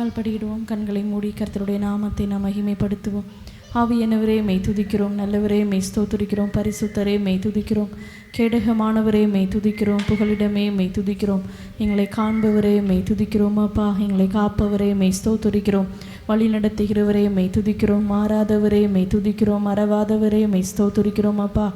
முழங்கால் படியிடுவோம். கண்களை மூடி கர்த்தருடைய நாமத்தை நாம் மகிமைப்படுத்துவோம். ஆவியானவரே மெய் துதிக்கிறோம். நல்லவரே மெய் ஸ்தோத்திரிக்கிறோம். பரிசுத்தரே மெய் துதிக்கிறோம். கேடகமானவரே மெய் துதிக்கிறோம். புகலிடமே மெய் துதிக்கிறோம். எங்களை காண்பவரே மெய் துதிக்கிறோம். அப்பா, எங்களை காப்பவரே மெய் ஸ்தோத்திரிக்கிறோம். வழி நடத்துகிறவரே மெய் துதிக்கிறோம். மாறாதவரே மெய் துதிக்கிறோம். மறவாதவரே மெய் ஸ்தோத்திரிக்கிறோம். அப்பா,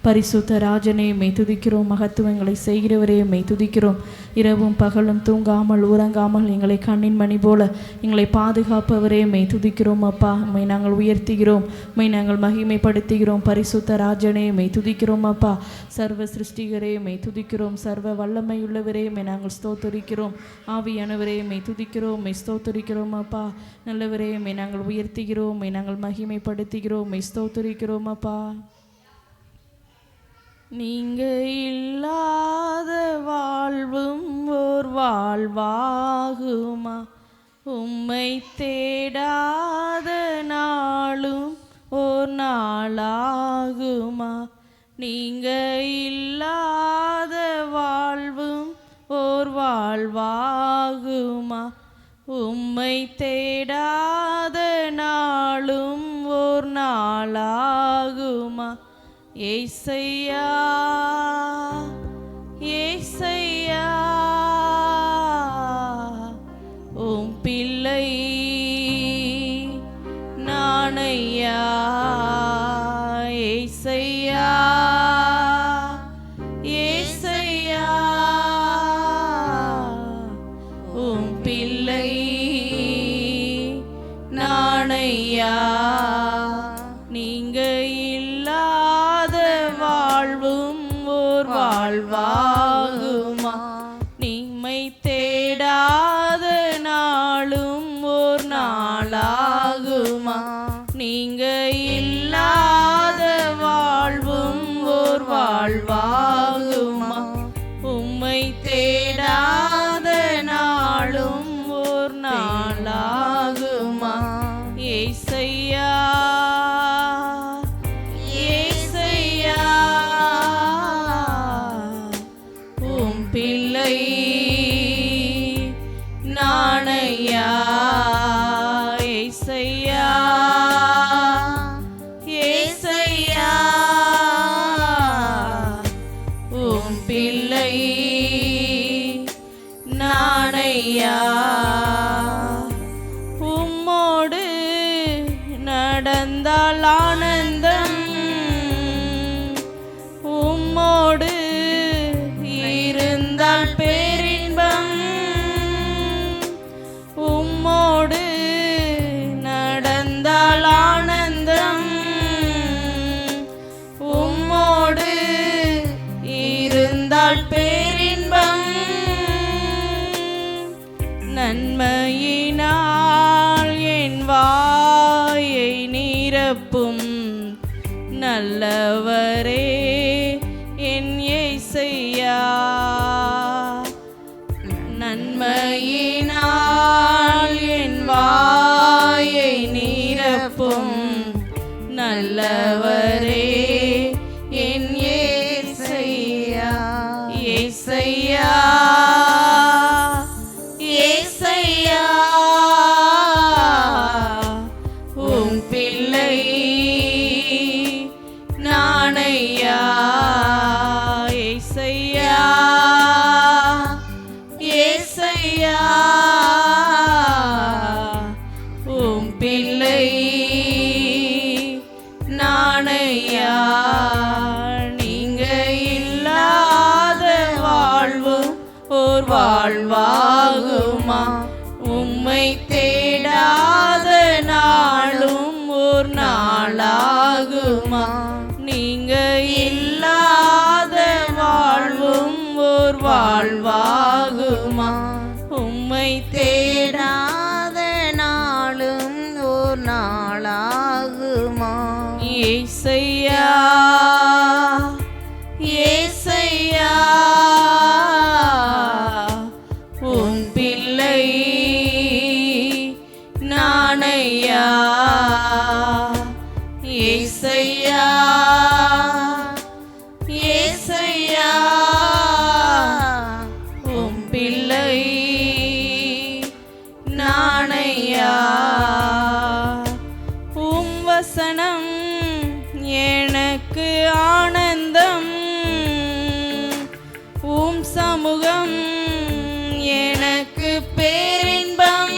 பரிசுத்த ராஜனே மெய் துதிக்கிறோம். மகத்துவங்களை செய்கிறவரே மெய் துதிக்கிறோம். இரவும் பகலும் தூங்காமல் உறங்காமல் எங்களை கண்ணின் மணி போல எங்களை பாதுகாப்பவரே மெய் துதிக்கிறோம். அப்பா, உம்மை நாங்கள் உயர்த்துகிறோம். உம்மை நாங்கள் மகிமைப்படுத்துகிறோம். பரிசுத்த ராஜனே மெய் துதிக்கிறோம். அப்பா, சர்வ சிருஷ்டிகரே மெய் துதிக்கிறோம். சர்வ வல்லமையுள்ளவரே மெய் நாங்கள் ஸ்தோத்தரிக்கிறோம். ஆவியானவரே மெய் துதிக்கிறோம். மெய் ஸ்தோத்தரிக்கிறோம். அப்பா, நல்லவரே மெய் நாங்கள் உயர்த்துகிறோம். மெய் நாங்கள் மகிமைப்படுத்துகிறோம். மெய் ஸ்தோத்தரிக்கிறோம். அப்பா, நீங்க இல்லாத வாழ்வும் ஓர் வாழ்வாகுமா? உம்மை தேடாத நாளும் ஓர் நாளாகுமா? நீங்க இல்லாத வாழ்வும் ஓர் வாழ்வாகுமா? உம்மை தேடாத நாளும் ஓர் நாளாகுமா? ஏசையா, ஏசையா, உம் பிள்ளை நானையா. ஏசையா, ஏசையா, உம் பிள்ளை நானையா. நீங்க வாழ்வாகுமா? நீமை தேடாத நாளும் ஓர் நாளாகுமா? நீங்க இல்லாத வாழ்வும் ஓர் வாழ்வாகுமா? உம்மை தேடாத நாளும் ஓர் நாளாகுமா? ஏசையா, பிள்ளை நானையா. ஏசையா, ஏசையா, உம் பிள்ளை நானையா. உம்மோடு நடந்தால் ஆனந்தம், உம்மோடு இருந்தால் பேரின்பம். உம்மோடு நடந்தால் ஆனந்தம், உம்மோடு இருந்தால் பேரின்பம். நன்மையினால் என் வாயை நிரப்பும் நல்லவரே என் ஏசையா. நன்மையினால் என் வாயை நிரப்பும் நல்லவரே என் ஏசையா. ஏசையா, ஏசையா, உம் பிள்ளை நானையா. ஏசையா, ஏசையா, உம் பிள்ளை நானையா. நீங்க இல்லாத வாழ்வும் ஓர் வாழ்வாகுமா? உம்மை தேடாத நாளும் ஓர் நாளாகுமா? நீங்க இல்லாத வாழ்வும் ஓர் வாழ்வாகுமா? உம்மை தேடாத நாளும் ஓர் நாளாகுமா? ஏசையா, ஏசையா, உம் பிள்ளை நானையா. ஏசையா, ஏசையா, உம் பிள்ளை நான் நானையா. உம் வசனம் எனக்கு ஆனந்தம், உம் சமூகம் எனக்கு பேரின்பம்.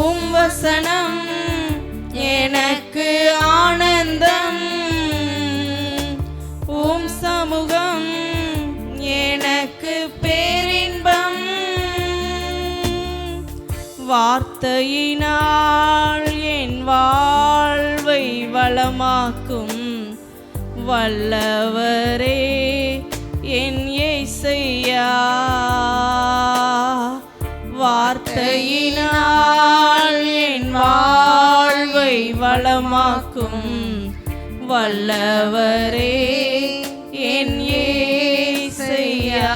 உம் வசனம் எனக்கு ஆனந்தம், உம் சமூகம் எனக்கு பேரின்பம். வார்த்தையினால் என் வாழ்வை வளமாக்கும் வல்லவரே என் இயேசையா. வார்த்தையினால் என் வாழ்வை வளமாக்கும் வல்லவரே என் இயேசையா.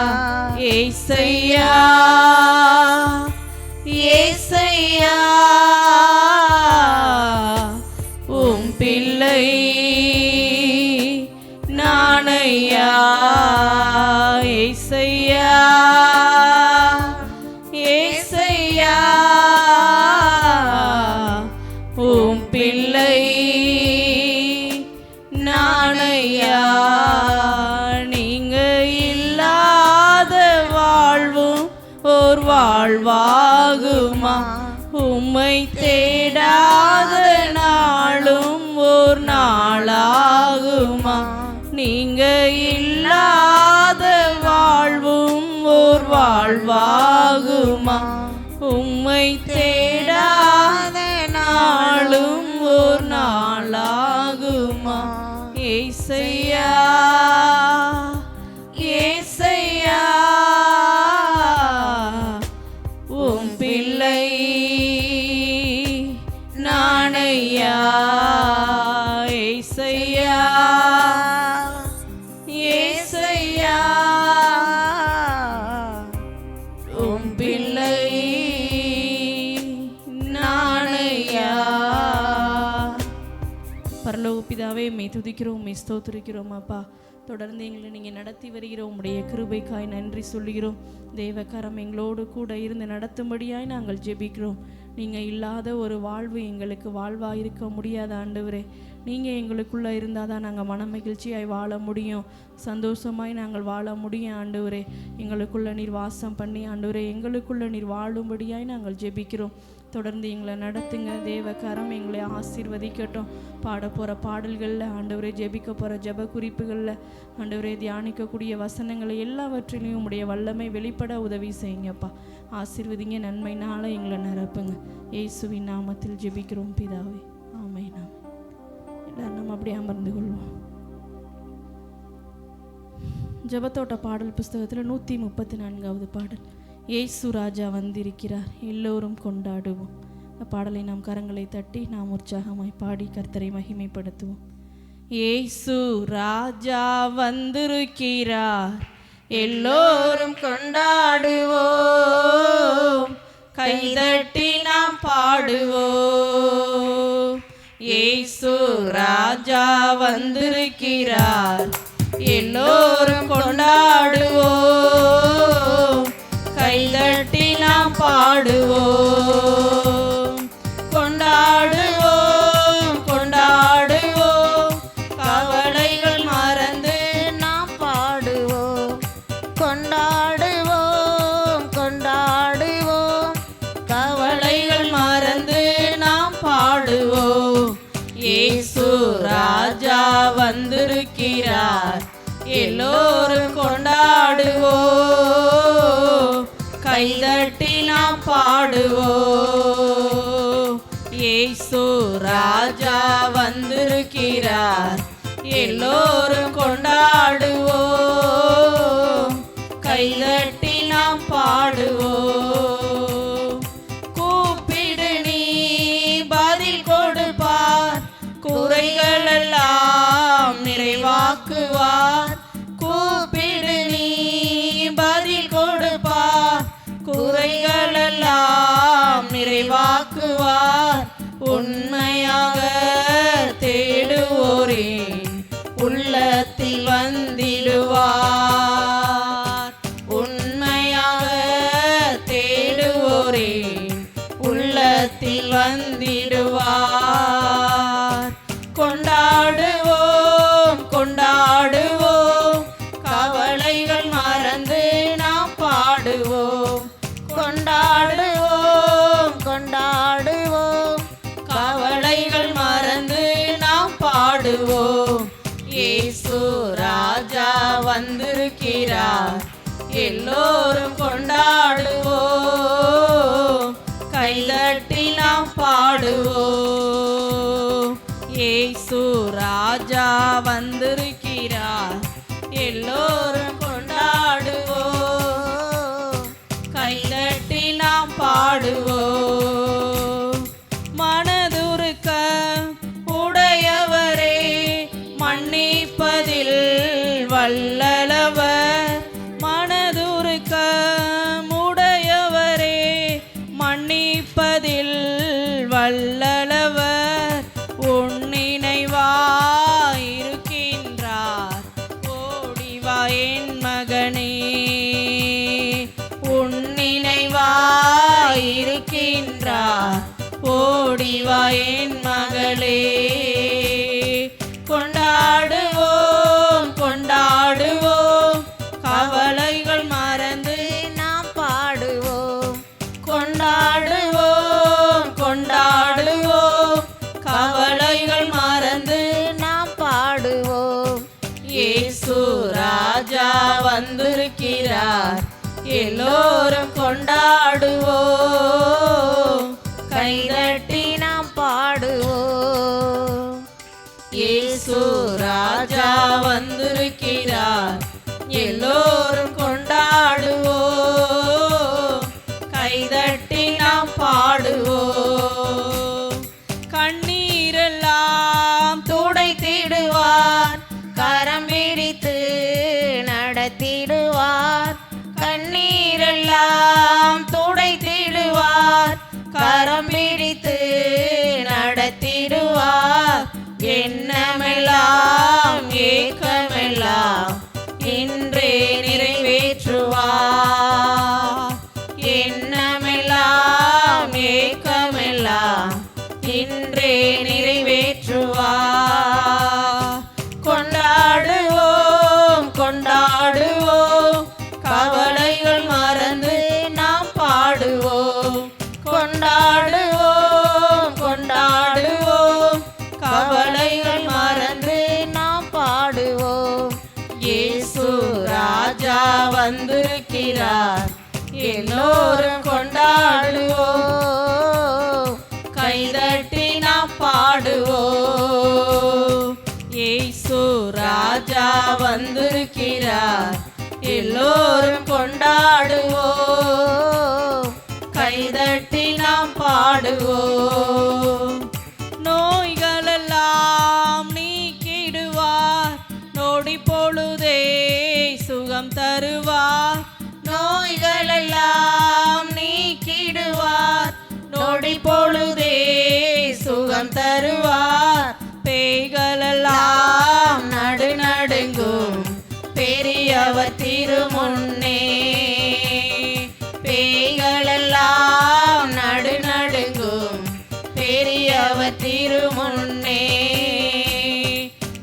இயேசையா, இயேசையா, உம் பிள்ளை நானையா. இயேசையா, இயேசையா, உம் பிள்ளை நானையா. நீங்க இல்லாத வாழ்வும் ஓர் வாழ்வாகுமா? உம்மை தேடாத நாளும் ஓர் நாளாகுமா? நீங்க இல்லாத வாழ்வும் ஓர் வாழ்வாகுமா? உம்மை தேடாத நாளும் ஓர் நாளாகுமா? இயேசையா, இயேசையா, உம் பிள்ளை நானையா. இயேசையா, இயேசையா, உம் பிள்ளை நானையா. பரலோக பிதாவே, மெய் துதிக்கிறோம், மெய் ஸ்தோத்திரிக்கிறோம் அப்பா. தொடர்ந்து எங்களை நீங்கள் நடத்தி வருகிறோம். உடைய கிருபைக்காய் நன்றி சொல்லுகிறோம். தேவக்கரம் எங்களோடு கூட இருந்து நடத்தும்படியாய் நாங்கள் ஜெபிக்கிறோம். நீங்கள் இல்லாத ஒரு வாழ்வு எங்களுக்கு வாழ்வாக இருக்க முடியாத ஆண்டவரே. நீங்கள் எங்களுக்குள்ளே இருந்தால் தான் நாங்கள் மன மகிழ்ச்சியாய் வாழ முடியும், சந்தோஷமாய் நாங்கள் வாழ முடியும் ஆண்டவரே. எங்களுக்குள்ளே நீர் வாசம் பண்ணி ஆண்டவரே, எங்களுக்குள்ளே நீர் வாழும்படியாய் நாங்கள் ஜெபிக்கிறோம். தொடர்ந்து எங்களை நடத்துங்க. தேவக்கரம் எங்களை ஆசீர்வதிக்கட்டும். பாட போகிற பாடல்களில் ஆண்டவரே, ஜெபிக்க போகிற ஜெப குறிப்புகளில் ஆண்டவரே, தியானிக்கக்கூடிய வசனங்களை எல்லாவற்றிலையும் உடைய வல்லமை வெளிப்பட உதவி செய்யுங்கப்பா. ஆசீர்வதிங்க, நன்மைனால எங்களை நிரப்புங்க. இயேசுவின் நாமத்தில் ஜெபிக்கிறோம் பிதாவே, ஆமென். எல்லாரும் நம்ம அப்படியே அமர்ந்து கொள்வோம். ஜெபத்தோட்ட பாடல் புஸ்தகத்தில் 134வது பாடல், இயேசு ராஜா வந்திருக்கிறார், எல்லோரும் கொண்டாடுவோம். இந்த பாடலை நாம் கரங்களை தட்டி நாம் உற்சாகமாய் பாடி கர்த்தரை மகிமைப்படுத்துவோம். இயேசு ராஜா வந்திருக்கிறார், எல்லோரும் கொண்டாடுவோம், கைதட்டி நாம் பாடுவோம். இயேசு ராஜா வந்திருக்கிறார், எல்லோரும் கொண்டாடுவோம், கைதட்டி நாம் பாடுவோம். கொண்டாடுவோம், கொண்டாடுவோம், கவலைகள் மறந்து நாம் பாடுவோம். கொண்டாடுவோம், கொண்டாடுவோம், கவலைகள் மறந்து நாம் பாடுவோம். இயேசு ராஜா வந்திருக்கிறார், எல்லோரும் கொண்டாடுவோம், கைதட்டி நாம் பாடுவோம். இயேசு ராஜா வந்திருக்கிறார், எல்லோரும் கொண்டாடுவோம், கைதட்டி நாம் பாடுவோம். கூப்பிடு நீ பதில் கொடுப்பார், குறைகள் எல்லாம் நிறைவாக்குவார். கூப்பிடு நீ பதில் கொடுப்பார், குறைகள் எல்லாம் நிறைவாக்குவார். உண்மையாக தேடுவோரின் உள்ளத்தில் வந்திடுவார். நேரத்தில் வந்திடுவார். கொண்டாடுவோம் கொண்டாடுவோம், கவலைகள் மறந்து நாம் பாடுவோம். கொண்டாடுவோம் கொண்டாடுவோம், கவலைகள் மறந்து நாம் பாடுவோம். இயேசு ராஜா வந்திருக்கிறார், எல்லோரும் கொண்டாடுவோம், கைதட்டி நாம் பாடுவோம். இயேசு ராஜா வந்திருக்கிறார், எல்லோரும் கொண்டாடுவோம், கைதட்டி நாம் பாடுவோம். மனதுருக்க உடையவரே, மன்னிப்பதில் வல்லவர். மனதுருக்க உடையவரே, மன்னிப்பதில் வல்லவர். உன்னினைவாயிருக்கின்றார், ஓடிவா என் மகனே. உன்னினைவாயிருக்கின்றார், ஓடிவா என் மகளே. கொண்டாடுவோம் கொண்டாடுவோம், கவலைகள் மறந்து நாம் பாடுவோம். கொண்டாடுவோம் கொண்டாடுவோம், கவலைகள் மறந்து நாம் பாடுவோம். இயேசு ராஜா வந்திருக்கிறார், எல்லோரும் கொண்டாடுவோம், கைதட்டி நாம் பாடுவோம். இயேசு ராஜா வந்திருக்கிறார், எல்லோரும் கொண்டாடுவோம், கைதட்டி நாம் பாடுவோம். கண்ணீரெல்லாம் துடைத்திடுவார், கரம் பிடித்து நடத்திடுவார். கண்ணீரெல்லாம் துடைத்திடுவார், கரம் பிடித்து நடத்திடுவார். எண்ணமெல்லாம் ஏக்கமெல்லாம் இன்றே நிறைவேற்றுவார். எண்ணமெல்லாம் ஏக்கமெல்லாம் இன்றே நிறைவேற்றுவார். கொண்டாடுவோம் கொண்டாடுவோம், கவலைகள் மறந்து நாம் பாடுவோம். கொண்டாடுவோம் கொண்டாடுவோம், கவலைகள் மறந்து நாம் பாடுவோம். இயேசு ராஜா வந்திருக்கிறார், எல்லோரும் கொண்டாடுவோம், கைதட்டி நாம் பாடுவோம். இயேசு ராஜா வந்திருக்கிறார், எல்லோரும் கொண்டாடுவோம், கைதட்டி நாம் பாடுவோம். நோய்களெல்லாம் நீக்கிடுவார், நொடி பொழுதே சுகம் தருவார். நோய்களெல்லாம் நீக்கிடுவார், நொடி பொழுதே சுகம் தருவார். பேய்களெல்லாம் நடுநடுங்கும், பெரியவர் திருமுன்னே. பேய்களெல்லாம் நடுநடுங்கும், பெரியவர் திருமுன்னே.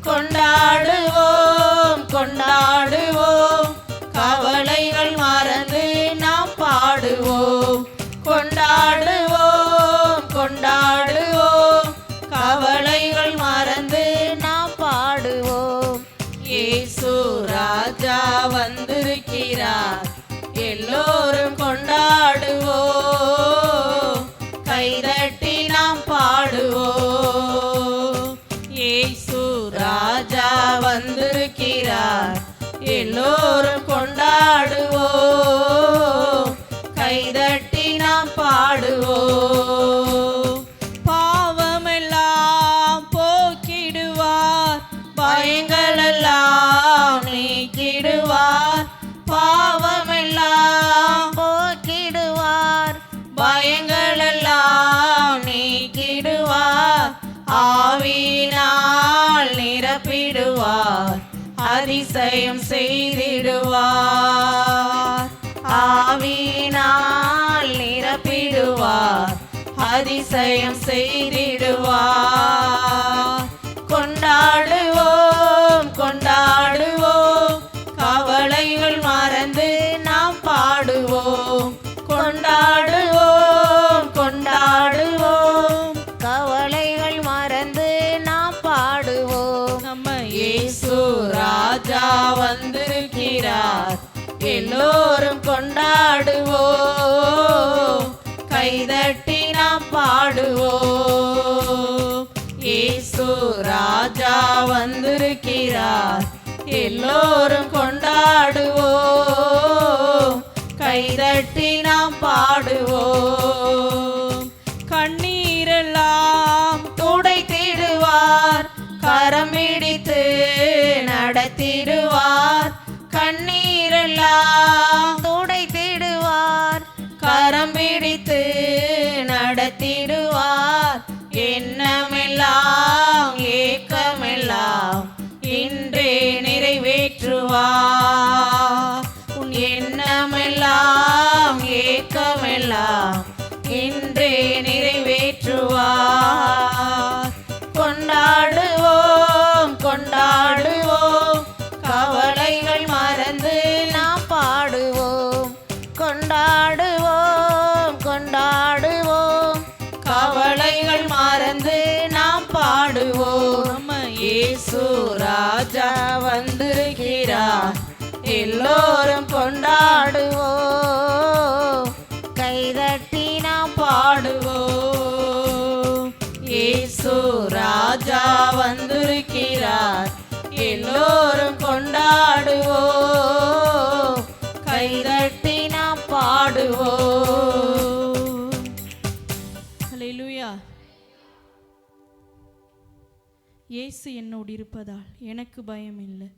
கொண்டாடுவோம் கொண்டாடுவோம், கவலைகள் மறந்து நாம் பாடுவோம். கொண்டாடுவோம் கொண்டாடுவோம், கவலைகள் மறந்து நாம் பாடுவோம். இயேசு ராஜா வந்திருக்கிறார், எல்லோரும் கொண்டாடுவோம், கைதட்டி நாம் பாடுவோம். இயேசு ராஜா வந்திருக்கிறார், எல்லோரும் கொண்டாடுவோம், கைதட்டி நாம் பாடுவோம். பாவமெல்லாம் போக்கிடுவார், பயங்களெல்லாம் நீக்கிடுவார். பாவமெல்லாம் போக்கிடுவார், பயங்களெல்லாம் நீக்கிடுவார். ஆவியினால் நிரப்பிடுவார், அதிசயம் செய்திடுவார். ஆவியினால் நிரப்பிடுவார், அதிசயம் செய்திடுவார். கொண்டாடுவோம் கொண்டாடுவோம், கவலைகள் மறந்து நாம் பாடுவோம். கொண்டாடுவோம் கொண்டாடுவோம், கவலைகள் மறந்து நாம் பாடுவோம். நம்ம இயேசு ராஜா வந்திருக்கிறார், எல்லோரும் கொண்டாடுவோம். கைதட்டி நாம் பாடுவோம். இயேசு ராஜா வந்திருக்கிறார், எல்லோரும் கொண்டாடுவோம். கைதட்டி நாம் பாடுவோம். கண்ணீரெல்லாம் துடைத்திடுவார், கரம் பிடித்து நடத்திடுவார். கண்ணீரெல்லாம் துடைத்திடுவார், கரம் பிடித்து நடத்திடுவார். எண்ணமெல்லாம் ஏக்கமெல்லாம் இன்றே நிறைவேற்றுவார். உன் எண்ணமெல்லாம் ஏக்கமெல்லாம் இன்றே நிறைவேற்றுவார். கொண்டாடுவோம் கொண்டாடுவோம், கவலைகள் மறந்து நாம் பாடுவோம். கொண்டாடுவோம் கொண்டாடுவோம், கவலைகள் மறந்து நாம் பாடுவோம். நம்ம இயேசு ராஜா வந்திருக்கிறார், எல்லோரும் கொண்டாடுவோம். கைதட்டி நாம் பாடுவோம். இயேசு ராஜா வந்திருக்கிறார், எல்லோரும் கொண்டாடுவோம். கைதட்டி நாம் பாடுவோம். ஹல்லேலூயா. இயேசு என்னோடு இருப்பதால் எனக்கு பயம் இல்லை,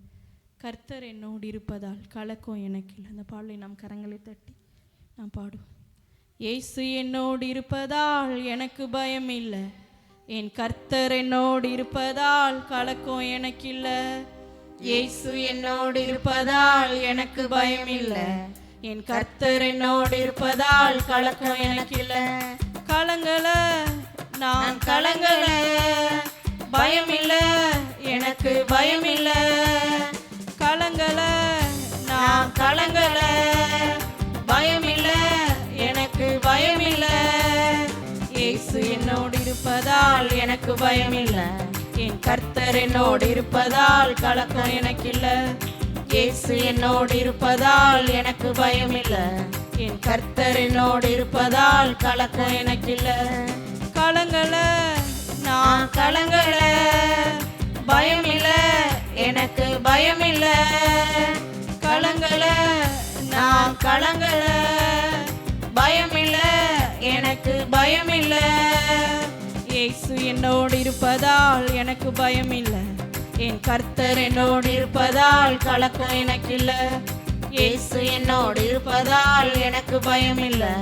கர்த்தர் என்னோடு இருப்பதால் கலக்கம் எனக்கு இல்லை. அந்த பாடலை நாம் கரங்களை தட்டி நாம் பாடுவோம். இயேசு என்னோடு இருப்பதால் எனக்கு பயம் இல்லை, என் கர்த்தர் என்னோடு இருப்பதால் கலக்கம் எனக்கு இல்லை. இயேசு என்னோடு இருப்பதால் எனக்கு பயம் இல்லை, என் கர்த்தர் என்னோடு இருப்பதால் கலக்கம் எனக்கு இல்லை. கலங்கல நான் கலங்கல, பயம் இல்லை எனக்கு பயம் இல்லை. கலங்கல நான் கலங்கல, பயம் இல்லை எனக்கு பயம் இல்லை. இயேசு என்னோடு இருப்பதால் எனக்கு பயம் இல்லை, என் கர்த்தர் என்னோடு இருப்பதால் கலக்கம் எனக்கு இல்லை. இயேசு என்னோடு இருப்பதால் எனக்கு பயம் இல்லை, என் கர்த்தர் என்னோடு இருப்பதால் கலக்கம் எனக்கு இல்லை. கலங்கல நான் கலங்கல, பயம் இல்லை எனக்கு பயம் இல்லை. கலங்கல நான் கலங்கல, பயம் இல்லை எனக்கு பயம் இல்லை. இயேசு என்னோடு இருப்பதால் எனக்கு பயம் இல்லை, என் கர்த்தர் என்னோடு இருப்பதால் கலக்கம் எனக்கு இல்லை. இயேசு என்னோடு இருப்பதால் எனக்கு பயம் இல்லை,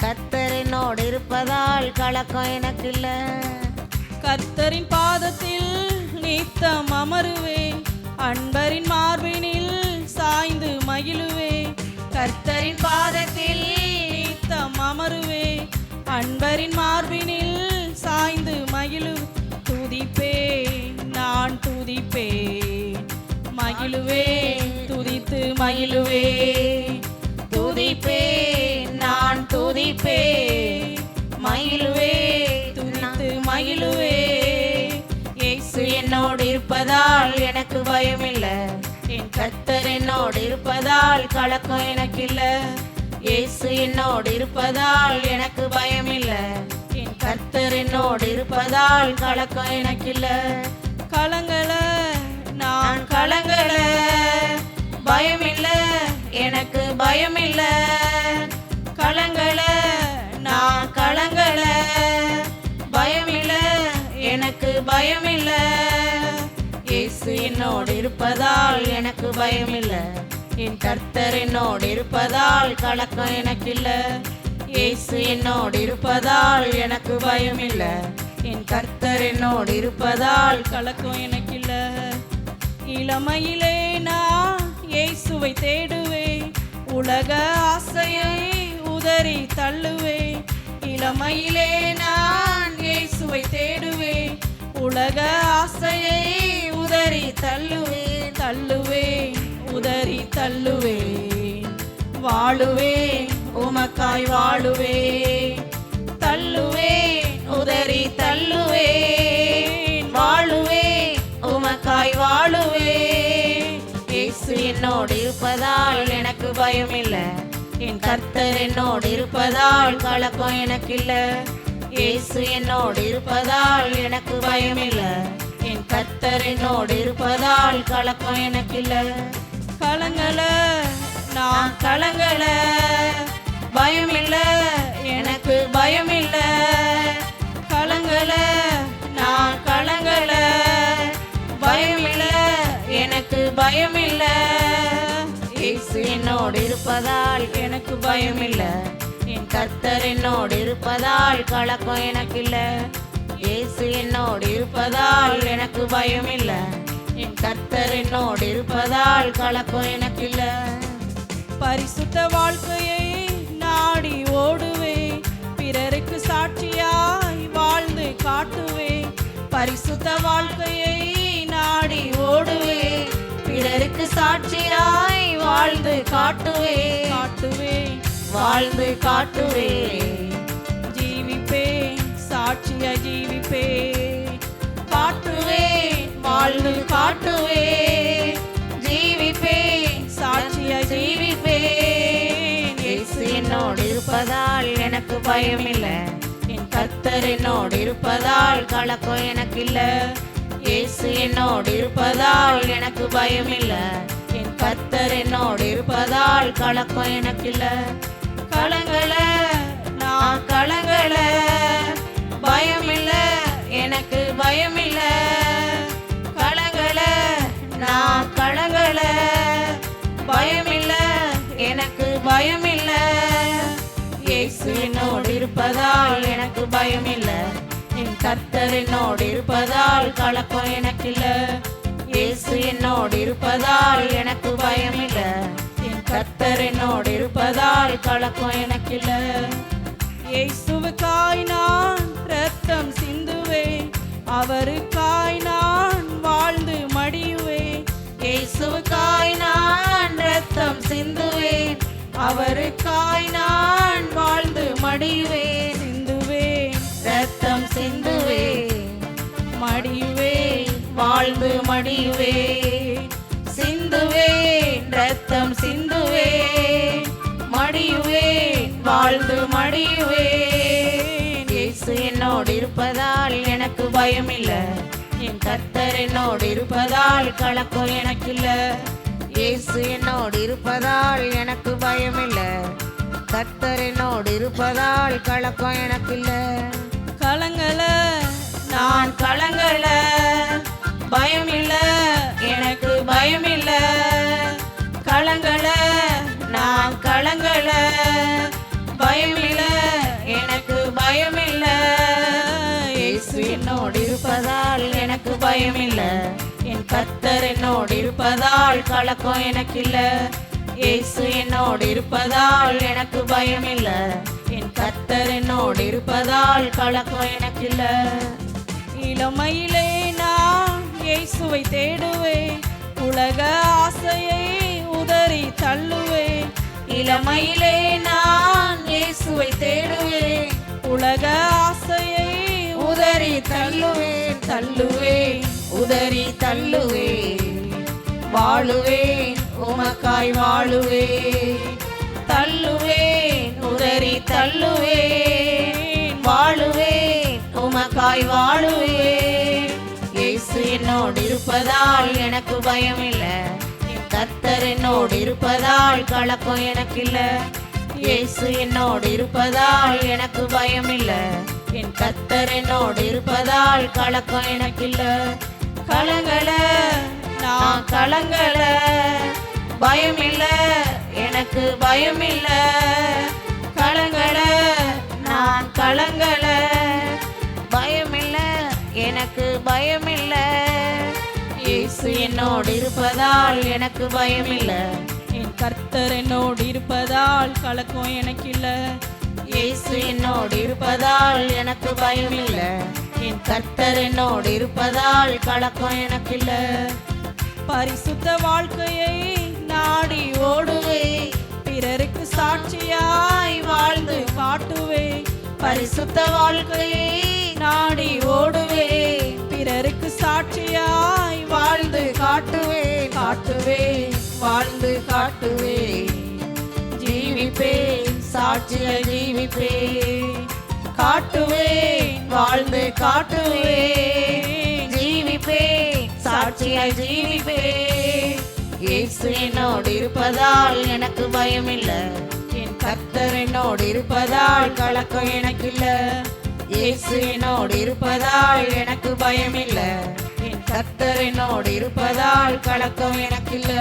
கர்த்தர் என்னோடு இருப்பதால் கலக்கம் எனக்கு இல்லை. கர்த்தரின் பாதத்தில் நித்தம் அமருவேன், அன்பரின் மார்பினில் சாய்ந்து மகிழுவேன். கர்த்தரின் பாதத்தில் நித்தம் அமருவேன், அன்பரின் மார்பினில் சாய்ந்து மகிழுவேன். துதிப்பேன் நான் துதிப்பேன், மகிழுவேன் துதித்து மகிழுவேன். துதிப்பேன் நான் துதிப்பேன், மகிழுவேன் துதித்து மகிழுவேன். இயேசு என்னோடு இருப்பதால் எனக்கு பயம் இல்லை, என் கர்த்தர் என்னோடு இருப்பதால் கலக்கம் எனக்கு இல்லை. இயேசு என்னோடு இருப்பதால் எனக்கு பயம் இல்லை, என் கர்த்தர் என்னோடு இருப்பதால் கலக்கம் எனக்கு இல்லை. கலங்கல நான் கலங்கல, பயம் இல்லை எனக்கு பயம் இல்லை. கலங்கல நான் கலங்கல, பயம் இல்லை எனக்கு பயம் இல்லை. இயேசு என்னோடு இருப்பதால் எனக்கு பயம் இல்லை, என் கர்த்தர் என்னோடு இருப்பதால் கலக்கம் எனக்கு இல்லை. இயேசு என்னோடு இருப்பதால் எனக்கு பயம் இல்லை, என் கர்த்தர் என்னோடு இருப்பதால் கலக்கம் எனக்கு இல்லை. இளமையிலே நான் இயேசுவை தேடுவேன், உலக ஆசையை உதறி தள்ளுவேன். இளமையிலே நான் இயேசுவை தேடுவேன், உலக ஆசையை உதறி தள்ளுவேன், தள்ளுவேன், உதறி தள்ளுவேன். வாழுவேன் உமக்காய் வாழுவேன், தள்ளுவேன், உதறி தள்ளுவேன். வாழுவேன் உமக்காய் வாழுவேன். இயேசு என்னோடு இருப்பதால் எனக்கு பயம் இல்லை, என் கர்த்தர் என்னோடு இருப்பதால் கலக்கம் எனக்கு இல்லை. இயேசு என்னோடு இருப்பதால் எனக்கு பயம் இல்லை, என் கர்த்தர் என்னோடு இருப்பதால் கலக்கம் எனக்கு இல்லை. கலங்கல நான் கலங்கல, பயம் இல்லை எனக்கு பயம் இல்லை. கலங்கல நான் கலங்கல, பயம் இல்லை எனக்கு பயம் இல்லை. இயேசு என்னோடு இருப்பதால் எனக்கு பயம் இல்லை, என் கர்த்தர் என்னோடு இருப்பதால் கலக்கம் எனக்கு இல்லை. இயேசு என்னோடு இருப்பதால் எனக்கு பயம் இல்லை, என் கர்த்தர் என்னோடு இருப்பதால் கலக்கம் எனக்கு இல்லை. பரிசுத்த வாழ்க்கையை நாடி ஓடுவேன், பிறருக்கு சாட்சியாய் வாழ்ந்து காட்டுவேன். பரிசுத்த வாழ்க்கையை நாடி ஓடுவேன், பிறருக்கு சாட்சியாய் வாழ்ந்து காட்டுவேன், காட்டுவேன், வாழ்ந்து காட்டுவேன். ஜீவிப்பேன் சாட்சியாய் ஜீவிப்பேன், காட்டுவேன், வாழ்ந்து காட்டுவேன். ஜீவிப்பேன் சாட்சியாய் ஜீவிப்பேன். இயேசு என்னோடு இருப்பதால் எனக்கு பயம் இல்லை, என் கர்த்தர் என்னோடு இருப்பதால் கலக்கம் எனக்கு இல்லை. இயேசு என்னோடு இருப்பதால் எனக்கு பயம் இல்லை, என் கர்த்தர் என்னோடு இருப்பதால் கலக்கம் எனக்கு இல்லை. கலங்கல நான் கலங்கல, பயம் இல்லை எனக்கு பயம் இல்லை. கலங்கல நான் கலங்கல, பயம் இல்லை எனக்கு பயம் இல்லை. இயேசு என்னோடு இருப்பதால் எனக்கு பயம் இல்லை, என் கர்த்தர் என்னோடு இருப்பதால் கலக்கம் எனக்கு இல்லை. இயேசு என்னோடு இருப்பதால் எனக்கு பயம் இல்லை, என் கர்த்தர் என்னோடு இருப்பதால் கலக்கம் எனக்கு இல்லை. இயேசுவுக்காய் நான் ரத்தம் சிந்துவேன், அவருக்காய் நான் வாழ்ந்து மடியுவேன். இயேசுவுக்காய் நான் ரத்தம் சிந்துவேன், அவருக்காய் நான் வாழ்ந்து மடியுவேன். சிந்துவேன் ரத்தம் சிந்துவேன், மடியுவேன், வாழ்ந்து மடியுவேன். சிந்துவேன் ரத்தம் சிந்துவேன், மடியுவேன், வாழ்ந்து மடியுவேன். இயேசு என்னோடு இருப்பதால் எனக்கு பயம் இல்லை, என் கர்த்தர் என்னோடு இருப்பதால் கலக்கம் எனக்கு இல்லை. இயேசு என்னோடு இருப்பதால் எனக்கு பயம் இல்லை, கர்த்தர் என்னோடு இருப்பதால் கலக்கம் எனக்கு இல்லை. கலங்கல நான் கலங்கல, பயம் இல்லை எனக்கு பயம் இல்லை. கலங்கல நான் கலங்கல, பயம் இல்லை எனக்கு பயம் இல்லை. இயேசு என்னோடு இருப்பதால் எனக்கு பயம் இல்லை, என் கர்த்தர் என்னோடு இருப்பதால் கலக்கம் எனக்கு இல்லை. இயேசு என்னோடு இருப்பதால் எனக்கு பயம் இல்லை, என் கர்த்தர் என்னோடு இருப்பதால் கலக்கம் எனக்கு இல்லை. இளமையிலே நான் இயேசுவை தேடுவேன், உலக ஆசையை உதறி தள்ளுவேன். இளமையிலே நான் இயேசுவை தேடுவேன், உலக ஆசையை உதறி தள்ளுவேன், தள்ளுவேன், உதறி தள்ளுவேன். வாழுவேன் உமக்காய் வாழுவேன், தள்ளுவேன், உதறி தள்ளுவேன். வாழுவேன் உமக்காய் வாழுவேன். இயேசு என்னோடு இருப்பதால் எனக்கு பயம் இல்லை, என் கர்த்தர் என்னோடு இருப்பதால் கலக்கம் எனக்கு இல்லை. இயேசு என்னோடு இருப்பதால் எனக்கு பயம் இல்லை, என் கர்த்தர் என்னோடு இருப்பதால் கலக்கம் எனக்கு இல்லை. கலங்கல நான் கலங்கல, பயம் இல்லை எனக்கு பயம் இல்லை. கலங்கல நான் கலங்கல, பயம் இல்லை எனக்கு பயம் இல்லை. இயேசு என்னோடு இருப்பதால் எனக்கு பயம் இல்லை, என் கர்த்தர் என்னோடு இருப்பதால் கலக்கம் எனக்கு இல்லை. இயேசு என்னோடு இருப்பதால் எனக்கு பயமில்ல. என் கர்த்தர் என்னோடு இருப்பதால் கலக்கம் எனக்கில்ல. பரிசுத்த வாழ்க்கையை நாடி ஓடுவே, பிறருக்கு சாட்சியாய் வாழ்ந்து காட்டுவே. பரிசுத்த வாழ்க்கையை நாடி ஓடுவே, பிறருக்கு சாட்சியாய் வாழ்ந்து காட்டுவே. காட்டுவே, வாழ்ந்து காட்டுவே. ஜீவிப்பே, சாட்சிய ஜீவிப்பே. காட்டுவே, வாழ்ந்து காட்டுவே. ஜீவிப்பே, சாட்சிய ஜீவிப்பே. இயேசு என்னோடு இருப்பதால் எனக்கு பயமில்ல. என் கர்த்தர் என்னோடு இருப்பதால் கலக்கம் எனக்கில்ல. இயேசு என்னோடு இருப்பதால் எனக்கு பயமில்ல. என் கர்த்தர் என்னோடு இருப்பதால் கலக்கம் எனக்கில்ல.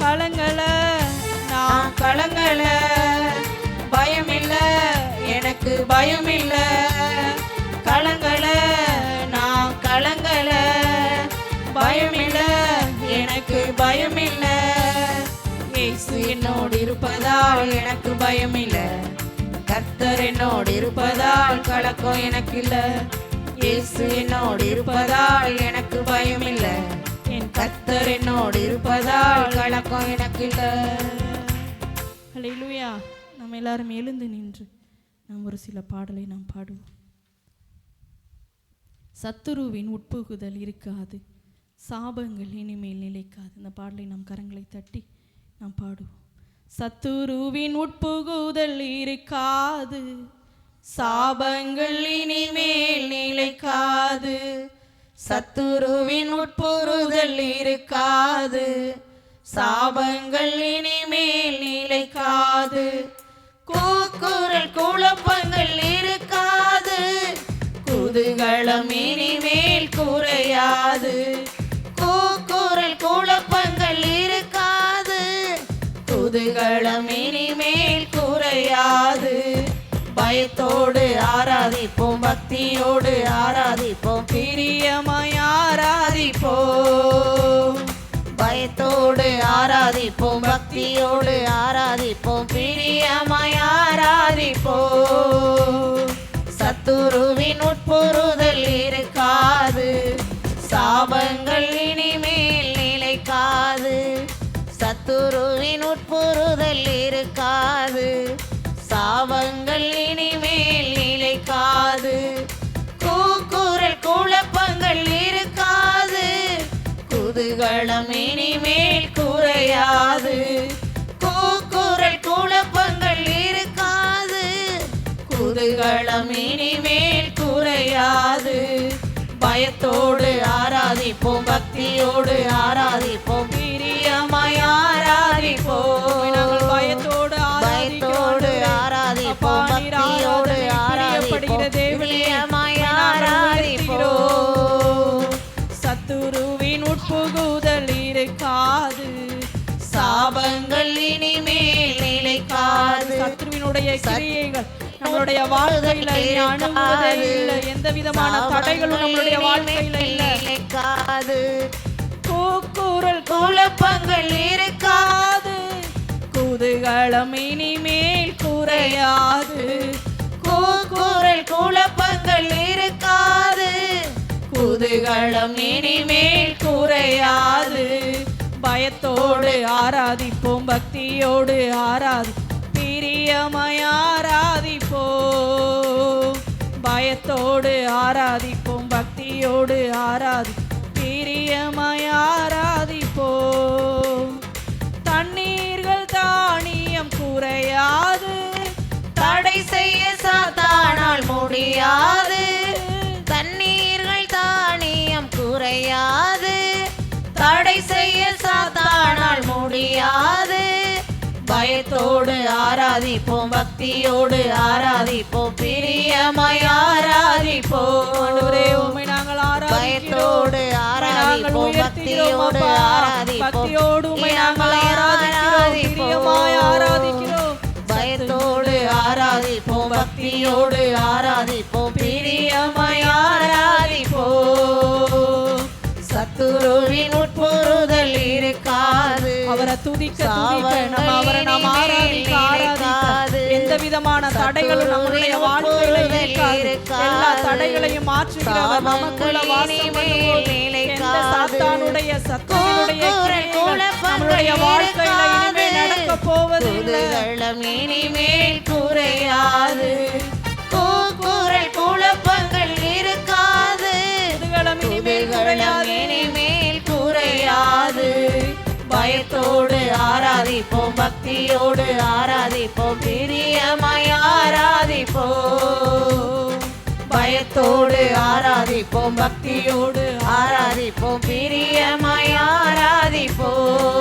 கலங்கல நான் கலங்கல, பயமில்ல, எனக்கு பயமில்ல. கலங்கல நான் கலங்கல, பயமில்ல, எனக்கு பயமில்ல. இயேசு என்னோடு இருப்பதால் எனக்கு பயமில்ல. கர்த்தர் என்னோடு இருப்பதால் கலக்கம் எனக்கில்ல. இயேசு என்னோடு இருப்பதால் எனக்கு பயமில்ல. என் கர்த்தர் என்னோடு இருப்பதால் கலக்கம் எனக்கில்ல. ஹல்லேலூயா. நம்ம எல்லாரும் எழுந்து நின்று நாம் ஒரு சில பாடலை நாம் பாடுவோம். சத்துருவின் உட்புகுதல் இருக்காது, சாபங்கள் இனிமேல் நிலைக்காது. இந்த பாடலை நாம் கரங்களை தட்டி நாம் பாடுவோம். சத்துருவின் உட்புகுதல் இருக்காது, சாபங்கள் இனிமேல் நிலைக்காது. சத்துருவின் உட்புகுதல் இருக்காது, சாபங்கள் இனிமேல் நிலைக்காது. கூக்குரல் குழப்பங்கள் இருக்காது, குதூகலம் இனிமேல் குறையாது. கூக்குரல் குழப்பங்கள் இருக்காது, குதூகலம் இனிமேல் குறையாது. பயத்தோடு ஆராதிப்போம், பக்தியோடு ஆராதிப்போம், பிரியமாய் ஆராதிப்போம். பயத்தோடு ஆராதிப்போம், பக்தியோடு ஆராதிப்போம், பிரியமாய் ஆராதிப்போம். சத்துருவின் உட்புகுதல் இருக்காது, சாபங்கள் இனிமேல் நிலைக்காது. சத்துருவின் உட்புகுதல் இருக்காது, சாபங்கள் இனிமேல் நிலைக்காது. கூக்குரல் குழப்பங்கள் இருக்காது, குதூகலம் இனிமேல் குறையாது. கூக்குரல் குழப்பங்கள் இருக்காது, குதூகலம் இனிமேல் குறையாது. பயத்தோடு ஆராதிப்போம், பக்தியோடு ஆராதிப்போம், பிரியமாய் ஆராதிப்போம். நாங்கள் பயத்தோடு பயத்தோடு ஆராதிப்போம், பக்தியோடு ஆராதிப்போம், பிரியமாய் ஆராதிப்போம். சத்துருவின் உட்புகுதல் இருக்காது, சாபங்கள் இனிமேல் நிலைக்காது. சத்துருவினுடைய கிரியைகள் நம்மளுடைய வாழ்க்கையில அணுகுவதே இல்லை, எந்த விதமான தடைகளும் நம்மளுடைய வாழ்க்கையில நிலைக்காது. கூக்குரல் குழப்பங்கள் இருக்காது, குதூகலம் இனிமேல் குறையாது. கூக்குரல் குழப்பங்கள் இருக்காது, குதூகலம் இனிமேல் குறையாது. பயத்தோடு ஆராதிப்போம், பக்தியோடு ஆராதிப்போம், பிரியமாய் ஆராதிப்போம். பயத்தோடு ஆராதிப்போம், பக்தியோடு ஆராதிப்போம், பிரியமாய் ஆராதிப்போம். தண்ணீர்கள் தானியம் குறையாது, தடை செய்ய சாத்தானால் முடியாது. தண்ணீர்கள் தானியம் குறையாது, தடை செய்ய சாத்தானால் முடியாது. பயத்தோடு ஆராதிப்போம், பக்தியோடு ஆராதிப்போம், பிரியமாய் ஆராதிப்போம். உம்மை நாங்கள் ஆராதிக்கிறோம், பயத்தோடு ஆராதிப்போம், பக்தியோடு ஆராதிப்போம், பக்தியோடு உம்மை நாங்கள் ஆராதிக்கிறோம், பிரியமாய் ஆராதிக்கிறோம். பயத்தோடு ஆராதிப்போம், பக்தியோடு ஆராதிப்போம், பிரியமாய் ஆராதிப்போம். சத்துருவின் உட்புகுதல் இருக்காது, அவரை துதிக்க நம்ம அவரை நாம் ஆராதிக்க எந்த விதமான தடைகளும் நம்முடைய வாழ்க்கையில இருக்காது. எல்லா தடைகளையும் மாற்றுகிறவர் நமக்குள்ள வாசம் பண்ணும்போது எந்த சாத்தானுடைய சத்துவனுடைய நம்முடைய வாழ்க்கையில இனிமேல் நடக்க போவதில்லை. இனிமேல் குறையாது, கூக்குரல் குழப்பங்கள் இருக்காது, இனிமேல் குறையாது. பயத்தோடு ஆராதிப்போம், பக்தியோடு ஆராதிப்போம், பிரியமாய் ஆராதிப்போம். பயத்தோடு ஆராதிப்போம், பக்தியோடு ஆராதிப்போம், பிரியமாய் ஆராதிப்போம்.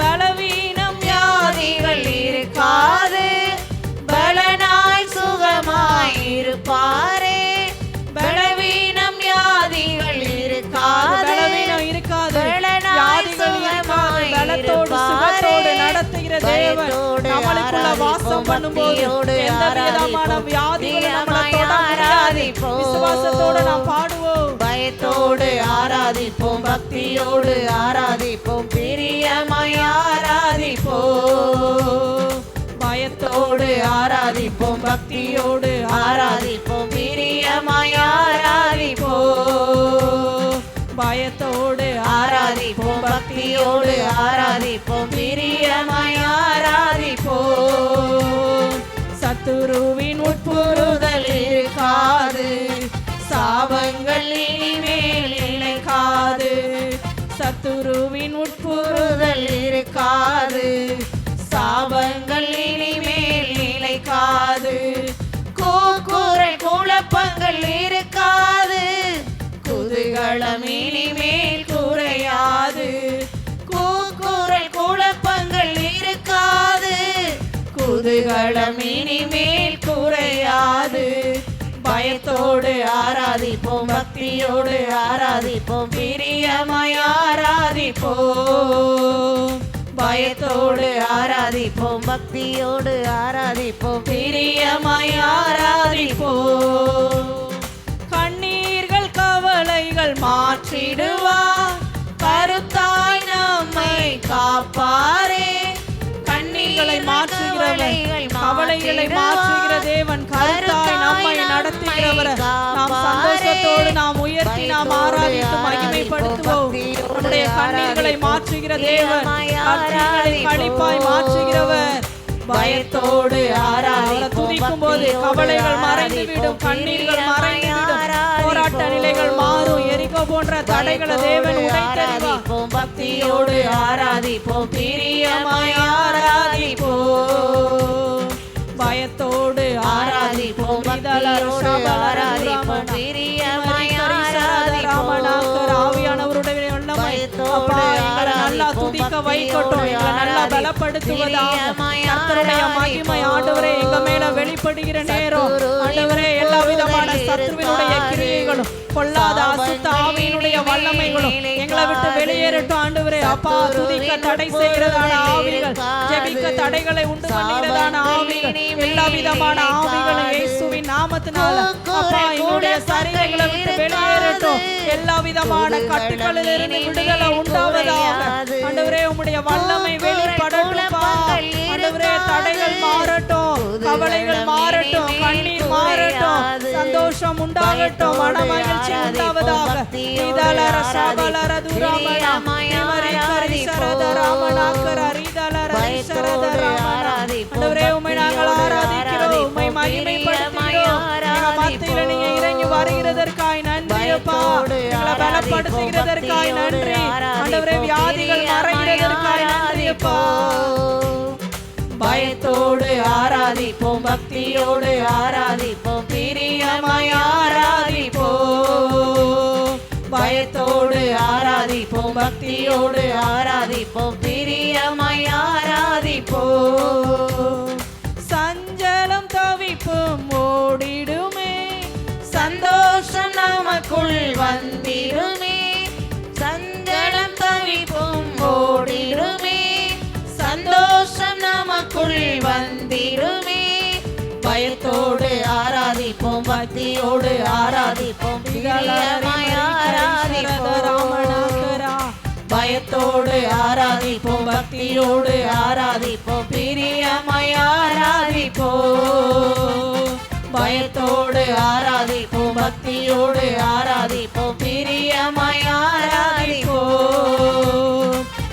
பலவீனம் வியாதிகள் இருக்காது, பலனாய் சுகமாய் இருப்பாரே. பலவீனம் வியாதிகள் இருக்காது, பலவீனம் இருக்காது, பலனாய் சுகமாய் சுகத்தோடு நடத்துகிற தேவன் நம்மளுக்குள்ள வாசம் பண்ணும்போது எந்த விதமான வியாதிகளும் நம்மளை தொடாது. விசுவாசத்தோடு நாம் பாடுவோம். பயத்தோடு ஆராதிப்போம், பக்தியோடு ஆராதிப்போம், பிரியமாய் ஆராதிப்போம். பயத்தோடு ஆராதிப்போம், பக்தியோடு ஆராதிப்போம், பிரியமாய் ஆராதிப்போம். பயத்தோடு ஆராதிப்போம், பக்தியோடு ஆராதிப்போம், பிரியமாய் ஆராதிப்போம். சத்துருவின் உட்புறுதல் இருக்காது, சாபங்கள் இனிமேல் இணைக்காது. சத்துருவின் உட்புறுதல் இருக்காது, சாபங்கள் இனிமேல் நிலைக்காது. கூக்குரல் குழப்பங்கள் இருக்காது, குதூகலம் இனிமேல் குறையாது. கூக்குரல் குழப்பங்கள் இருக்காது, குதூகலம் இனிமேல் குறையாது. பயத்தோடு ஆராதிப்போம், பக்தியோடு ஆராதிப்போம், பிரியமாய் ஆராதிப்போம். பயத்தோடு ஆராதிப்போம், பக்தியோடு ஆராதிப்போம், பிரியமாய் ஆராதிப்போம். கண்ணீர்கள் கவலைகள் மாற்றிடுவார், கருத்தாய் நம்மை காப்பாரே. கண்ணீர்களை மாற்றுகிறவர், கவலைகளை மாற்றுகிற தேவன், கருத்தாய் நம்மை நடத்துகிறவர். நாம் சந்தோஷத்தோடு நாம் உயர்த்தி நாம் ஆராதித்து மகிமைப்படுத்துவோம். நம்முடைய கண்ணீர்களை மாற்றுகிற தேவன், கண்ணீர்களை களிப்பாய் மாற்றுகிறவர். பயத்தோடு ஆராதிப்போம், துதிக்கும் போது கவலைகள் மறைந்துவிடும், கண்ணீர்கள் மறைந்துவிடும், போராட்ட நிலைகள் மாறும். எரிகோ போன்ற தடைகளை தேவன் உடைத்தறிவார். பக்தியோடு ஆராதிப்போம், பிரியமாய் ஆராதிப்போம். பயத்தோடு ஆராதிப்போம், பக்தியோடு ஆராதிப்போம், பிரியமாய் ஆராதிப்போம். ஆவியானவருடைய வல்லமை அப்பா எங்களை நல்லா துதிக்க வைக்கட்டும், எங்களை நல்லா பலப்படுத்துவதாக. கர்த்தருடைய மகிமை ஆண்டவரே எங்க மேல வெளிப்படுகிற நேரம் ஆண்டவரே எல்லா விதமான சத்துருவினுடைய கிரியைகளும் பொல்லாத அசுத்த ஆவியினுடைய வல்லமைகளும் எங்களை விட்டு வெளியேறட்டும் ஆண்டவரே. அப்பா துதிக்க தடை செய்கிறதான ஆவிகள், ஜெபிக்க தடைகளை உண்டு பண்ணுகிறதான ஆவிகள், எல்லா விதமான ஆவிகளும் இயேசுவின் நாமத்தினால அப்பா என்னுடைய சரீரங்களை விட்டு வெளியேறட்டும். எல்லா விதமான கட்டுகளிலிருந்து விடுதலை உண்டாவதாக ஆண்டவரே. உம்முடைய வல்லமை வெளிப்படட்டும் ஆண்டவரே. தடைகள் மாறட்டும், கவலைகள் மாறட்டும், கண்ணீர் மாறட்டும், சந்தோஷம் உண்டாகட்டும், மனமகிழ்ச்சி உண்டாவதாக. இதலர சபலர துராமணா இமரி கரி சரத ராமநாக்கர ரிதலர சரத ராமணா. ஆண்டவரே உம்மை நாங்கள் ஆராதிக்கிறோம், உம்மை மகிமைப்படுத்துகிறோம். எங்கள் மத்தியில நீங்க இறங்கி வருகிறதற்காய் நன்றி அப்பா. எங்களை பலப்படுத்துகிறதற்காய் நன்றி ஆண்டவரே. வியாதிகள் மறைகிறதற்காய் நன்றி அப்பா. பயத்தோடு ஆராதிப்போம், பக்தியோடு ஆராதிப்போம், பிரியமாய் ஆராதிப்போம். பயத்தோடு ஆராதிப்போம், பக்தியோடு ஆராதிப்போம், பிரியமாய் ஆராதிப்போம். சஞ்சலம் தவிப்பும் ஓடிடுமே, சந்தோஷம் நமக்குள் வந்திடுமே. சஞ்சலம் தவிப்பும் ஓடிடுமே, சந்தோஷம் நமக்குள் வந்திடுமே. பயத்தோடு ஆராதிப்போம், பக்தியோடு ஆராதிப்போம், பிரியமாய் ஆராதிப்போம். பயத்தோடு பயத்தோடு ஆராதிப்போம், பக்தியோடு ஆராதிப்போம், பிரியமாய் ஆராதிப்போம். பயத்தோடு ஆராதிப்போம், பக்தியோடு ஆராதிப்போம், பிரியமாய் ஆராதிப்போம்.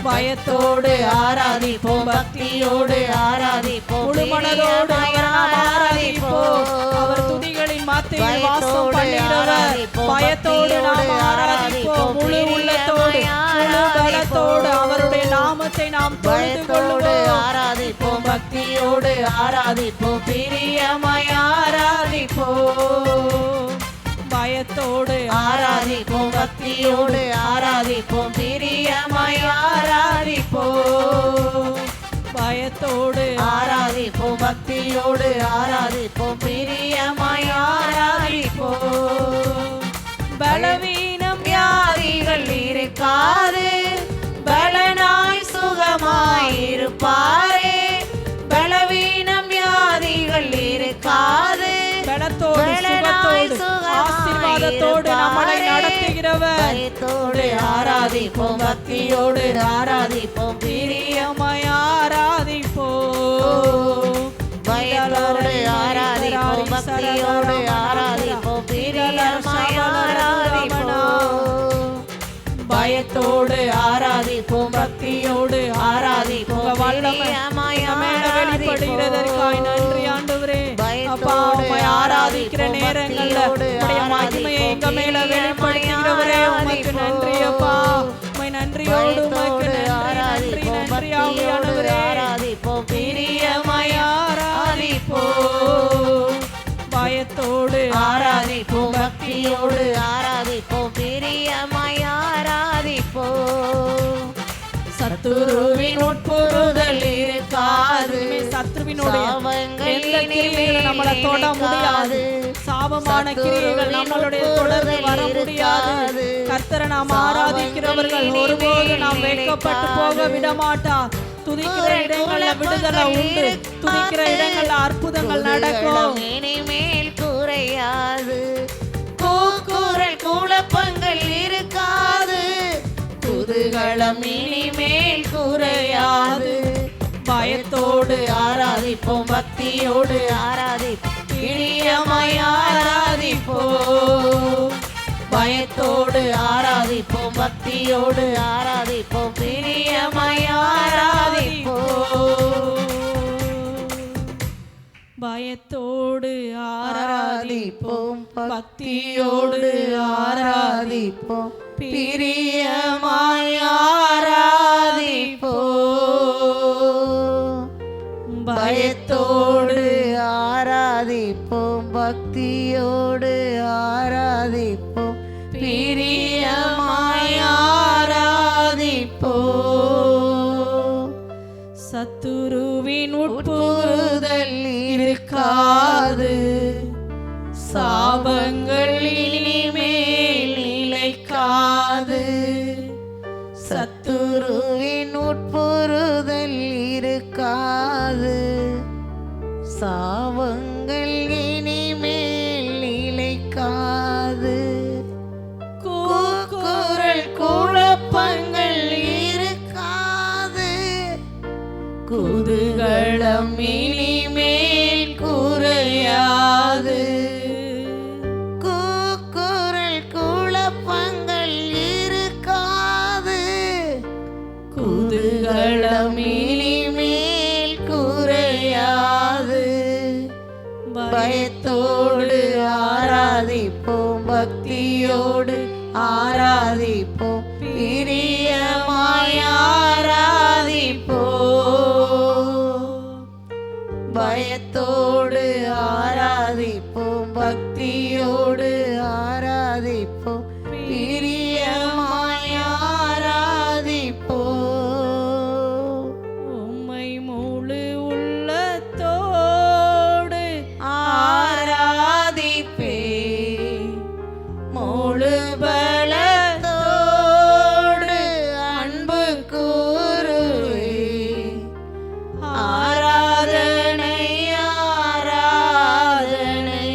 பயத்தோடு ஆராதிப்போம், பக்தியோடு ஆராதிப்போம், முழு மனதோடு ஆராதிப்போம். அவர் துதிகளின் மத்தியில் வாசம் பண்ணுகிறவர். பயத்தோடு நாம் ஆராதிப்போம், முழு உள்ளத்தோடு முழு பலத்தோடு அவருடைய நாமத்தை நாம் தொழுது கொள்ளுவோம். ஆராதிப்போம், பக்தியோடு ஆராதிப்போம், பிரியமாய் ஆராதிப்போம். பயத்தோடு ஆராதிப்போம், பக்தியோடு ஆராதிப்போம், பிரியமாய் ஆராதிப்போம். பயத்தோடு ஆராதிப்போம், பக்தியோடு ஆராதிப்போம், பிரியமாய் ஆராதிப்போம். பலவீனம் வியாதிகள் இருக்காது, பலனாய் சுகமாய் இருப்பாரே. பலவீனம் வியாதிகள் இருக்காது, பலத்தோடு சுகத்தோடு ஆசீர்வாதத்தோடு நம்மை நடத்துகிறவர். பயத்தோடு ஆராதிப்போம், பக்தியோடு ஆராதிப்போம், பிரியமாய் ஆராதிப்போம். பயத்தோடு ஆராதிப்போம், பக்தியோடு ஆராதிப்போம், பிரியமாய் ஆராதிப்போம். பயத்தோடு ஆராதிப்போம், பக்தியோடு ஆராதிப்போம், வல்லமை வெளிப்படுகிறதற்காய் நன்றி ஆண்டவரே. அப்பா, உம்மை ஆராதிக்கிற நேரங்கள்ல உம்முடைய மகிமையை எங்க மேல வெளிப்படுத்துகிறவரே, உமக்கு நன்றி அப்பா. உம்மை நன்றியோடு உமக்கு நன்றி நன்றி ஆவியானவரே. ஆராதிப்போம், பிரியமாய் ஆராதிப்போம். பயத்தோடு ஆராதிப்போம், பக்தியோடு ஆராதிப்போம், பிரியமாய் ஆராதிப்போம். சத்துருவின் உட்புறுதல் இருக்காது, சத்துருவினுடைய எந்த கிரியைகளும் நம்மளை தொட முடியாது. சாபமான கிரியைகள் நம்மளுடைய தொடர்பு வர முடியாது. கர்த்தரை நாம் ஆராதிக்கிறவர்கள் ஒருபோது நாம் வெட்கப்பட்டு போக விட மாட்டார். துதிக்கிற இடங்கள்ல விடுதலை உண்டு, துதிக்கிற இடங்கள்ல அற்புதங்கள் நடக்கும். இனிமேல் குறையாது, கூக்குரல் குழப்பங்கள் இருக்காது, குதூகலம் இனிமேல் குறையாது. பயத்தோடு ஆராதிப்போம், பக்தியோடு ஆராதிப்போம், பிரியமாய் ஆராதிப்போம். பயத்தோடு ஆராதிப்போம், பக்தியோடு ஆராதிப்போம், பிரியமாய் ஆராதிப்போம். பயத்தோடு ஆராதிப்போம், பக்தியோடு ஆராதிப்போம், பிரியமாய் ஆராதிப்போம். பயத்தோடு ஆராதிப்போம், பக்தியோடு ஆராதிப்போம், பிரியமாய் ஆராதிப்போம். சத்துருவின் உட்புறுதல் இருக்காது, சாபங்கள் இனிமேல் நிலைக்காது. சத்துருவின் உட்புறுதல் இருக்காது, சாபங்கள் இனிமேல் நிலைக்காது. கூக்குரல் குழப்பங்கள் இருக்காது, குதூகலம் இனிமேல் குறையாது. கூக்குரல் குழப்பங்கள் இருக்காது, குதூகலம் இனிமேல் குறையாது. பயத்தோடு ஆராதிப்போம், பக்தியோடு ஆராதிப்போம், பிரியமாய் ஆராதிப்போம். பயத்தோடு ஆராதிப்போம், பக்தியோடு ஆராதிப்போம், பிரியமாய் ஆராதிப்போம். உம்மை முழு உள்ளத்தோடு ஆராதிப்பேன், முழு பலத்தோடு அன்பு கூறுவேன். ஆராதனை ஆராதனை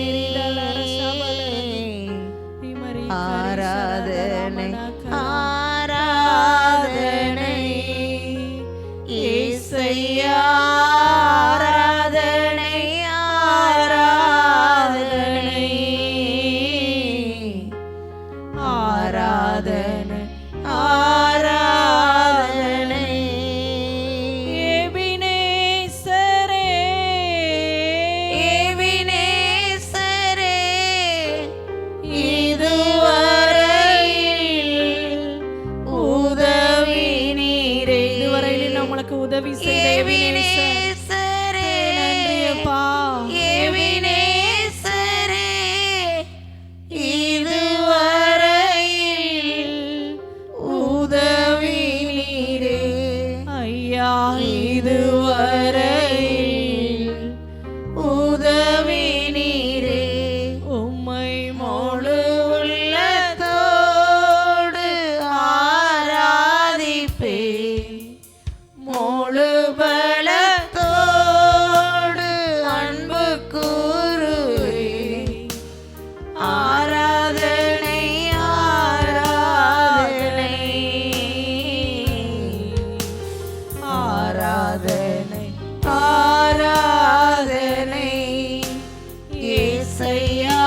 ஏசையா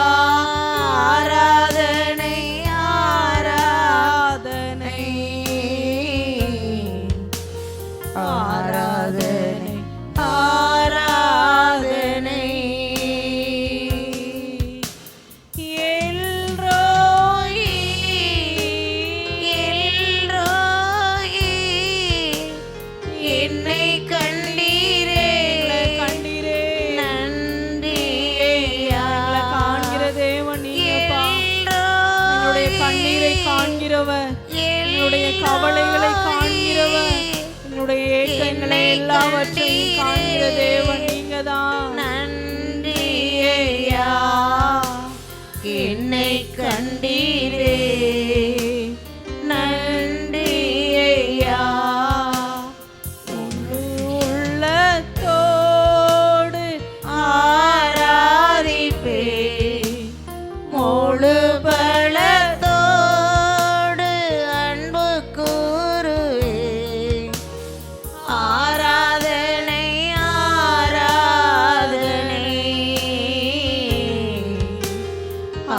ஆராதனை ஆராதனை ஆராதனை ஆராதனை எல்ரோயி எல்ரோயி என்னை கண்டீரே கண்டீரே நன்றி ஐயா காண்கிற தேவன் நீங்கப்பா. எங்களுடைய கண்ணீரை காண்கிறவர், எங்களுடைய கவலைகளை காண்கிறவர், எங்களுடைய ஏக்கங்களை எல்லாவற்றையும் காண்கிற தேவன் நீங்கதான். நன்றி ஐயா என்னை கண்டீரே நன்றி ஐயா உள்ளத்தோடு ஆராதிப்பே முழு பலத்தோடு அன்பு கூறுவே ஆராதனை ஆராதனை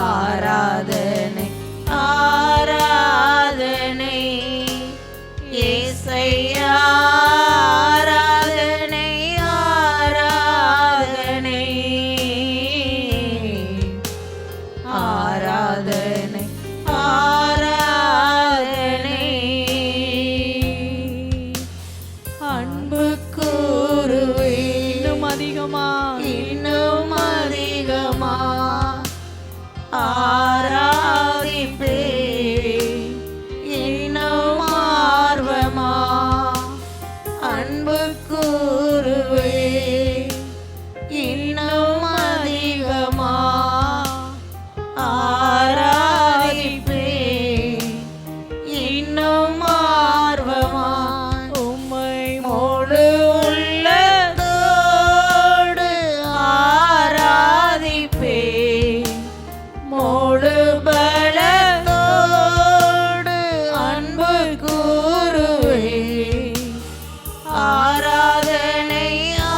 ஆராதனை ஆராதனை ஏசையா ஆராதனை ஆராதனை ஆராதனை ஆராதனை அன்பு கூறுவே இன்னும் அதிகமா இன்னும் அதிகமா ஆராதிப்பே இன்னும் ஆர்வமா அன்பு கூறுவே இன்னும் அதிகமா ஆராதிப்பே இன்னும் ஆர்வமா உம்மை முழு உள்ளத்தோடு ஆராதிப்பே முழு பலத்தோடு அன்பு கூறுவே ஆராதனை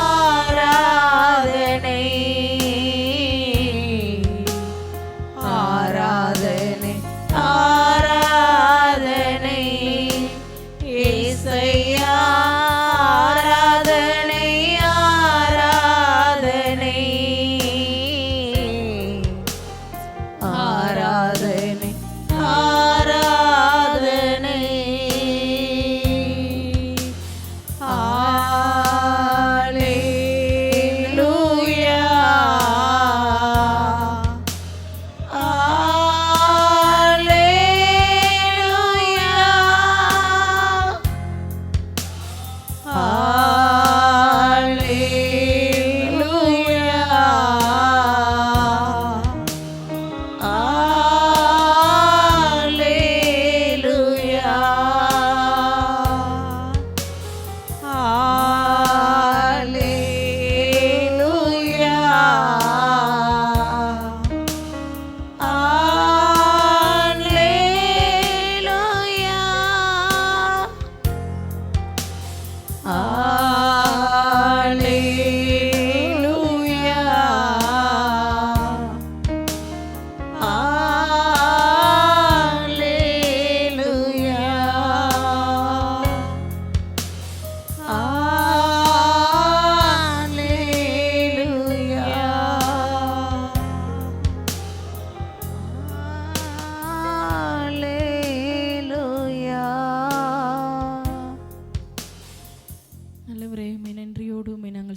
ஆராதனை ஆராதனை ஆராதனை ஏசையா ஆராதனை ஆராதனை ஆராதனை ஆராதனை அல்லேலூயா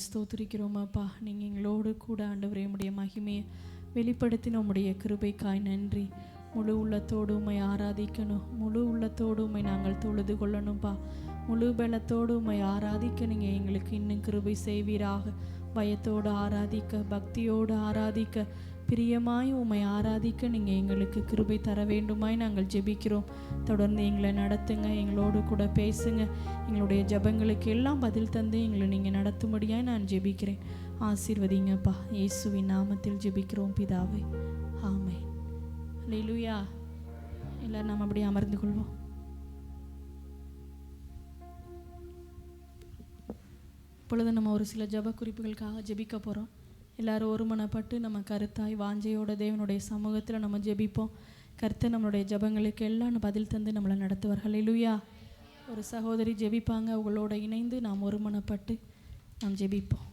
ஸ்தோத்திரிக்கிறோம் அப்பா. நீங்கள் எங்களோடு கூட ஆண்டவரே உம்முடைய மகிமையை வெளிப்படுத்தின உம்முடைய கிருபைக்காய் நன்றி. முழு உள்ளத்தோடு உம்மை ஆராதிக்கணும், முழு உள்ளத்தோடு உம்மை நாங்கள் தொழுது கொள்ளணும்ப்பா. முழு பலத்தோடு உம்மை ஆராதிக்க நீங்கள் எங்களுக்கு இன்னும் கிருபை செய்வீராக. பயத்தோடு ஆராதிக்க, பக்தியோடு ஆராதிக்க, பிரியமாய் உம்மை ஆராதிக்க நீங்கள் எங்களுக்கு கிருபை தர வேண்டுமாய் நாங்கள் ஜெபிக்கிறோம். தொடர்ந்து எங்களை நடத்துங்க, எங்களோடு கூட பேசுங்க. எங்களுடைய ஜெபங்களுக்கு எல்லாம் பதில் தந்து எங்களை நீங்கள் நடத்தும்படியாய் நான் ஜெபிக்கிறேன். ஆசீர்வதிங்கப்பா. இயேசுவின் நாமத்தில் ஜெபிக்கிறோம் பிதாவே, ஆமென். அல்லேலூயா. எல்லாரும் நாம் அப்படியே அமர்ந்து கொள்வோம். இப்பொழுது நம்ம ஒரு சில ஜெப குறிப்புகளுக்காக ஜெபிக்க போகிறோம். எல்லாரும் ஒருமனப்பட்டு நம்ம கருத்தாய் வாஞ்சையோட தேவனுடைய சமூகத்தில் நம்ம ஜெபிப்போம். கர்த்தர் நம்மளுடைய ஜெபங்களுக்கு எல்லாம் பதில் தந்து நம்மளை நடத்துவார். ஹல்லேலூயா. ஒரு சகோதரி ஜெபிப்பாங்க, அவங்களோட இணைந்து நாம் ஒருமனப்பட்டு நாம் ஜெபிப்போம்.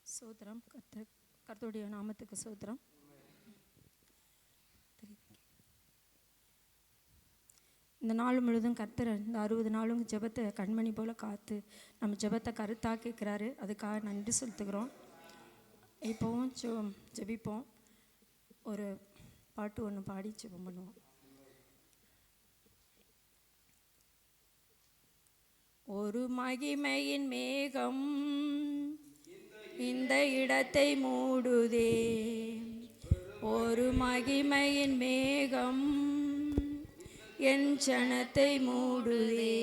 சோத்திரம். கர்த்தருடைய நாமத்துக்கு சோத்திரம். இந்த நாள் முழுதும் கர்த்தர் இந்த 60 நாளும் ஜெபத்தை கண்மணி போல் காத்து நம்ம ஜெபத்தை கருத்தாக்கிக்கிறாரு. அதுக்காக நன்றி செலுத்துகிறோம். இப்போவும் ஜெபிப்போம். ஒரு பாட்டு ஒன்று பாடி ஜெபம் பண்ணுவோம். ஒரு மகிமையின் மேகம் இந்த இடத்தை மூடுதே, ஒரு மகிமையின் மேகம் என் ஜனத்தை மூடுதே,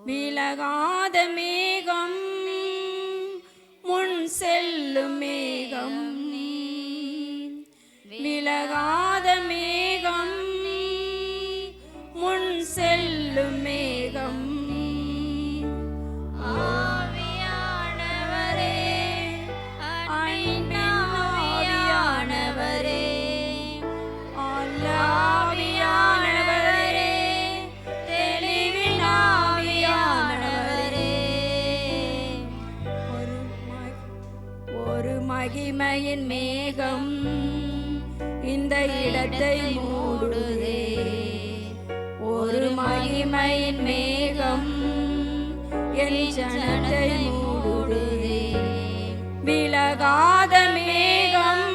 விலகாத மேகம் முன் செல்லும் மேகம், விலகாத மேகம் முன் செல்லும் மேகம், மகிமையின் மேகம் இந்த இடத்தை மூடுதே, ஒரு மகிமையின் மேகம் என் ஜனத்தை மூடுதே, விலகாத மேகம்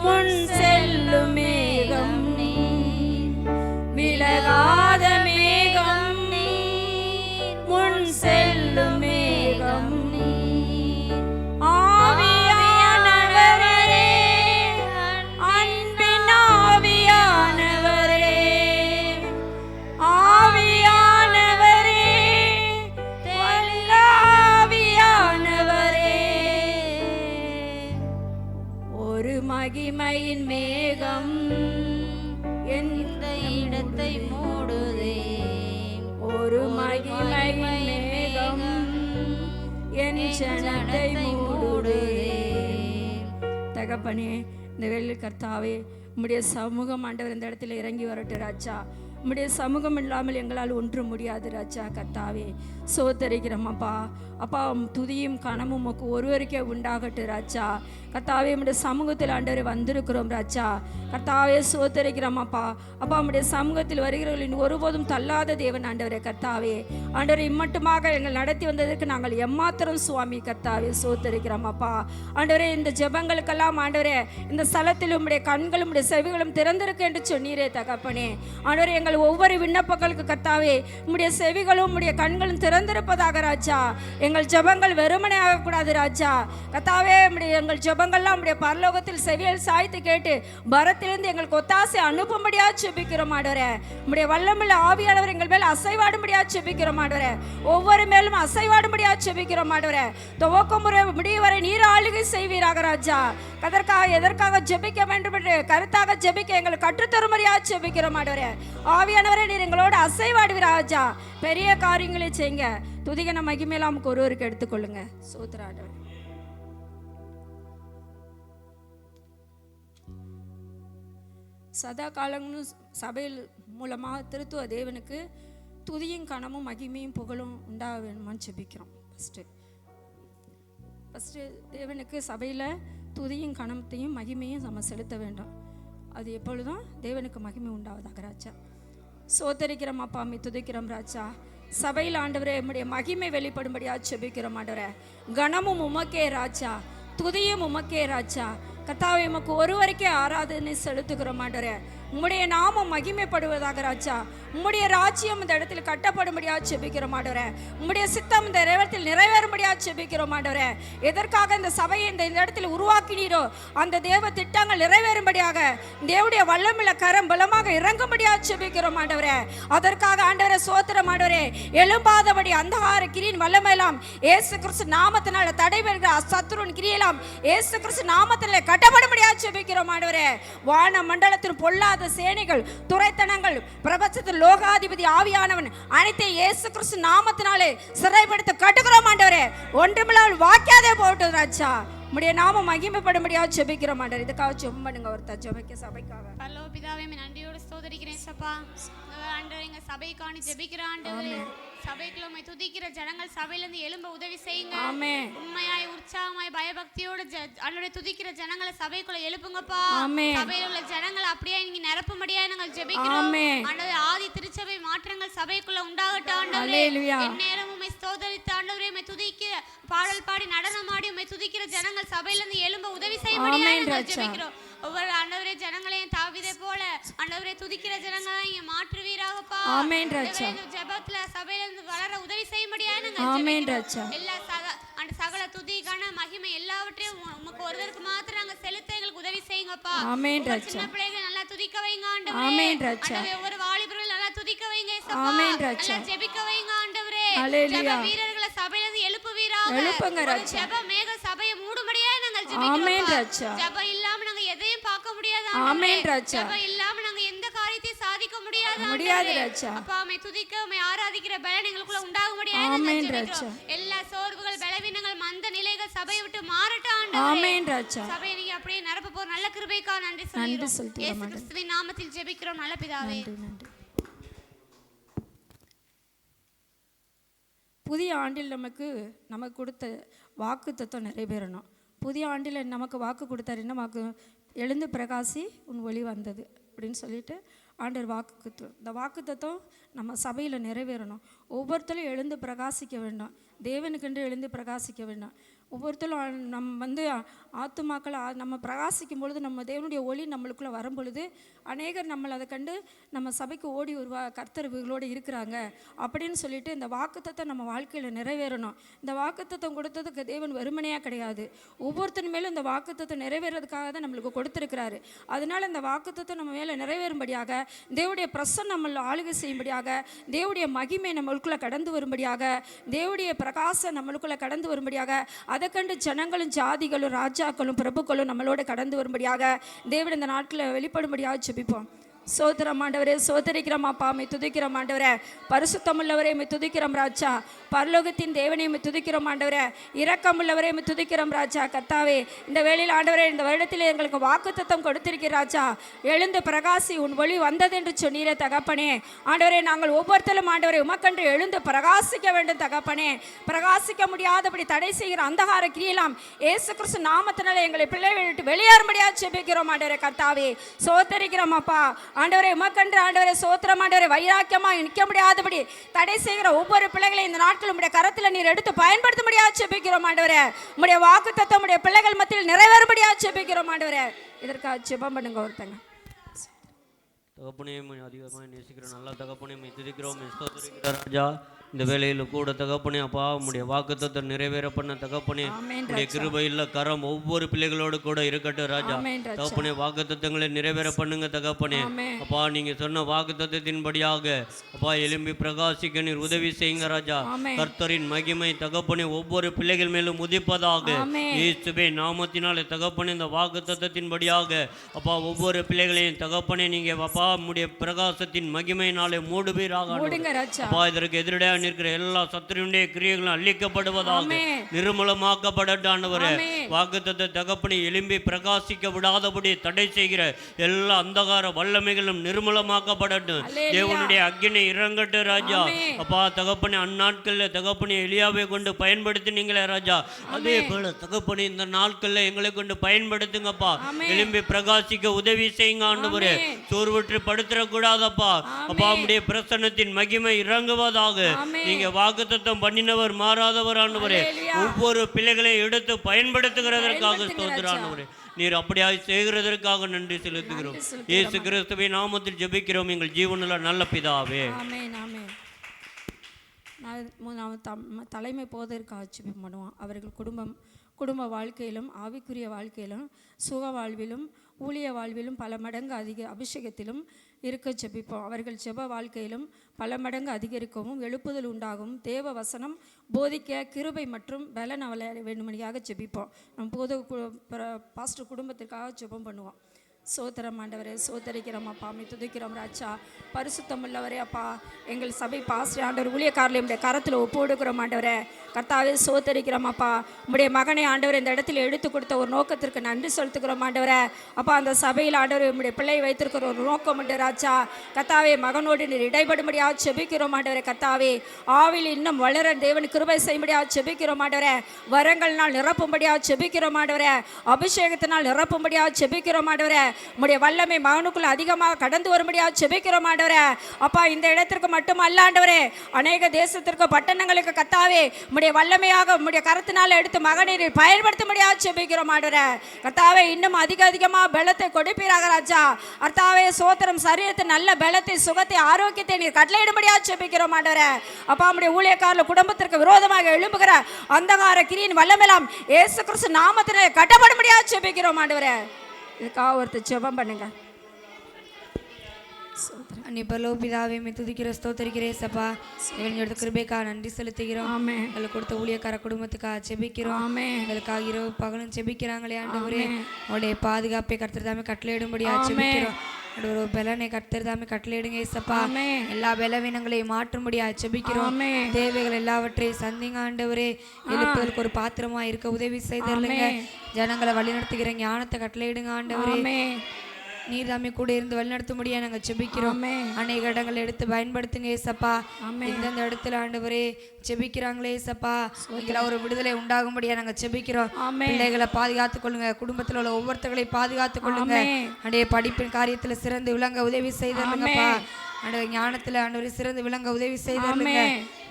முன் செல்லும் மேகம், விலகாத மேகம் முன் செல்லும் மேகம், மகிமையின் மேகம் இந்த இடத்தை மூடுதே, ஒரு மகிமையின் மேகம் என் ஜனத்தை மூடுதே. தகப்பனே, இந்த வேளையில் கர்த்தாவே உம்முடைய சமூகம் ஆண்டவர் இந்த இடத்துல இறங்கி வரட்டும் ராஜா. உம்முடைய சமூகம் இல்லாமல் எங்களால் ஒன்றும் முடியாது ராஜா. கர்த்தாவே சோத்தரிக்கிறோம் அப்பா. அப்பா துதியும் கனமும் உமக்கு ஒருவருக்கே உண்டாகட்டும் ராஜா. கர்த்தாவே உம்முடைய சமூகத்தில் ஆண்டவரை வந்திருக்கிறோம் ராஜா. கர்த்தாவே சோத்தரிக்கிறோம் அப்பா. அப்பா உம்முடைய சமூகத்தில் வருகிறவர்களின் ஒருபோதும் தள்ளாத தேவன் ஆண்டவரே. கர்த்தாவே ஆண்டவரை இம்மட்டுமாக எங்கள் நடத்தி வந்ததற்கு நாங்கள் எம்மாத்திரம் சுவாமி. கர்த்தாவே சோத்தரிக்கிறோம் அப்பா. ஆண்டவரே இந்த ஜெபங்களுக்கெல்லாம் ஆண்டவரே இந்த ஸ்தலத்தில் உம்முடைய கண்களும் உம்முடைய செவிகளும் திறந்திருக்கு என்று சொன்னீரே தகப்பனே. ஆண்டவரே எங்கள் ஒவ்வொரு விண்ணப்பங்களுக்கு கர்த்தாவே உம்முடைய செவிகளும் உம்முடைய கண்களும் திறந்திருப்பதாக ராஜா. எங்கள் ஜெபங்கள் வெறுமனே ஆகக்கூடாது ராஜா. கர்த்தாவே எங்கள் ஜெபங்கள்லாம் உம்முடைய பரலோகத்தில் செவியில் சாய்த்து கேட்டு பரத்திலிருந்து எங்களுக்கு ஒத்தாசை அனுப்பும்படியா ஜெபிக்கிறோம் ஆண்டவரே. உம்முடைய வல்லமுள்ள ஆவியானவர் எங்கள் மேல் அசைவாடும்படியா ஜெபிக்கிறோம் ஆண்டவரே. ஒவ்வொரு மேலும் அசைவாடும்படியா ஜெபிக்கிறோம் ஆண்டவரே. துவக்கம் முறை முடிவு வரை நீர் ஆளுகை செய்வீராக ராஜா. எதற்காக ஜெபிக்க வேண்டும் என்று கருத்தாக ஜெபிக்க எங்களுக்கு கற்றுத்தருமறியா ஜெபிக்கிறோம் ஆண்டவரே. ஆவியானவரே நீர் எங்களோட அசைவாடுவீர் ராஜா. பெரிய காரியங்களை செய்யுங்க. துதிகன மகிமையெல்லாம் நமக்கு ஒருவருக்கு எடுத்துக்கொள்ளுங்க. சோத்திர ஆண்டவரே. சதா காலங்களும் சபையில் மூலமாக திருத்துவ தேவனுக்கு துதியும் கனமும் மகிமையும் புகழும் உண்டாக வேணுமான்னு ஜெபிக்கிறோம். ஃபஸ்ட்டு தேவனுக்கு சபையில் துதியும் கனத்தையும் மகிமையும் நம்ம செலுத்த வேண்டும். அது எப்பொழுதும் தேவனுக்கு மகிமை உண்டாவதாக ராஜா. சோத்தரிக்கிறோம் அப்பா, அம்மி துதிக்கிறோம் ராஜா. சபையில் ஆண்டவரே நம்முடைய மகிமை வெளிப்படும்படியா ஜெபிக்கிறோம் ஆண்டவரே. கனமும் உமக்கே ராஜா, துதியும் உமக்கே ராஜா. கர்த்தாவே உமக்கு ஒருவருக்கே ஆராதனை செலுத்துகிறோம் ஆண்டவரே. உம்முடைய நாமம் மகிமைப்படுவதாக ராஜா. உம்முடைய ராஜ்யம் இந்த இடத்தில் கட்டப்படும்படியா ஜெபிக்கிறோம் ஆண்டவரே. உம்முடைய சித்தம் இந்த இடத்தில் நிறைவேறும்படியா ஜெபிக்கிறோம் ஆண்டவரே. எதற்காக இந்த சபையை இந்த இடத்தில் உருவாக்கினீரோ அந்த தேவ திட்டங்கள் நிறைவேறும்படியாக தேவனுடைய வல்லமையுள்ள கரம் பலமாக இறங்கும்படியா ஜெபிக்கிறோம் ஆண்டவரே. அதற்காக ஆண்டவரே சோத்திரம் ஆண்டவரே. எழும்பாதபடி அந்தகார கிரியின் வல்லமையெல்லாம் இயேசு கிறிஸ்து நாமத்தினால தடைபெறுகிற சத்துருவின் கிரியெல்லாம் இயேசு கிறிஸ்து நாமத்தினால கட்டப்படும்படியா ஜெபிக்கிறோம் ஆண்டவரே. வான மண்டலத்தின் பொல்லாத சேனைகள், துரைத்தனங்கள், பிரபஞ்சத்தின் லோகாதிபதி ஆவியானவன் அனைத்தையும் இயேசு கிறிஸ்து நாமத்தினாலே சிறைப்படுத்த கட்டுகிறோம் ஆண்டவரே. ஒன்றுமில்லாமல் வாக்கியாதே போட்டு ராஜா. உம்முடைய நாமம் மகிமைப்படும்படியா ஜெபிக்கிறோம் ஆண்டவரே. இதுக்காக ஜெபம் பண்ணுங்க. ஒருத்தர் ஜெபிக்க சபைக்காக. பரலோக பிதாவே, நன்றியோடு ஸ்தோத்திரிக்கிறேன் சப்பா. ஆண்டவரே எங்க சபைக்காணி ஜெபிக்கிற ஆண்டவரே. சபைக்குள்ள உம்மை துதிக்கிற ஜனங்கள் சபையில இருந்து எழும்ப உதவி செய்யுங்க. ஆமென். உண்மையாய் உற்சாகமாய் பயபக்தியோட ஆண்டவரே துதிக்கிற ஜனங்களை சபைக்குள்ள எழுப்புங்கப்பா. ஆமென். சபையில உள்ள ஜனங்களை அப்படியே நீங்க நிரப்பும்படியா நாங்கள் ஜெபிக்கிறோம். ஆமென். ஆண்டவரே ஆதி திருச்சபை மாற்றங்கள் சபைக்குள்ள உண்டாகட்டும் ஆண்டவரே. ஹல்லேலூயா. எந்நேரமும் உம்மை ஸ்தோத்திரித்து ஆண்டவரே உம்மை துதிக்கிற பாடல் பாடி நடனம் ஆடி உம்மை துதிக்கிற ஜனங்கள் சபையில இருந்து எழும்ப உதவி செய்யும்படியா நாங்கள் ஜெபிக்கிறோம். ஒவ்வொரு ஆண்டவரே ஜனங்களையும் தாவீதை போல ஆண்டவரே துதிக்கிற ஜனங்களை இங்க மாற்றுவீராகப்பா. ஆமென் ராஜா. ஜெபத்துல சபையில இருந்து வளர உதவி செய்யும்படியா நாங்கள் ஜெபிக்கிறோம். எல்லா சகல துதி கன மகிமை எல்லாவற்றையும் உமக்கு ஒருவருக்கு மாத்திரம் நாங்க செலுத்த எங்களுக்கு உதவி செய்யுங்கப்பா. ஆமென் ராஜா. சின்ன பிள்ளைகளை நல்லா துதிக்க வைங்க ஆண்டவரே. ஆமென் ராஜா. ஒவ்வொரு வாலிபர்களும் நல்லா துதிக்க வைங்க இயேசுப்பா. ஆமென் ராஜா. நல்லா ஜெபிக்க வைங்க ஆண்டவரே. ஹல்லேலூயா. ஜெப வீரர்களை சபையில இருந்து எழுப்புவீராக. எழுப்புங்க ராஜா. ஜெப மேக சபையை மூடும்படியா நாங்கள் ஜெபிக்கிறோம். ஆமென் ராஜா. ஜெபம் இல்லாம நாங்க எதையும் பார்க்க முடியாது ஆண்டவரே. ஆமென் ராஜா. ஜெபம் இல்லாம நாங்க எந்த காரியத்தையும் சாதிக்க முடியாது ராஜா. அப்பா உம்மை துதிக்க உம்மை ஆராதிக்கிற பலன் எங்களுக்குள்ள உண்டாகும்படியா நாங்கள் ஜெபிக்கிறோம். எல்லா சோர்வுகள் பலவீனங்கள் மந்த நிலைகள் சபையை விட்டு மாறட்டும் ஆண்டவரே. ஆமென் ராஜா. சபையை நீங்க அப்படியே நிரப்ப போற நல்ல கிருபைக்காக நன்றி சொல்லுகிறோம். இயேசு கிறிஸ்துவின் நாமத்தில் ஜெபிக்கிறோம் நல்ல பிதாவே. புதிய ஆண்டில் நமக்கு கொடுத்த வாக்குத்தத்தம் நிறைவேறணும். புதிய ஆண்டில் நமக்கு வாக்கு கொடுத்தாரு. என்ன வாக்கு? எழுந்து பிரகாசி உன் ஒளி வந்தது அப்படின்னு சொல்லிட்டு ஆண்டவர் வாக்குத்தத்தம். இந்த வாக்குத்தத்தம் நம்ம சபையில் நிறைவேறணும். ஒவ்வொருத்தரும் எழுந்து பிரகாசிக்க வேண்டாம். தேவனுக்கென்று எழுந்து பிரகாசிக்க வேண்டாம். ஒவ்வொருத்தரும் நம்ம ஆத்துமாக்கள் நம்ம பிரகாசிக்கும் பொழுது நம்ம தேவனுடைய ஒளி நம்மளுக்குள்ளே வரும் பொழுது அநேகர் நம்மளை அதை கண்டு நம்ம சபைக்கு ஓடி வருவா. கர்த்தர்களோடு இருக்கிறாங்க அப்படின்னு சொல்லிட்டு இந்த வாக்குத்தத்தை நம்ம வாழ்க்கையில் நிறைவேறணும். இந்த வாக்குத்தத்தம் கொடுத்ததுக்கு தேவன் வெறுமனையாக கிடையாது. ஒவ்வொருத்தர் மேலும் இந்த வாக்குத்தத்தை நிறைவேறதுக்காக தான் நம்மளுக்கு கொடுத்துருக்கிறாரு. அதனால் இந்த வாக்குத்தத்தை நம்ம மேலே நிறைவேறும்படியாக, தேவனுடைய பிரசன்னம் நம்மளை ஆளுகை செய்யும்படியாக, தேவனுடைய மகிமை நம்மளுக்குள்ளே கடந்து வரும்படியாக, தேவனுடைய பிரகாசம் நம்மளுக்குள்ளே கடந்து வரும்படியாக, அதை கண்டு ஜனங்களும் ஜாதிகளும் ராஜாக்களும் பிரபுக்களும் நம்மளோட கடந்து வரும்படியாக தேவன் இந்த நாட்டில் வெளிப்படும்படியாக ஜெபிப்போம். சோதரம் ஆண்டவரே, சோதரிக்கிறோம் அப்பா, மை துதிக்கிறோம் ஆண்டவரே. பரிசுத்தமுள்ளவரே மை துதிக்கிறோம் ராஜா. பரலோகத்தின் தேவனை மை துதிக்கிறோம் ஆண்டவரே. இரக்கமுள்ளவரே மை துதிக்கிறோம் ராஜா. கர்த்தாவே, இந்த வேளையில் ஆண்டவரே இந்த வருடத்தில் எங்களுக்கு வாக்குத்தத்தம் கொடுத்திருக்கிற ராஜா. எழுந்து பிரகாசி உன் ஒளி வந்தது என்று சொன்னீரே தகப்பனே. ஆண்டவரே, நாங்கள் ஒவ்வொருத்தரும் ஆண்டவரே உமக்கன்று எழுந்து பிரகாசிக்க வேண்டும் தகப்பனே. பிரகாசிக்க முடியாதபடி தடை செய்கிற அந்தகார கிரியெல்லாம் இயேசு கிறிஸ்து நாமத்தினால எங்களை பிள்ளைகளை விட்டு வெளியேறும்படியாக ஜெபிக்கிறோம் ஆண்டவரே. கர்த்தாவே, சோதரிக்கிறோம் அப்பா ஆண்டவரே உமக்கன்று ஆண்டவரே. சோத்திரம் ஆண்டவரே. வைராக்கியமாக நிற்க முடியாதபடி தடை செய்கிற ஒவ்வொரு பிள்ளைகளையும் இந்த நாட்கள் உடைய கரத்தில் நீர் எடுத்து பயன்படுத்தும்படியாக ஜெபிக்கிறோம் ஆண்டவரே. உடைய வாக்குத்தத்தம் உடைய பிள்ளைகள் மத்தியில் நிறைவேறும்படியாக ஜெபிக்கிறோம் ஆண்டவரே. இதற்காக ஜெபம் பண்ணுங்க ஒருத்தங்க. தகப்பனே அதிகமாக நேசிக்கிறோம் நல்ல தகப்பனே துதிக்கிறோம் ராஜா. இந்த வேலையில் கூட தகப்பனே அப்பா உம்முடைய வாக்குத்தத்தத்தை நிறைவேற பண்ண தகப்பனே உடைய கிருபையில் கரம் ஒவ்வொரு பிள்ளைகளோடு கூட இருக்கட்டும் ராஜா. தகப்பனே வாக்குத்தத்தங்களை நிறைவேற பண்ணுங்க தகப்பனே. அப்பா நீங்க சொன்ன வாக்குத்தத்தத்தின்படியாக அப்பா எழும்பி பிரகாசிக்க நீர் உதவி செய்யுங்க ராஜா. கர்த்தரின் மகிமை தகப்பனே ஒவ்வொரு பிள்ளைகள் மேலும் உதிப்பதாக இயேசுவே நாமத்தினாலே தகப்பனே இந்த வாக்குத்தத்தத்தின்படியாக அப்பா ஒவ்வொரு பிள்ளைகளையும் தகப்பனே நீங்க அப்பா உம்முடைய பிரகாசத்தின் மகிமையினாலே மூடுவீராக. அப்பா இதற்கு எதிரடையாக நிற்கிற எல்லா சத்துருடைய கிரியைகளும் அழிக்கப்படுவதாக நிர்மூலமாக்கப்படட்டானவரே. வாக்குத்தத்த தகப்பனை எழும்பி பிரகாசிக்க விடாதபடி தடை செய்கிற எல்லா அந்தகார வல்லமைகளும் நிர்மூலமாக்கப்படட்டும். தேவனுடைய அக்கினி இறங்கட்டும் ராஜா. அப்பா தகப்பனை அந்நாட்களில் தகப்பனை எலியாவை கொண்டு பயன்படுத்தினீங்களே ராஜா, அதே போல தகப்பனை இந்த நாட்களில் எங்களை கொண்டு பயன்படுத்துங்கப்பா. எழும்பி பிரகாசிக்க உதவி செய்யுங்க ஆண்டவரே. சோர்வுற்று படுத்துடக்கூடாதப்பா. அப்பா உம்முடைய பிரசன்னத்தின் மகிமை இறங்குவதாக. நீங்க வாக்குத்தத்தம் பண்ணினவர் மாறாதவர் ஆண்டவரே. ஒவ்வொரு பிள்ளைகளையும் எடுத்து பயன்படுத்துகிறதற்காக ஸ்தோத்திரம் ஆண்டவரே. நீர் அப்படியாக செய்கிறதற்காக நன்றி செலுத்துகிறோம். இயேசு கிறிஸ்துவின் நாமத்தில் ஜெபிக்கிறோம் எங்கள் ஜீவனுள்ள நல்ல பிதாவே. தலைமை போதற்காக ஜெபம் பண்ணுவோம். அவர்கள் குடும்ப வாழ்க்கையிலும் ஆவிக்குரிய வாழ்க்கையிலும் சுக வாழ்விலும் ஊழிய வாழ்விலும் பல மடங்கு அதிக அபிஷேகத்திலும் இருக்க ஜெபிப்போம். அவர்கள் ஜெப வாழ்க்கையிலும் பல மடங்கு அதிகரிக்கவும் எழுப்புதல் உண்டாகவும் தேவ வசனம் போதிக்க கிருபை மற்றும் பலன் அவளை வேண்டுமணியாக ஜெபிப்போம். நம்ம பாஸ்டர் குடும்பத்திற்காக ஜெபம் பண்ணுவோம். சோதரம் ஆண்டவரே, சோதரிக்கிறோம் அப்பா, அம்மை துதிக்கிறோம் ராஜா. பரிசுத்தம் உள்ளவரே அப்பா, எங்கள் சபை பாஸ்டர் ஆண்டவர் ஊழியக்காரர்களை உடைய கரத்தில் ஒப்புடுக்கிறோம் ஆண்டவரே. கர்த்தாவே சோதரிக்கிறோம் அப்பா. உடைய மகனை ஆண்டவர் இந்த இடத்துல எடுத்து கொடுத்த ஒரு நோக்கத்திற்கு நன்றி செலுத்துக்கிறோம் ஆண்டவரே. அப்பா அந்த சபையில் ஆண்டவர் உடைய பிள்ளையை வைத்திருக்கிற ஒரு நோக்கம் உண்டு ராஜா. கர்த்தாவே மகனோடு நீர் இடைபடும்படியாக செபிக்கிறோம் ஆண்டவரே. கர்த்தாவே ஆவில் இன்னும் வளர தேவன் கிருபை செய்யும்படியாக செபிக்கிறோம் ஆண்டவரே. வரங்கள்னால் நிரப்பும்படியாக செபிக்கிறோம் ஆண்டவரே. அபிஷேகத்தினால் நிரப்பும்படியாக செபிக்கிறோம் ஆண்டவரே. உம்முடைய வல்லமை மகனுக்குள்ள அதிகமாக கடந்து வரும்படியாக செபிக்கிறோம் ஆண்டவரே. அப்பா இந்த இடத்திற்கு மட்டும் அல்ல ஆண்டவரே, அநேக தேசத்திற்கு பட்டணங்களுக்கு கர்த்தாவே உம்முடைய வல்லமையாக உம்முடைய கரத்தினால் எடுத்து மகனை பயன்படுத்தும்படியாக செபிக்கிறோம் ஆண்டவரே. கர்த்தாவே இன்னும் அதிகமாக பலத்தை கொடுப்பீராக ராஜா. கர்த்தாவே சோத்திரம், சரீரத்தின் நல்ல பலத்தை சுகத்தை ஆரோக்கியத்தை நீர் கட்டளையிடும்படியாக செபிக்கிறோம் ஆண்டவரே. அப்பா உம்முடைய ஊழியக்காரர்கள் குடும்பத்திற்கு விரோதமாக எழும்புகிற அந்தகார கிரியின் வல்லமெல்லாம் இயேசு கிறிஸ்து நாமத்திலே கட்டப்படும்படியாக செபிக்கிறோம் ஆண்டவரே. இதுக்காக ஒருத்தர் ஜெபம் பண்ணுங்க. அன்னி பரலோபிதாவே துதிக்கிற ஸ்தோத்தரிக்கிறே சப்பா. எங்களோட கிருபைக்காக நன்றி செலுத்துகிறோம். எங்களுக்கு கொடுத்த ஊழியக்கார குடும்பத்துக்காக செபிக்கிறோம். எங்களுக்காக இரவு பகலும் செபிக்கிறாங்களே ஆண்டவரே, உங்களுடைய பாதுகாப்பை கர்த்தர் தாமே கட்டளையிடும்படியா செபிக்கிறோம். ஒரு பலனை கர்த்தர் தாமே கட்டளையிடுங்க ஏசப்பா. எல்லா பலவீனங்களையும் மாற்றும்படியா செபிக்கிறோம். தேவைகள் எல்லாவற்றையும் சந்திங்க ஆண்டவரே. எழுப்புதலுக்கு ஒரு பாத்திரமா இருக்க உதவி செய்தருங்க. ஜனங்களை வழிநடத்துகிற ஞானத்தை கட்டளையிடுங்க ஆண்டவரே. நீர் தாமே கூட இருந்து வழிநடத்த முடியா நாங்கள் செபிக்கிறோம். அநேக இடங்களை எடுத்து பயன்படுத்துங்க ஏசப்பா. எந்தெந்த இடத்துல ஆண்டவரே செபிக்கிறாங்களே ஏசப்பா, ஒரு விடுதலை உண்டாகும்படியா நாங்கள் செபிக்கிறோம். பிள்ளைகளை பாதுகாத்துக் கொள்ளுங்க. குடும்பத்தில் உள்ள ஒவ்வொருத்தர்களையும் பாதுகாத்துக் கொள்ளுங்க. அடைய படிப்பின் காரியத்துல சிறந்து விளங்க உதவி செய்தருங்கப்பா. ஆண்டவர் ஞானத்துல ஆண்டவரே சிறந்து விளங்க உதவி செய்தருங்க.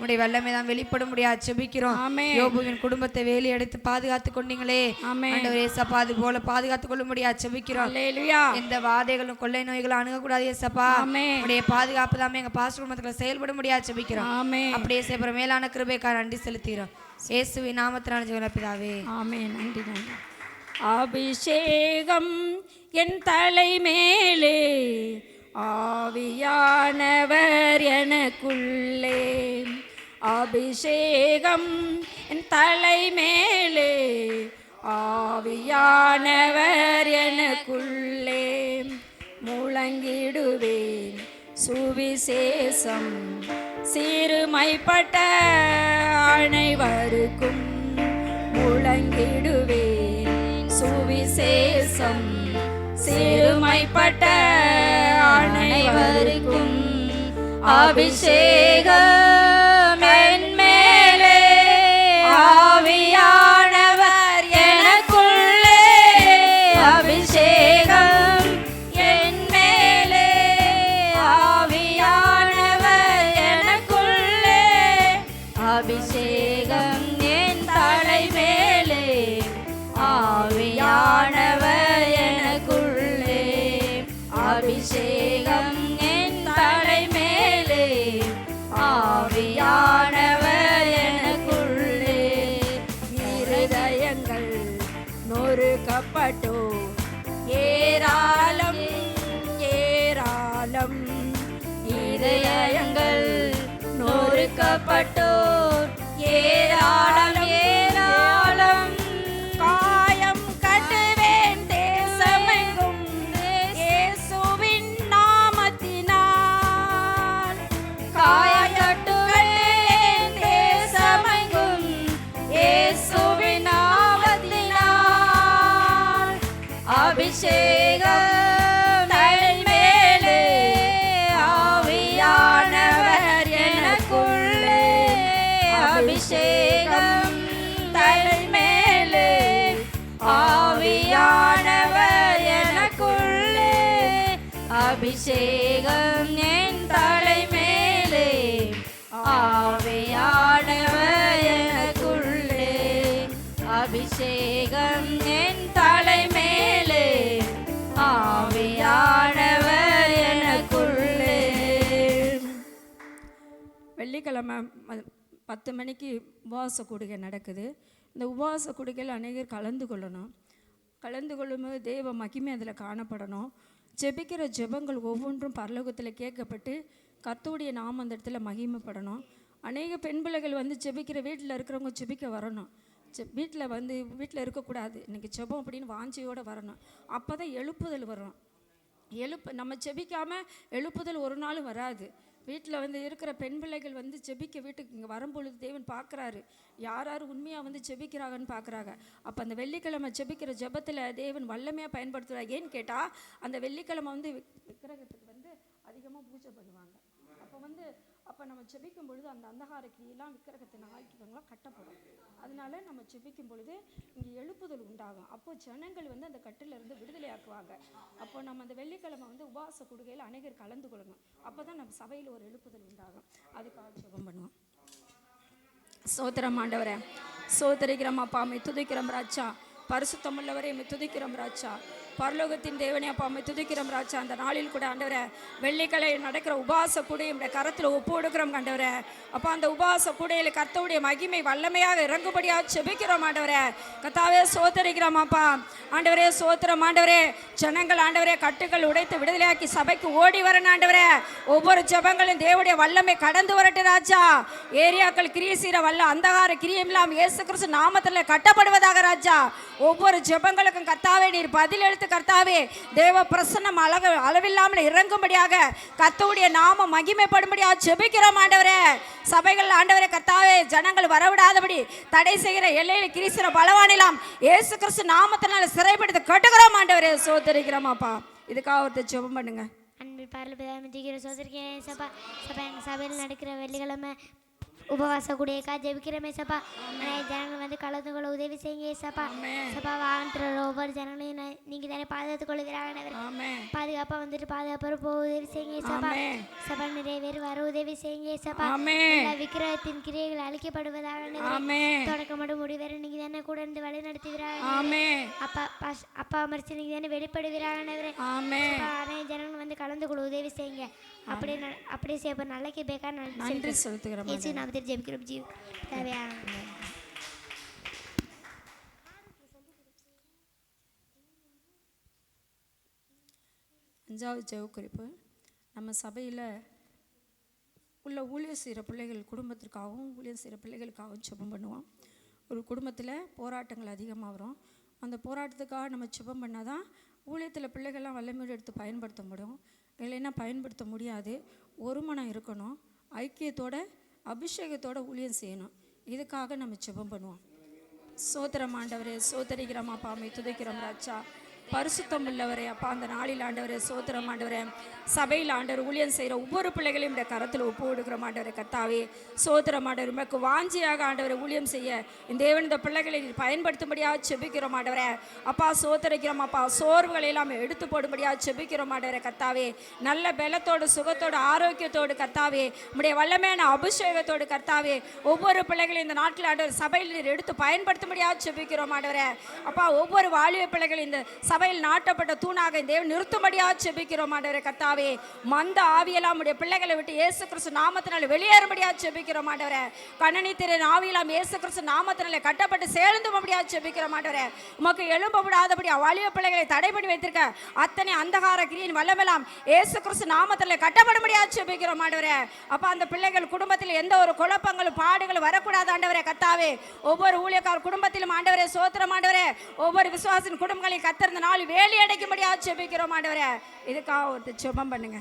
உடைய வல்லமை தான் வெளிப்பட முடியாது செபிக்கிறோம். யோபுவின் குடும்பத்தை வேலி எடுத்து பாதுகாத்து கொண்டீங்களே ஆண்டவரே ஏசப்பா, அது போல பாதுகாத்துக் கொள்ள முடியாது செபிக்கிறோம். எந்த வாதைகளும் கொள்ளை நோய்களும் அணுகக்கூடாது ஏசப்பா. உடைய பாதுகாப்பு தான் எங்க பாஸ்டர் குடும்பத்துல செயல்பட முடியாது செபிக்கிறோம். அப்படியே செய்யற மேலான கிருபைக்காக நன்றி செலுத்துகிறோம். இயேசுவின் நாமத்தினால ஜெபம் பிதாவே, ஆமென். நன்றி நன்றி. அபிஷேகம் என் தலை மேலே, ஆவியானவர் எனக்குள்ளே. அபிஷேகம் என் தலை மேலே, ஆவியானவர் எனக்குள்ளே. முழங்கிடுவேன் சுவிசேஷம் சிறுமைப்பட்ட அனைவருக்கும். முழங்கிடுவேன் சுவிசேஷம் சிறுமைப்பட்ட அனைவருக்கும். அபிஷேகம் என் மேலே, ஆவியானவர் எனக்குள்ளே. அபிஷேகம் என் மேலே, ஆவியானவர் எனக்குள்ளே. அபிஷேகம் என் தலை மேலே, ஆவியானவர் எனக்குள்ளே. அபிஷேகம் என் தலை மேலே, இருதயங்கள் நொறுக்கப்பட்டோ ஏராளம் ஏராளம் இதயங்கள் நொறுக்கப்பட்டோர் ஏராளம் ஏராளம் காயம் கட்டுவேன் தேசமெங்கும் இயேசுவின் நாமத்தினால் காயம் கட்டுவேன் தேசமெங்கும் இயேசுவின் நாமத்தினால் அபிஷேகம் அபிஷேகம் தலைமேலே ஆவியானவர் எனக்குள்ளே அபிஷேகம் என் தலைமேலே ஆவியானவர் எனக்குள்ளே அபிஷேகம் என் தலைமேலே ஆவியானவர் எனக்குள்ளே. வெள்ளிக்கிழமை 10 மணிக்கு உபவாச கூடுகை நடக்குது. இந்த உபவாச கூடுகையில் அநேகர் கலந்து கொள்ளணும். கலந்து கொள்ளும்போது தேவ மகிமை அதில் காணப்படணும். ஜெபிக்கிற ஜெபங்கள் ஒவ்வொன்றும் பரலோகத்தில் கேட்கப்பட்டு கர்த்தருடைய நாமம் அந்த இடத்துல மகிமைப்படணும். அநேக பெண் பிள்ளைகள் வந்து ஜெபிக்கிற வீட்டில் இருக்கிறவங்க ஜெபிக்க வரணும். வீட்டில் இருக்கக்கூடாது. இன்றைக்கி ஜெபம் அப்படின்னு வாஞ்சியோடு வரணும். அப்போ தான் எழுப்புதல் வரும். நம்ம ஜெபிக்காமல் எழுப்புதல் ஒரு நாளும் வராது. வீட்டில் இருக்கிற பெண் பிள்ளைகள் ஜெபிக்க வீட்டுக்கு இங்கே வரும்பொழுது தேவன் பார்க்குறாரு, யார் உண்மையாக ஜெபிக்கிறாங்கன்னு பார்க்குறாங்க. அப்போ அந்த வெள்ளிக்கிழமை ஜெபிக்கிற ஜெபத்தில் தேவன் வல்லமையாக பயன்படுத்துகிறார். ஏன்னு கேட்டால் அந்த வெள்ளிக்கிழமை விக்கிரகத்துக்கு அதிகமாக பூஜை பண்ணுவாங்க. அப்போ நம்ம ஜெபிக்கும் பொழுது அந்த அந்தகார கிரியெல்லாம் விக்கிரகத்தின் ஆக்கிரங்களாம் கட்டப்படும். அதனால நம்ம ஜெபிக்கும் பொழுது இங்கே எழுப்புதல் உண்டாகும். அப்போ ஜனங்கள் அந்த கட்டிலிருந்து விடுதலை ஆக்குவாங்க. அப்போ நம்ம அந்த வெள்ளிக்கிழமை உபவாச கூடுகையில் அநேகர் கலந்து கொள்ளணும். அப்போ தான் நம்ம சபையில் ஒரு எழுப்புதல் உண்டாகும். அதுக்காக ஜெபம் பண்ணுவோம். சோத்திரம் ஆண்டவரே, சோதரிக்கிறோம் அப்பா, அம்மை துதிக்கிறோம் ராஜா. பரிசுத்தமுள்ளவரை துதிக்கிறோம் ராஜா. பரலோகத்தின் தேவனே அப்பா, அம்மை துதிக்கிறோம் ராஜா. அந்த நாளில் கூட ஆண்டவரே வெள்ளிக்கிழமை நடக்கிற உபவாச கூடையை நம்முடைய கரத்தில் ஒப்பு கொடுக்கிறோம் ஆண்டவரே. அப்பா, அந்த உபவாச கூடையில் கர்த்தருடைய மகிமை வல்லமையாக இறங்கும்படியாக ஜெபிக்கிறோம் ஆண்டவரே. கர்த்தாவே சோதரிக்கிறோம் அப்பா. ஆண்டவரே சோத்திரம் ஆண்டவரே. ஜனங்கள் ஆண்டவரே கட்டுகள் உடைத்து விடுதலையாக்கி சபைக்கு ஓடி வரணும் ஆண்டவரே. ஒவ்வொரு ஜெபங்களும் தேவனுடைய வல்லமை கடந்து வரட்டு ராஜா. ஏரியாக்கள் கிரியை செய்கிற வல்ல அந்தகார கிரியெல்லாம் இயேசு கிறிஸ்து நாமத்தில் கட்டப்படுவதாக ராஜா. ஒவ்வொரு ஜெபங்களுக்கும் கர்த்தாவே நீர் பதில் எழுத்து கர்த்தாவே. தேவ பிரசன்னம் அளவில்லாமல் இறங்கும்படியாக கர்த்தருடைய நாம மகிமைப்படும்படியாக ஜெபிக்கிறோம் ஆண்டவரே. சபைகள் ஆண்டவரே கர்த்தாவே ஜனங்கள் வரவிடாதபடி தடை செய்கிற எல்லையில் கிரிசிற பலவானிலாம் இயேசு கிறிஸ்து நாமத்தினால சிறைப்படுத்த கட்டுகிறோம் ஆண்டவரே. சோதரிக்கிறோம் அப்பா. இதுக்காக ஒருத்தர் ஜெபம் பண்ணுங்க. அன்பில் பரலபிதாவே சோதரிக்கிறேன் சபா. சபையில் நடக்கிற வெள்ளிக்கிழமை உபவாச கூடியக்கா ஜெபிக்கிறமே சப்பா. ஜனங்கள் கலந்து கொள்ள உதவி செய்யுங்க சப்பா. சப்பா வாழ்ந்துற ஒவ்வொரு ஜனங்களையும் நீங்கள் தானே பாதுகாத்துக் கொள்கிறாங்க. பாதுகாப்பாக பாதுகாப்பாக போக உதவி செய்யுங்க சப்பா. சபா நிறைய பேர் வர உதவி செய்யுங்க சப்பா. விக்கிரகத்தின் கிரியைகள் அழிக்கப்படுவதாக தொடக்கம் மட்டும் முடிவரை நீங்கள் தானே கூட இருந்து வழி நடத்துகிறாங்க. அப்பா மறிச்சு நீங்கள் தானே வெளிப்படுகிறாங்க. ஜனங்கள் கலந்து கொள்ள உதவி செய்யுங்க. அப்படியே செய்ய நல்ல கேட்பேக்கா நன்றி செலுத்துகிறோம். ஜெபிக்கிறோம் ஜீவ் தேவையான 5வது ஜெப குறிப்பு. நம்ம சபையில் உள்ள ஊழியர் செய்கிற பிள்ளைகள் குடும்பத்திற்காகவும் ஊழியர் செய்கிற பிள்ளைகளுக்காகவும் ஜெபம் பண்ணுவோம். ஒரு குடும்பத்தில் போராட்டங்கள் அதிகமாக வரும். அந்த போராட்டத்துக்காக நம்ம ஜெபம் பண்ணால் தான் ஊழியத்தில் பிள்ளைகள்லாம் வல்லமையோடு எடுத்து பயன்படுத்த முடியும். இல்லைன்னா பயன்படுத்த முடியாது. ஒரு மனம் இருக்கணும். ஐக்கியத்தோட அபிஷேகத்தோட ஊழியம் செய்யணும். இதுக்காக நம்ம ஜெபம் பண்ணுவோம். சோத்திரம் ஆண்டவரே, சோதரிக்கிறோம் அப்பா, அம்மை துதிக்கிறோம் ராஜா. பரிசுத்தம் உள்ளவரே அப்பா, அந்த நாளில் ஆண்டவரே சோத்திரம் ஆண்டவரே. சபையில் ஆண்டவர் ஊழியம் செய்கிற ஒவ்வொரு பிள்ளைகளையும் இந்த கரத்தில் ஒப்பு கொடுக்கிறோம் ஆண்டவரே. கர்த்தாவே சோத்திரம் ஆண்டவர். உமக்கு வாஞ்சியாக ஆண்டவரை ஊழியம் செய்ய இந்த தேவன் இந்த பிள்ளைகளை பயன்படுத்தும்படியாக செபிக்கிறோம் ஆண்டவரே. அப்பா சோதரிக்கிறோம் அப்பா. சோர்வுகளை எல்லாம் எடுத்து போடும்படியாக செபிக்கிறோம் ஆண்டவரே. கர்த்தாவே நல்ல பலத்தோடு சுகத்தோடு ஆரோக்கியத்தோடு கர்த்தாவே உம்முடைய வல்லமையான அபிஷேகத்தோடு கர்த்தாவே ஒவ்வொரு பிள்ளைகளையும் இந்த நாட்கள் ஆண்டவர் சபையில் எடுத்து பயன்படுத்தும்படியாக செபிக்கிறோம் ஆண்டவரே. அப்பா ஒவ்வொரு வாலிப பிள்ளைகள் இந்த சபையில் நாட்டப்பட்ட தூணாக தேவன் நிறுத்தும்படியாக ஜெபிக்கிறோம் ஆண்டவரே கர்த்தாவே. மந்த ஆவியெல்லாம் உடைய பிள்ளைகளை விட்டு இயேசு கிறிஸ்து நாமத்தினால வெளியேறும்படியாக ஜெபிக்கிறோம் ஆண்டவரே. கண்ணனித்திரன் ஆவியெல்லாம் இயேசு கிறிஸ்து நாமத்தினால கட்டப்பட்டு சேர்ந்தும்படியாக ஜெபிக்கிறோம் ஆண்டவரே. உமக்கு எழும்ப விடாதபடி வாலிப பிள்ளைகளை தடை பண்ணி வைத்திருக்க அத்தனை அந்தகார கிரியின் வல்லமெல்லாம் இயேசு கிறிஸ்து நாமத்தினால கட்டப்படும்படியாக ஜெபிக்கிறோம் ஆண்டவரே. அப்ப அந்த பிள்ளைகள் குடும்பத்தில் எந்த ஒரு குழப்பங்களும் பாடுகளும் வரக்கூடாது ஆண்டவரே கர்த்தாவே. ஒவ்வொரு ஊழியக்கார குடும்பத்திலும் ஆண்டவரே சோத்திரம் ஆண்டவரே. ஒவ்வொரு விசுவாசின் குடும்பங்களையும் கர்த்தர் நாள் வேலி அடைக்கும்படியாக ஜெபிக்கிறோம் ஆண்டவரே. இதுக்காக ஒரு ஜெபம் பண்ணுங்க.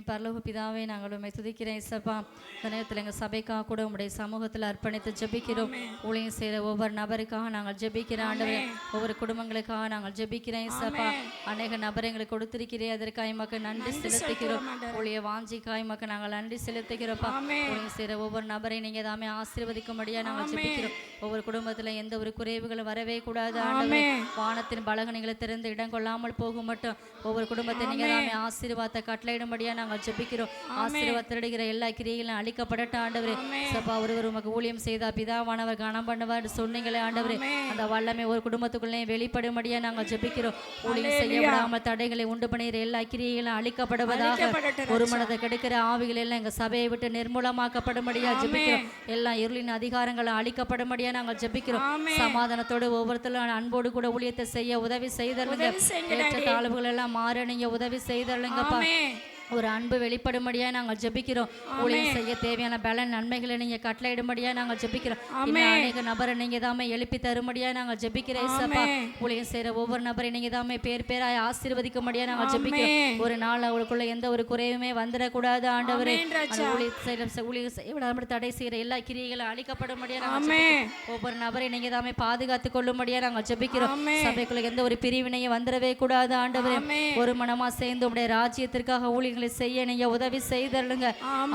பரலோக பிதாவே, நாங்கள் உண்மை துதிக்கிறேன் இசப்பா. இந்த நேரத்தில் எங்கள் சபைக்காக கூட உங்களுடைய சமூகத்தில் அர்ப்பணித்து ஜெபிக்கிறோம். ஊழியம் செய்கிற ஒவ்வொரு நபருக்காக நாங்கள் ஜெபிக்கிறேன் ஆண்டவரே. ஒவ்வொரு குடும்பங்களுக்காக நாங்கள் ஜெபிக்கிறேன் இசப்பா. அநேக நபரை எங்களுக்கு கொடுத்திருக்கிறேன், அதற்காக மக்கள் நன்றி செலுத்துகிறோம். ஊழிய வாஞ்சிக்காய் மக்கள் நாங்கள் நன்றி செலுத்துகிறோம்ப்பா. ஊழியம் செய்கிற ஒவ்வொரு நபரை நீங்கள் தாமே ஆசீர்வதிக்கும்படியாக நாங்கள் ஜெபிக்கிறோம். ஒவ்வொரு குடும்பத்தில் எந்த ஒரு குறைவுகளும் வரவே கூடாது ஆண்டவரே. வானத்தின் பலகணிகளை திறந்து இடம் கொள்ளாமல் போகும் மட்டும் ஒவ்வொரு குடும்பத்தை நீங்கள் தாமே ஆசீர்வாதத்தை கட்டளையிடும்படியாக நாங்கள் ஜெபிக்கிறோம். ஆசீர்வாதத்திடுகிற எல்லா கிரியைகளும் அழிக்கப்படட்டும் ஆண்டவரே. சப்பா ஒருவர் உமக்கு ஊழியம் செய்தா பிதாவானவர் கனம் பண்ணுவார் சொன்னீங்களே ஆண்டவரே. அந்த வல்லமை ஒரு குடும்பத்துக்குள்ளே வெளிப்படும்படியா நாங்கள் ஜெபிக்கிறோம். ஊழியம் செய்ய விடாமல் தடைகளை உண்டு பண்ணுகிற எல்லா கிரியைகளும் அழிக்கப்படுவதாக. ஒரு மனதை கெடுக்கிற ஆவிகள் எல்லாம் எங்க சபையை விட்டு நிர்மூலமாக்கப்படும்படியா ஜெபிக்கிறோம். எல்லா இருளின் அதிகாரங்களும் அழிக்கப்படும்படியா நாங்கள் ஜெபிக்கிறோம். சமாதானத்தோடு ஒவ்வொருத்தரும் அன்போடு கூட ஊழியத்தை செய்ய உதவி செய்தருங்க. ஏற்ற தாழ்வுகள் எல்லாம் மாற நீங்க உதவி செய்தருங்கப்பா. ஒரு அன்பு வெளிப்படும்படியா நாங்கள் ஜெபிக்கிறோம். ஊழியம் செய்ய தேவையான பலன் நன்மைகளை நீங்க கட்டளையிடும்படியா நாங்கள் ஜெபிக்கிறோம். அநேக நபரை நீங்க தாமே எழுப்பி தரும்படியா நாங்கள் ஜெபிக்கிறேன் இயேசுப்பா. ஊழியம் செய்யற ஒவ்வொரு நபரை நீங்க தாமே பேர் பேராய் ஆசீர்வதிக்கும்படியா நாங்கள் ஜெபிக்கிறோம். ஒரு நாள் அவளுக்குள்ள எந்த ஒரு குறைவுமே வந்துடக்கூடாது ஆண்டவரே. ஊழியம் செய்ய விடாமல் தடை செய்யற எல்லா கிரியைகளும் அழிக்கப்படும்படியா நாங்கள் ஒவ்வொரு நபரை நீங்க தாமே பாதுகாத்துக் கொள்ளும்படியா நாங்கள் ஜெபிக்கிறோம். சபைக்குள்ள எந்த ஒரு பிரிவினையும் வந்துடவே கூடாது ஆண்டவரே. ஒரு மனமா சேர்ந்து உடைய ராஜ்யத்திற்காக ஊழியர்களை செய்ய நீங்க உதவி செய்தருங்க.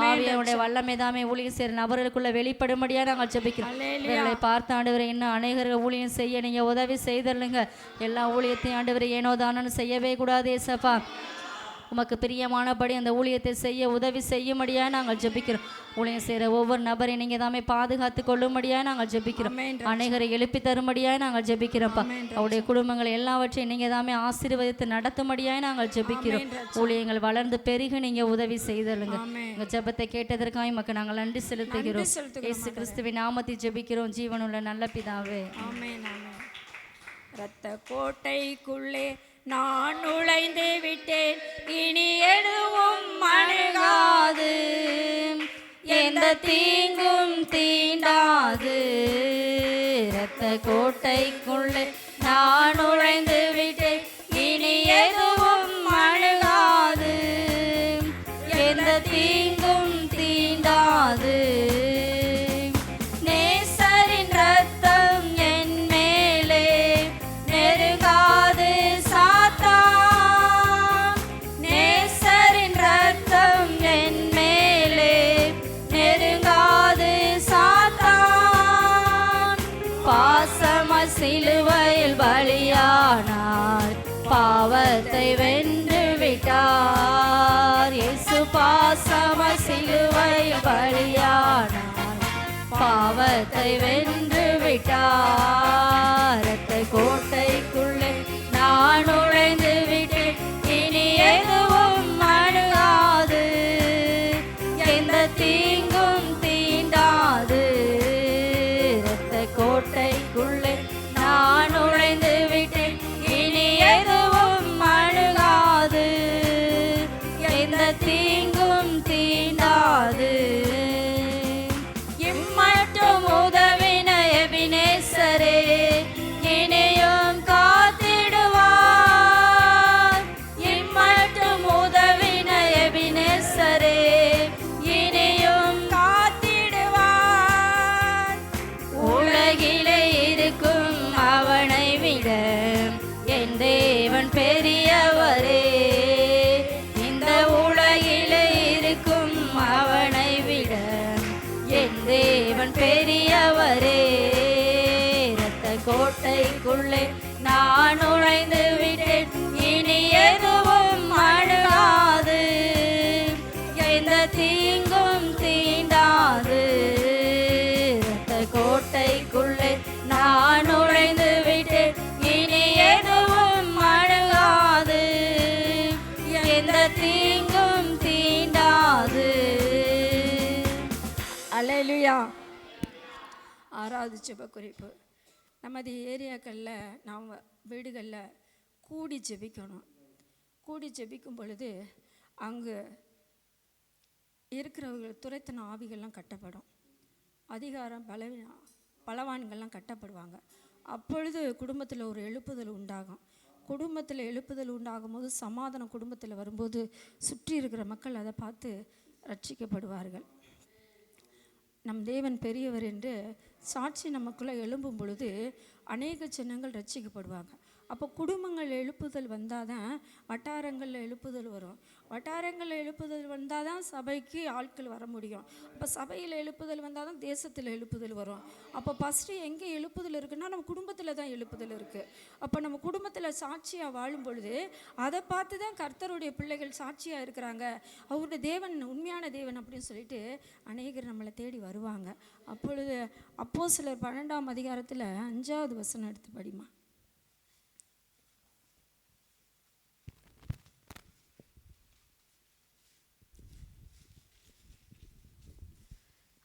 ஆவியானுடைய வல்லமை தாமே ஊழியம் செய்யற நபர்களுக்குள்ள வெளிப்படும்படியா நாங்கள் ஜெபிக்கிறோம். இவர்களை பார்த்து ஆண்டவரே இன்னும் அநேகர்கள் ஊழியம் செய்ய நீங்க உதவி செய்தருங்க. எல்லா ஊழியத்தையும் ஆண்டவரை ஏனோ தானு செய்யவே கூடாது ஏசப்பா. உமக்கு பிரியமானபடி அந்த ஊழியத்தை செய்ய உதவி செய்யும்படியா நாங்கள் ஜெபிக்கிறோம். ஊழியம் செய்கிற ஒவ்வொரு நபரை நீங்க தாமே பாதுகாத்து கொள்ளும்படியா நாங்கள் ஜெபிக்கிறோம். அநேகரை எழுப்பி தரும்படியா நாங்கள் ஜெபிக்கிறோம்ப்பா. அவருடைய குடும்பங்கள் எல்லாவற்றையும் நீங்க தாமே ஆசீர்வதித்து நடத்தும்படியா நாங்கள் ஜெபிக்கிறோம். ஊழியங்கள் வளர்ந்து பெருக நீங்க உதவி செய்தருங்க. எங்க ஜெபத்தை கேட்டதற்காக மக்கள் நாங்கள் நன்றி செலுத்துகிறோம். இயேசு கிறிஸ்துவின் நாமத்தை ஜெபிக்கிறோம் ஜீவனுள்ள நல்ல பிதாவே. ஆமென் ஆமென். இரத்த கோட்டைக்குள்ளே நான் நுழைந்து விட்டேன், இனி எதுவும் அணுகாது, எந்த தீங்கும் தீண்டாது. இரத்த கோட்டைக்குள்ளே நான் நுழைந்து விட்டேன், இனி எதுவும் அணுகாது, எந்த தீங்கும் தீண்டாது. நேசரின் ரத்தம் என் மேலே நெருங்காது சாத்தான், நேசரின் ரத்தம் என் மேலே நெருங்காது சாத்தான். பாசம சிலுவையில் பலியானார், பாவத்தை வென்று விட்டார். இயேசு பாசம சிலுவையில் பலியானார், பாவத்தை வென்று விட்டார். இரத்த கோட்டைக்குள்ளே நான் நுழைந்து விட்டேன், இனி எதுவும் அணுகாது, எந்த தீங்கும் தீண்டாது. இரத்த கோட்டைக்குள்ளே நான் நுழைந்து விட்டேன், இனி எதுவும் அணுகாது, எந்த தீங்கும் தீண்டாது. இம்மட்டும் உதவின எபினேசரே இனியும் காத்திடுவார். இம்மட்டும் உதவின எபினேசரே இனியும் காத்திடுவார். உலகிலே இருக்கும் அவனை விட என் தேவன் பெரியவரே. இந்த உலகிலே இருக்கும் அவனை விட என் தேவன் பெரியவரே. இரத்த கோட்டைக்குள்ளே நான் நுழைந்து விட்டேன், இனி எதுவும் அணுகாது, எந்த தீங்கும் தீண்டாது. இரத்த கோட்டைக்குள்ளே நான் நுழைந்து விட்டேன், இனி 6வது ஜெப குறிப்பு, நமது ஏரியாக்களில் நாம் வீடுகளில் கூடி ஜெபிக்கணும். கூடி ஜெபிக்கும் பொழுது அங்கு இருக்கிறவர்கள் துரைத்தன ஆவிகள்லாம் கட்டப்படும், அதிகாரம் பலவான்கள்லாம் கட்டப்படுவாங்க. அப்பொழுது குடும்பத்தில் ஒரு எழுப்புதல் உண்டாகும். குடும்பத்தில் எழுப்புதல் உண்டாகும் போது, சமாதானம் குடும்பத்தில் வரும்போது சுற்றி இருக்கிற மக்கள் அதை பார்த்து ரட்சிக்கப்படுவார்கள். நம் தேவன் பெரியவர் என்று சாட்சி நமக்குள்ளே எழும்பும் பொழுது அநேக சின்னங்கள் ரட்சிக்கப்படுவாங்க. அப்போ குடும்பங்கள் எழுப்புதல் வந்தால் தான் வட்டாரங்களில் எழுப்புதல் வரும். வட்டாரங்களில் எழுப்புதல் வந்தால் தான் சபைக்கு ஆட்கள் வர முடியும். அப்போ சபையில் எழுப்புதல் வந்தால் தான் தேசத்தில் எழுப்புதல் வரும். அப்போ ஃபஸ்ட்டு எங்கே எழுப்புதல் இருக்குன்னா நம்ம குடும்பத்தில் தான் எழுப்புதல் இருக்குது. அப்போ நம்ம குடும்பத்தில் சாட்சியாக வாழும் பொழுது அதை பார்த்து தான் கர்த்தருடைய பிள்ளைகள் சாட்சியாக இருக்கிறாங்க, அவருடைய தேவன் உண்மையான தேவன் அப்படின்னு சொல்லிட்டு அநேகர் நம்மளை தேடி வருவாங்க. அப்பொழுது அப்போஸ்தலர் 12ஆம் அதிகாரத்தில் 5வது வசனம் எடுத்து படிமா.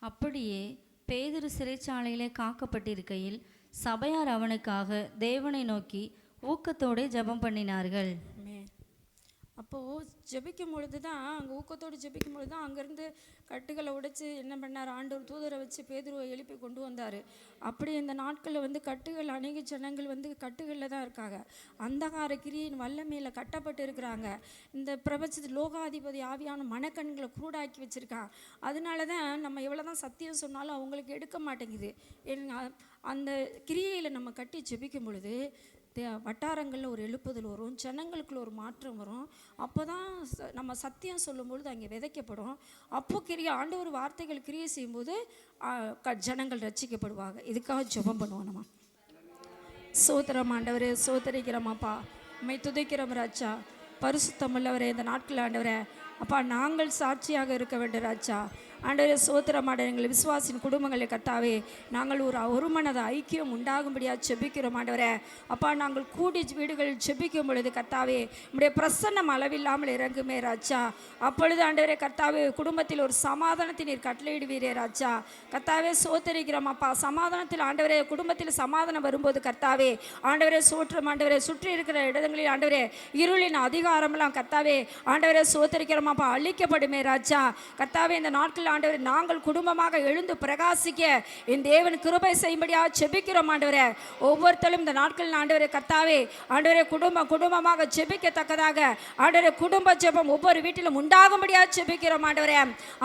அப்படியே பேதுரு சிறைச்சாலையிலே காக்கப்பட்டிருக்கையில் சபையார் அவனுக்காக தேவனை நோக்கி ஊக்கத்தோடு ஜெபம் பண்ணினார்கள். அப்போது ஜெபிக்கும் பொழுது தான், அங்கே ஊக்கத்தோடு ஜெபிக்கும் பொழுது தான் அங்கேருந்து கட்டுகளை உடைச்சி என்ன பண்ணார், ஆண்டவர் தூதரை வச்சு பேதுருவை எழுப்பி கொண்டு வந்தார். அப்படி இந்த நாட்களில் கட்டுகள், அநேக ஜனங்கள் கட்டுகளில் தான் இருக்காங்க. அந்தகார கிரியின் வல்லமையில் கட்டப்பட்டு இருக்கிறாங்க. இந்த பிரபஞ்சத்தில் லோகாதிபதி ஆவியான மனக்கண்களை கூடாக்கி வச்சுருக்கான். அதனால தான் நம்ம எவ்வளோ தான் சத்தியம் சொன்னாலும் அவங்களுக்கு எடுக்க மாட்டேங்குது. அந்த கிரியையில் நம்ம கட்டி ஜெபிக்கும் பொழுது வட்டாரங்களில் ஒரு எழுப்புதல் வரும், ஜனங்களுக்குள்ள ஒரு மாற்றம் வரும். அப்போ தான் நம்ம சத்தியம் சொல்லும் பொழுது அங்கே விதைக்கப்படும். அப்போ ஆண்டவர் வார்த்தைகள் கிரியை செய்யும்போது ஜனங்கள் ரட்சிக்கப்படுவாங்க. இதுக்காக ஜெபம் பண்ணுவோம். நம்ம சோதரம் ஆண்டவரே, சோதரிக்கிறோமாப்பா, உம்மை துதிக்கிறோம் ராஜா. பரிசுத்தமுள்ளவரே, இந்த நாட்கள் ஆண்டவரே அப்பா நாங்கள் சாட்சியாக இருக்க வேண்டும் ராஜா. ஆண்டவரே சோத்திரமாட எங்கள் விசுவாசின் குடும்பங்களை கர்த்தாவே நாங்கள் ஒரு மனத ஐக்கியம் உண்டாகும்படியாக செபிக்கிறோம் ஆண்டவரே. அப்பா நாங்கள் கூடி வீடுகளில் செபிக்கும் பொழுது கர்த்தாவே உம்முடைய பிரசன்னம் அளவில்லாமல் இறங்குமே ராஜா. அப்பொழுது ஆண்டவரே கர்த்தாவே குடும்பத்தில் ஒரு சமாதானத்தை நீர் கட்டளையிடுவீரே ராஜா. கர்த்தாவே சோத்தரிக்கிறோம் அப்பா. சமாதானத்தில் ஆண்டவரே குடும்பத்தில் சமாதானம் வரும்போது கர்த்தாவே ஆண்டவரே சோற்றம் ஆண்டவரே சுற்றி இருக்கிற இடங்களில் ஆண்டவரே இருளின் அதிகாரமெல்லாம் கர்த்தாவே ஆண்டவரே சோத்தரிக்கிறோம் அப்பா அழிக்கப்படுமே ராஜா. கர்த்தாவே இந்த நாட்கள் ஆண்டவரே நாங்கள் குடும்பமாக எழுந்து பிரகாசிக்க என் தேவன் கிருபை செய்யும்படியாக செபிக்கிறோம் ஆண்டவரே. ஒவ்வொருத்தரும் இந்த நாட்கள் ஆண்டவரே கர்த்தாவே ஆண்டவரே குடும்பமாக செபிக்கத்தக்கதாக ஆண்டவரே குடும்ப ஜெபம் ஒவ்வொரு வீட்டிலும் உண்டாகும்படியாக செபிக்கிறோம் ஆண்டவரே.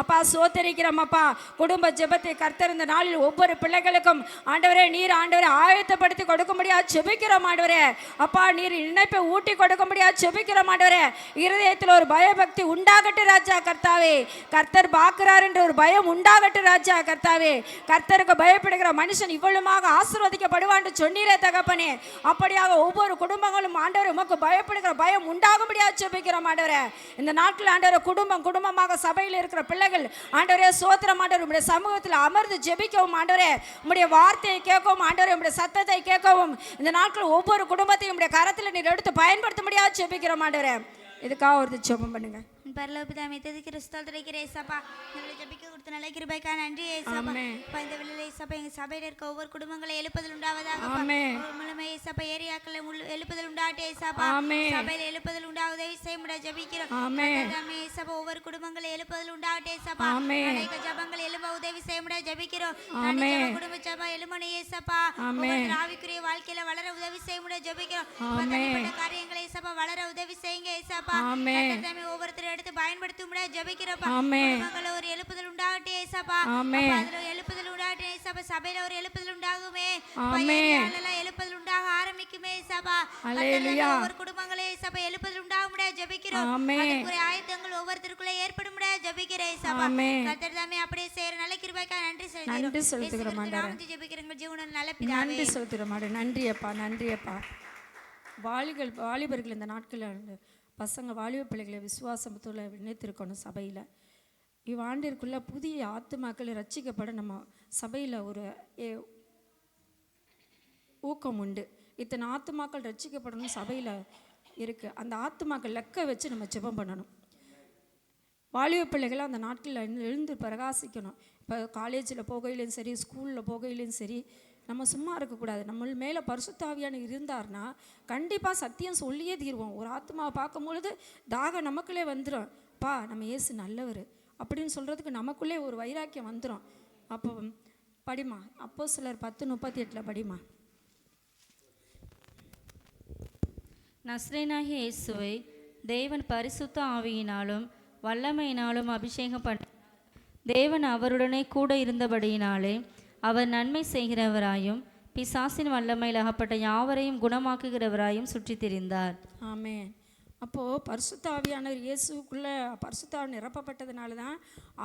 அப்பா சோத்தரிக்கிறோம் அப்பா. குடும்ப ஜெபத்தை கர்த்தர் இந்த நாளில் ஒவ்வொரு பிள்ளைகளுக்கும் ஆண்டவரே நீர் ஆண்டவரே ஆயத்தப்படுத்தி கொடுக்கும்படியாக செபிக்கிறோம் ஆண்டவரே. அப்பா நீர் இணைப்பை ஊட்டி கொடுக்கும்படியாக செபிக்கிறோம் ஆண்டவரே. இருதயத்தில் ஒரு பயபக்தி உண்டாகட்டும் ராஜா கர்த்தாவே. கர்த்தர் பார்க்கிறார் என்ற ஒரு பயம் உண்டாகட்டும் ராஜா கர்த்தாவே. கர்த்தருக்கு பயப்படுகிற மனுஷன் இவ்வளவுமாக ஆசீர்வதிக்கப்படுவான்னு சொன்னீரே தகப்பனே. அப்படியாக ஒவ்வொரு குடும்பங்களும் ஆண்டவரே உமக்கு பயப்படுகிற பயம் உண்டாகும்படியாக ஜெபிக்கிறோம் ஆண்டவரே. இந்த நாட்கள் ஆண்டவரே குடும்பமாக சபையில் இருக்கிற பிள்ளைகள் ஆண்டவரே சோத்திரம் ஆண்டவரே உம்முடைய சமூகத்தில் அமர்ந்து ஜெபிக்கவும் ஆண்டவரே உம்முடைய வார்த்தையை கேட்கவும் ஆண்டவரே உம்முடைய சத்தத்தை கேட்கவும் இந்த நாட்கள் ஒவ்வொரு குடும்பத்தையும் உம்முடைய கரத்தில் நீர் எடுத்து பயன்படுத்தும்படியாக ஜெபிக்கிறோம் ஆண்டவரே. இதுக்காக ஒரு ஜெபம் பண்ணுங்க. பரலோபிதாமே துதிக்கிற ஸ்தோத்திரிக்கிறேன் ஏசப்பா. எங்களை ஜெபிக்க கொடுத்த நல்ல கிருபைக்காக நன்றி ஏசப்பா. இந்த வேளையிலே ஏசப்பா எங்கள் சபையில் இருக்க ஒவ்வொரு குடும்பங்களை எழுப்புதல் உண்டாவதாக முழுமை ஏசப்பா. ஏரியாக்களை எழுப்புதல் உண்டாகட்டும் ஏசப்பா. சபையில் எழுப்புதல் உண்டாக உதவி செய்ய முடியாது ஜெபிக்கிறோம் ஏசப்பா. ஒவ்வொரு குடும்பங்களை எழுப்புதல் உண்டாகட்டும் ஏசப்பா. அநேக ஜெபங்கள் எழும்ப உதவி செய்ய முடியாது ஜெபிக்கிறோம். குடும்ப ஜெபம் எழுமணி ஏசப்பா. ஆவிக்குரிய வாழ்க்கையில வளர உதவி செய்ய முடியாது ஜெபிக்கிறோம். காரியங்களை ஏசப்பா வளர உதவி செய்யுங்க ஏசப்பா. ஒவ்வொருத்தரும் எடுத்து பயன்படுத்த முடியாது ஜெபிக்கிறப்பா. குடும்பங்கள்ல ஒரு எழுப்புதல் உண்டாகட்டும் ஏசப்பா. அதுல எழுப்புதல் உண்டாகட்டும் ஏசப்பா. சபையில ஒரு எழுப்புதல் உண்டாகுமே. எழுப்புதல் உண்டாக ஆரம்பிக்குமே ஏசப்பா. ஒவ்வொரு குடும்பங்களே ஏசப்பா எழுப்புதல் உண்டாக முடியாது ஜெபிக்கிறோம். அதுக்குரிய ஆயத்தங்கள் ஒவ்வொருத்தருக்குள்ள ஏற்பட முடியாது ஜெபிக்கிறேன் ஏசப்பா. கர்த்தர் தாமே அப்படியே செய்யற நல்ல கிருபைக்காக நன்றி செலுத்துகிறோம் ஆண்டவரே. ஜெபிக்கிறேன் ஜீவனில் நல்ல பிதாவே. நன்றி செலுத்துகிறோம் ஆண்டவரே. நன்றி அப்பா, நன்றி அப்பா. வாலிபர்கள் இந்த நாட்களில் பசங்க வாலிப பிள்ளைகளை விசுவாசத்தோடு இணைத்திருக்கணும் சபையில். இவ்வாண்டிற்குள்ள புதிய ஆத்துமாக்களை ரட்சிக்கப்பட நம்ம சபையில் ஒரு ஊக்கம் உண்டு. இத்தனை ஆத்துமாக்கள் ரட்சிக்கப்படணும் சபையில் இருக்குது. அந்த ஆத்துமாக்கள் லெக்க வச்சு நம்ம ஜெபம் பண்ணணும். வாலிப பிள்ளைகளை அந்த நாட்களில் எழுந்து பிரகாசிக்கணும். இப்போ காலேஜில் போகையிலையும் சரி, ஸ்கூலில் போகையிலையும் சரி, நம்ம சும்மா இருக்கக்கூடாது. நம்ம மேலே பரிசுத்த ஆவியானவர் இருந்தார்னா கண்டிப்பாக சத்தியம் சொல்லியே தீருவோம். ஒரு ஆத்மாவை பார்க்கும் பொழுது தாகம் நமக்குள்ளே வந்துடும். பா நம்ம இயேசு நல்லவர் அப்படின்னு சொல்கிறதுக்கு நமக்குள்ளே ஒரு வைராக்கியம் வந்துடும். அப்போ படிமா, அப்போஸ்தலர் 10:38 படிமா. நஸ்ரேனாகிய இயேசுவை தேவன் பரிசுத்த ஆவியினாலும் வல்லமையினாலும் அபிஷேகம் பண்ண தேவன் அவருடனே கூட இருந்தபடியினாலே அவர் நன்மை செய்கிறவராயும் பிசாசின் வல்லமையில் அகப்பட்ட யாவரையும் குணமாக்குகிறவராயும் சுற்றித் திரிந்தார். ஆமென். அப்போது பரிசுத்த ஆவியானவர் இயேசுக்குள்ளே பரிசுத்த ஆவி நிரப்பப்பட்டதுனால தான்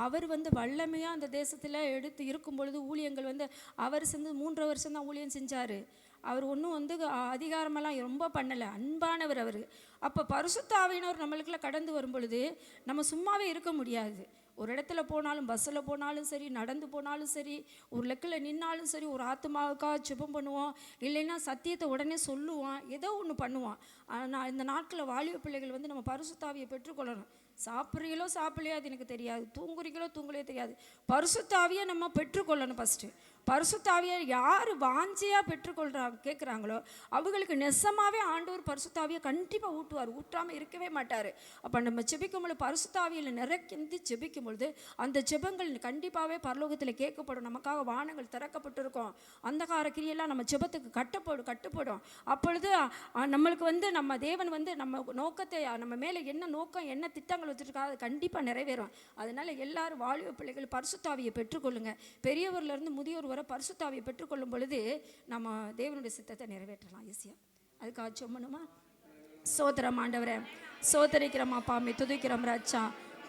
அவர் வல்லமையாக அந்த தேசத்தில் எடுத்து இருக்கும் பொழுது ஊழியங்கள் அவர் சேர்ந்து 3 வருஷம் தான் ஊழியம் செஞ்சார். அவர் ஒன்றும் அதிகாரமெல்லாம் ரொம்ப பண்ணலை, அன்பானவர் அவர். அப்போ பரிசுத்த ஆவியானவர் நம்மளுக்குள்ள கடந்து வரும் பொழுது நம்ம சும்மாவே இருக்க முடியாது. ஒரு இடத்துல போனாலும், பஸ்ஸில் போனாலும் சரி, நடந்து போனாலும் சரி, ஒரு லெக்கில் நின்னாலும் சரி, ஒரு ஆத்மாவுக்காக ஜெபம் பண்ணுவோம், இல்லைன்னா சத்தியத்தை உடனே சொல்லுவோம், ஏதோ ஒன்று பண்ணுவோம். ஆனால் இந்த நாட்களில் வாலிப பிள்ளைகள் நம்ம பரிசுத்த ஆவியை பெற்றுக்கொள்ளணும். சாப்பிட்றீங்களோ சாப்பிடலையோ அது எனக்கு தெரியாது, தூங்குறீங்களோ தூங்கலையோ தெரியாது, பரிசுத்த ஆவியை நம்ம பெற்றுக்கொள்ளணும். ஃபஸ்ட்டு பரிசுத்த ஆவியை யார் வாஞ்சியாக பெற்றுக்கொள்கிறாங்க கேட்குறாங்களோ அவங்களுக்கு நெசமாகவே ஆண்டவர் பரிசுத்த ஆவியை கண்டிப்பாக ஊட்டுவார், ஊற்றாமல் இருக்கவே மாட்டார். அப்போ நம்ம ஜெபிக்கும் பொழுது பரிசுத்த ஆவியில் நிறைந்து ஜெபிக்கும் பொழுது அந்த ஜெபங்கள் கண்டிப்பாகவே பரலோகத்தில் கேட்கப்படும். நமக்காக வானங்கள் திறக்கப்பட்டிருக்கும். அந்தகார கிரியெல்லாம் நம்ம ஜெபத்துக்கு கட்டுப்படும். அப்பொழுது நம்மளுக்கு நம்ம தேவன் நம்ம நோக்கத்தை, நம்ம மேலே என்ன நோக்கம், என்ன திட்டங்கள் வச்சுருக்கா அது கண்டிப்பாக நிறைவேறும். அதனால் எல்லாரும் வாலிப பிள்ளைகள் பரிசுத்த ஆவியை பெற்றுக்கொள்ளுங்க. பெரியவர்லேருந்து முதியோர் வரை பரிசுத்த ஆவியை பெற்றுக்கொள்ளும் பொழுது நம்ம தேவனுடைய சித்தத்தை நிறைவேற்றலாம் ஈஸியாக. அதுக்காக சொன்னோமா, சோதரம் ஆண்டவரே, சோதரிக்கிறோம் அப்பா, துதிக்கிறோம் ராஜா,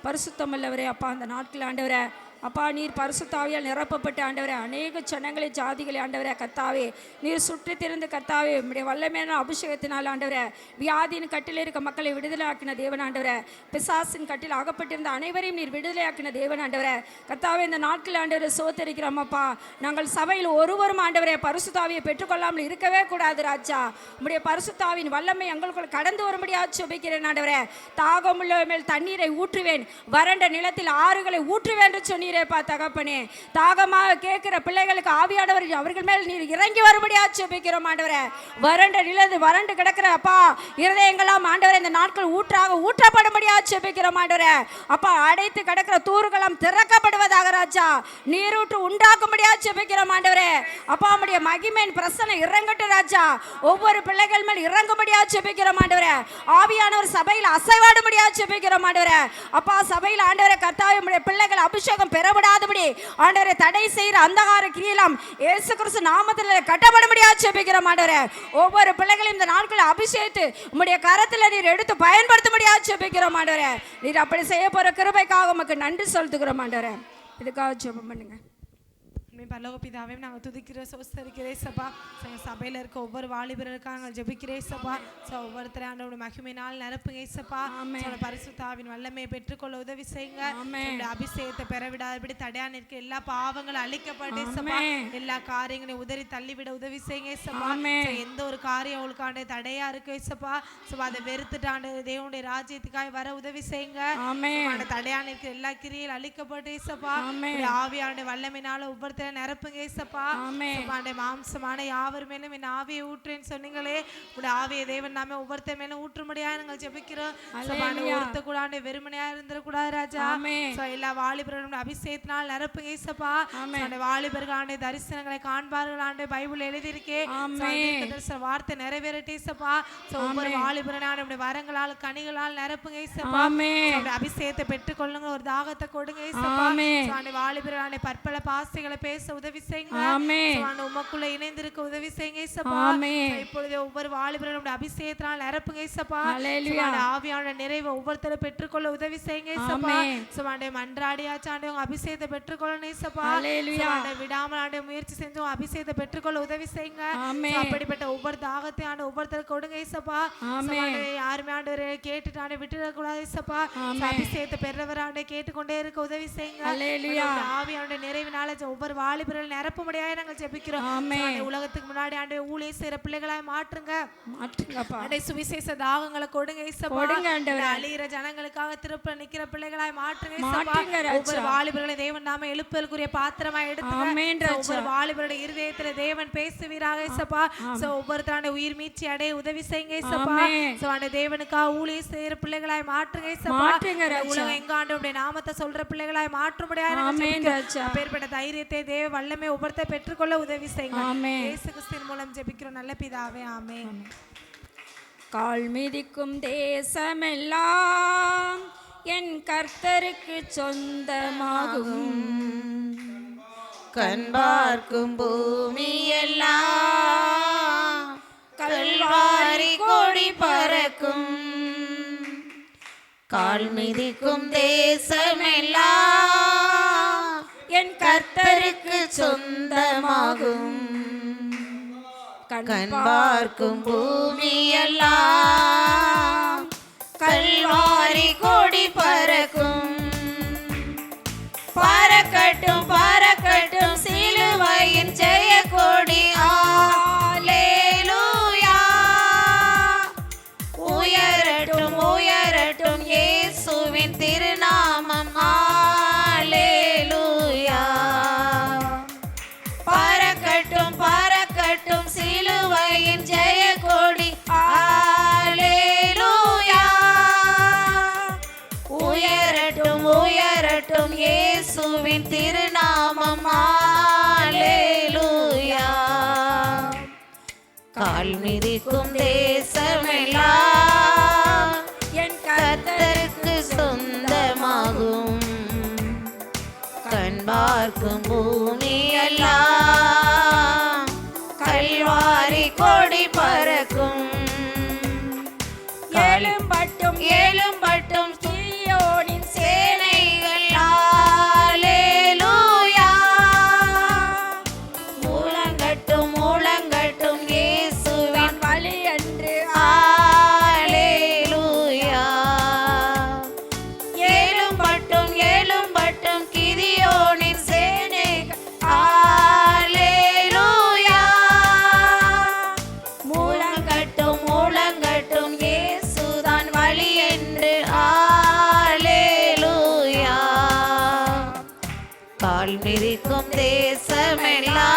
பரிசுத்தம் அல்லவரே அப்பா. அந்த நாட்கள் ஆண்டவரே அப்பா நீர் பரிசுத்த ஆவியால் நிரப்பப்பட்ட ஆண்டவரே அநேக ஜனங்களை ஜாதிகளை ஆண்டவரே கர்த்தாவே நீர் சுற்றி திறந்து கர்த்தாவே உம்முடைய வல்லமையான அபிஷேகத்தினால் ஆண்டவரே வியாதியின் கட்டில் இருக்க மக்களை விடுதலை ஆக்கின தேவன் ஆண்டவரே, பிசாசின் கட்டில் அகப்பட்டிருந்த அனைவரையும் நீர் விடுதலை ஆக்கின தேவன் ஆண்டவரே கர்த்தாவே. இந்த நாட்கள் ஆண்டவரை சோதரிக்கிறோம் அப்பா. நாங்கள் சபையில் ஒருவரும் ஆண்டவரே பரிசுத்த ஆவியை பெற்றுக்கொள்ளாமல் இருக்கவே கூடாது ராஜா. உம்முடைய பரிசுத்த ஆவியின் வல்லமை எங்களுக்குள் கடந்து வரும்படியாக ஜெபிக்கிறேன் ஆண்டவரே. தாகமுள்ள மேல் தண்ணீரை ஊற்றுவேன், வறண்ட நிலத்தில் ஆறுகளை ஊற்றுவேன் என்று சொன்னீரேப்பா தகப்பனே. தாகமாக கேட்கிற பிள்ளைகளுக்கு ஆவியானவர் அவர்கள் மேல் நீர் இறங்கி வரும்படியாக ஜெபிக்கிறோம் ஆண்டவரே. வறண்டு கிடக்கிற அப்பா இருதயங்களாம் ஆண்டவரே இந்த நாட்கள் ஊற்றப்படும்படியாக ஜெபிக்கிறோம் ஆண்டவரே. அப்பா அடைத்து கிடக்கிற தூறுகளம் திறக்கப்படுவதாக ராஜா. நீரூற்று உண்டாக்கும்படியாக ஜெபிக்கிறோம் ஆண்டவரே. அப்பா உம்முடைய மகிமையின் பிரசன்னம் இறங்கட்டும் ராஜா. ஒவ்வொரு பிள்ளைகள் மேல் இறங்கும்படியாக ஜெபிக்கிறோம் ஆண்டவரே. ஆவியானவர் சபையில் அசைவாடும்படியாக ஜெபிக்கிறோம் ஆண்டவரே. அப்பா சபையில் ஆண்டவரே கர்த்தாவே உம்முடைய பிள்ளைகள் அபிஷேகம் பெறப்படாதபடி ஆண்டவரே தடை செய்கிற அந்தகார கிரியெல்லாம் இயேசு கிறிஸ்து நாமத்தில் கட்டப்படும்படியாக ஜெபிக்கிறோம் ஆண்டவரே. ஒவ்வொரு பிள்ளைகளையும் இந்த நாட்களில் அபிஷேகித்து உம்முடைய கரத்தில் நீர் எடுத்து பயன்படுத்தும்படியாக ஜெபிக்கிறோம் ஆண்டவரே. நீர் அப்படி செய்ய போகிற கிருபைக்காக உமக்கு நன்றி செலுத்துகிறோம் ஆண்டவரே. இதுக்காக ஜெபம் பண்ணுங்க. பரலோக பிதாவே நாங்கள் துதிக்கிறோம், சோஸ்தரிக்கிறேன் சபா. சபையில் இருக்க ஒவ்வொரு வாலிபர்களுக்காக நாங்கள் ஜெபிக்கிறேன் சபா. ஒவ்வொருத்தரையும் ஆண்டவருடைய மகிமையினால் நிரப்புங்க சபா. பரிசுத்த ஆவியின் வல்லமையை பெற்றுக்கொள்ள உதவி செய்யுங்க. அபிஷேகத்தை பெறவிடாதபடி தடையா நிற்க எல்லா பாவங்களும் அழிக்கப்பட்டு சபா. எல்லா காரியங்களையும் உதறி தள்ளிவிட உதவி செய்யுங்க சபா. எந்த ஒரு காரியம் அவங்களுக்காண்ட தடையா இருக்கு சபா. அதை வெறுத்துட்டாண்டு தேவனுடைய ராஜ்யத்துக்காக வர உதவி செய்யுங்க. தடையா நிற்க எல்லா கிரியில் அழிக்கப்பட்டு சபா. ஆவியானுடைய வல்லமையினால ஒவ்வொருத்தர நிரப்புங்க ஏசப்பா. மாம்சமான யாவர் மேலும் என் ஆவியை ஊற்றுன்னு சொன்னீங்களே, உடைய ஆவியை தேவன் நாம ஒவ்வொருத்தர் மேலும் ஊற்றும்படியா நாங்கள் ஜெபிக்கிறோம். ஒருத்த கூட வெறுமனையா இருந்துடக்கூடாது ராஜா. எல்லா வாலிபர்களும் அபிஷேகத்தினால் நிரப்புங்க ஏசப்பா. வாலிபர்கள் தரிசனங்களை காண்பார்கள் ஆண்டு பைபிள் எழுதியிருக்கே. வார்த்தை நிறைவேறட்டே ஏசப்பா. ஒவ்வொரு வாலிபரான வரங்களால் கனிகளால் நிரப்புங்க ஏசப்பா. அபிஷேகத்தை பெற்றுக்கொள்ளுங்க, ஒரு தாகத்தை கொடுங்க ஏசப்பா. வாலிபரான பற்பல பாசைகளை பேச உதவி செய்யுங்க. உமக்குள்ள இணைந்திருக்க உதவி செய்யுங்க ஏசப்பா. இப்பொழுது ஒவ்வொரு வாலிபர்களும் அபிஷேகத்தினால் நிரப்புங்க ஏசப்பா. ஆவியான நிறைவை ஒவ்வொருத்தரும் பெற்றுக்கொள்ள உதவி செய்யுங்க ஏசப்பா. மன்றாடியாச்சாண்டு உங்க அபிஷேகத்தை பெற்றுக்கொள்ளணும் ஏசப்பா. விடாமல் முயற்சி செஞ்சு அபிஷேகத்தை பெற்றுக்கொள்ள உதவி செய்யுங்க. அப்படிப்பட்ட ஒவ்வொரு தாகத்தையும் ஒவ்வொருத்தரும் கொடுங்க ஏசப்பா. யாருமே ஆண்டு கேட்டுட்டு விட்டுடக்கூடாது ஏசப்பா. அபிஷேகத்தை பெறவராண்டு கேட்டுக்கொண்டே இருக்க உதவி செய்யுங்க. ஆவியான நிறைவினால ஒவ்வொரு வாலிபர்கள் நிரப்பும்படியாய் நாங்கள் ஜெபிக்கிறோம். ஆண்டவரே, உலகத்துக்கு முன்னாடி ஆண்டவரே ஊழியம் செய்யற பிள்ளைகளாய் மாற்றுங்கப்பா. சுவிசேஷ தாகங்களை கொடுங்க இயேசுப்பா. அழியிற ஜனங்களுக்காக திருப்ப நிக்கிற பிள்ளைகளாய் மாற்றுங்க இயேசுப்பா. ஒவ்வொரு வாலிபர்களை தேவன் நாம எழுப்பலுக்குரிய பாத்திரமாய் எடுத்துங்க. ஒவ்வொரு வாலிபருடைய இருதயத்துல தேவன் பேசுவீராக இயேசுப்பா. ஒவ்வொருத்தரான உயிர் மீட்சி அடைய உதவி செய்யுங்க இயேசுப்பா. ஆண்டவரே, தேவனுக்காக ஊழியம் செய்யற பிள்ளைகளாய் மாற்றுங்க இயேசுப்பா. உலகம் எங்க ஆண்டவருடைய நாமத்தை சொல்ற பிள்ளைகளாய் மாற்றும்படியாய் அப்பேற்பட்ட தைரியத்தை தேவ வல்லமை ஒவ்வொருத்தர் பெற்றுக்கொள்ள உதவி செய்யுங்க. இயேசு கிறிஸ்துவின் மூலம் ஜெபிக்கிறோம் நல்ல பிதாவே, ஆமென். கால் மிதிக்கும் தேசமெல்லாம் என் கர்த்தருக்கு சொந்தமாகும். கண் பார்க்கும் பூமி எல்லாம் கல்வாரி கொடி பறக்கும். கால் மிதிக்கும் தேசமெல்லாம் என் கர்த்தருக்கு சொந்தமாகும். கண் பார்க்கும் பூமி எல்லாம் கல்வாரி கொடி பறக்கும். பறக்கட்டும் பறக்கட்டும் சிலுவையின் ஜெய கொடி. அல்லேலூயா. உயரட்டும் உயரட்டும் இயேசுவின் திருநாமம். அல்லேலூயா. பறக்கட்டும் பறக்கட்டும் சிலுவையின் ஜெய கொடி. அல்லேலூயா. உயரட்டும் உயரட்டும் இயேசுவின் திருநாமம். அல்லேலூயா. கால் மிதிக்கும் தேசமெல்லாம் என் கர்த்தருக்கு சொந்தமாகும். கண் பார்க்கும் பூமி எல்லாம் கல்வாரி கொடி பறக்கும். எழும்பட்டும் எழும்பட்டும் சீயோனின் சேனைகள். அல்லேலூயா. முழங்கட்டும் முழங்கட்டும் இயேசுவின் வழி என்று. அல்லேலூயா. எழும்பட்டும் எழும்பட்டும் கிதியோனின் சேனைகள். அல்லேலூயா. முழங்கட்டும் முழங்கட்டும் இயேசுதான் வழி என்று. அல்லேலூயா. கால் மிதிக்கும் தேசமெல்லாம்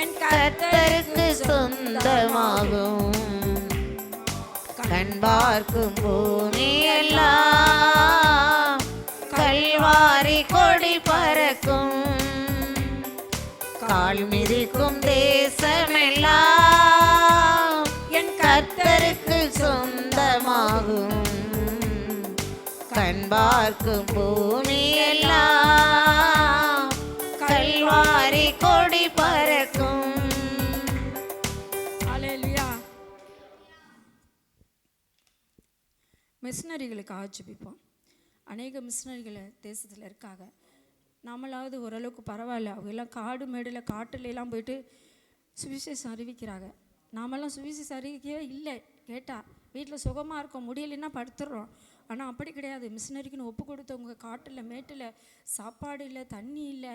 என் கர்த்தருக்கு சொந்தமாகும். கண் பார்க்கும் பூமி எல்லாம் கல்வாரி கொடி பறக்கும். கால் மிதிக்கும் தேசமெல்லாம் என் கர்த்தருக்கு சொந்தமாகும். கண் பார்க்கும் பூமி எல்லாம் கல்வாரி கொடி பறக்கும். அல்லேலூயா. மிஷினரிகளுக்காக ஜெபிப்போம். அநேக மிஷினரிகள் தேசத்தில் இருக்காங்க. நம்மளாவது ஓரளவுக்கு பரவாயில்ல. அவங்க எல்லாம் காடு மேடில் காட்டுலாம் போயிட்டு சுவிசேஷம் அறிவிக்கிறாங்க. நாமெல்லாம் சுவிசேஷம் அறிவிக்கவே இல்லை. கேட்டால் வீட்டில் சுகமாக இருக்கோம், முடியலைன்னா படுத்துடுறோம். ஆனால் அப்படி கிடையாது. மிஷினரிக்குன்னு ஒப்பு கொடுத்தவங்க காட்டில் மேட்டில் சாப்பாடு இல்லை, தண்ணி இல்லை,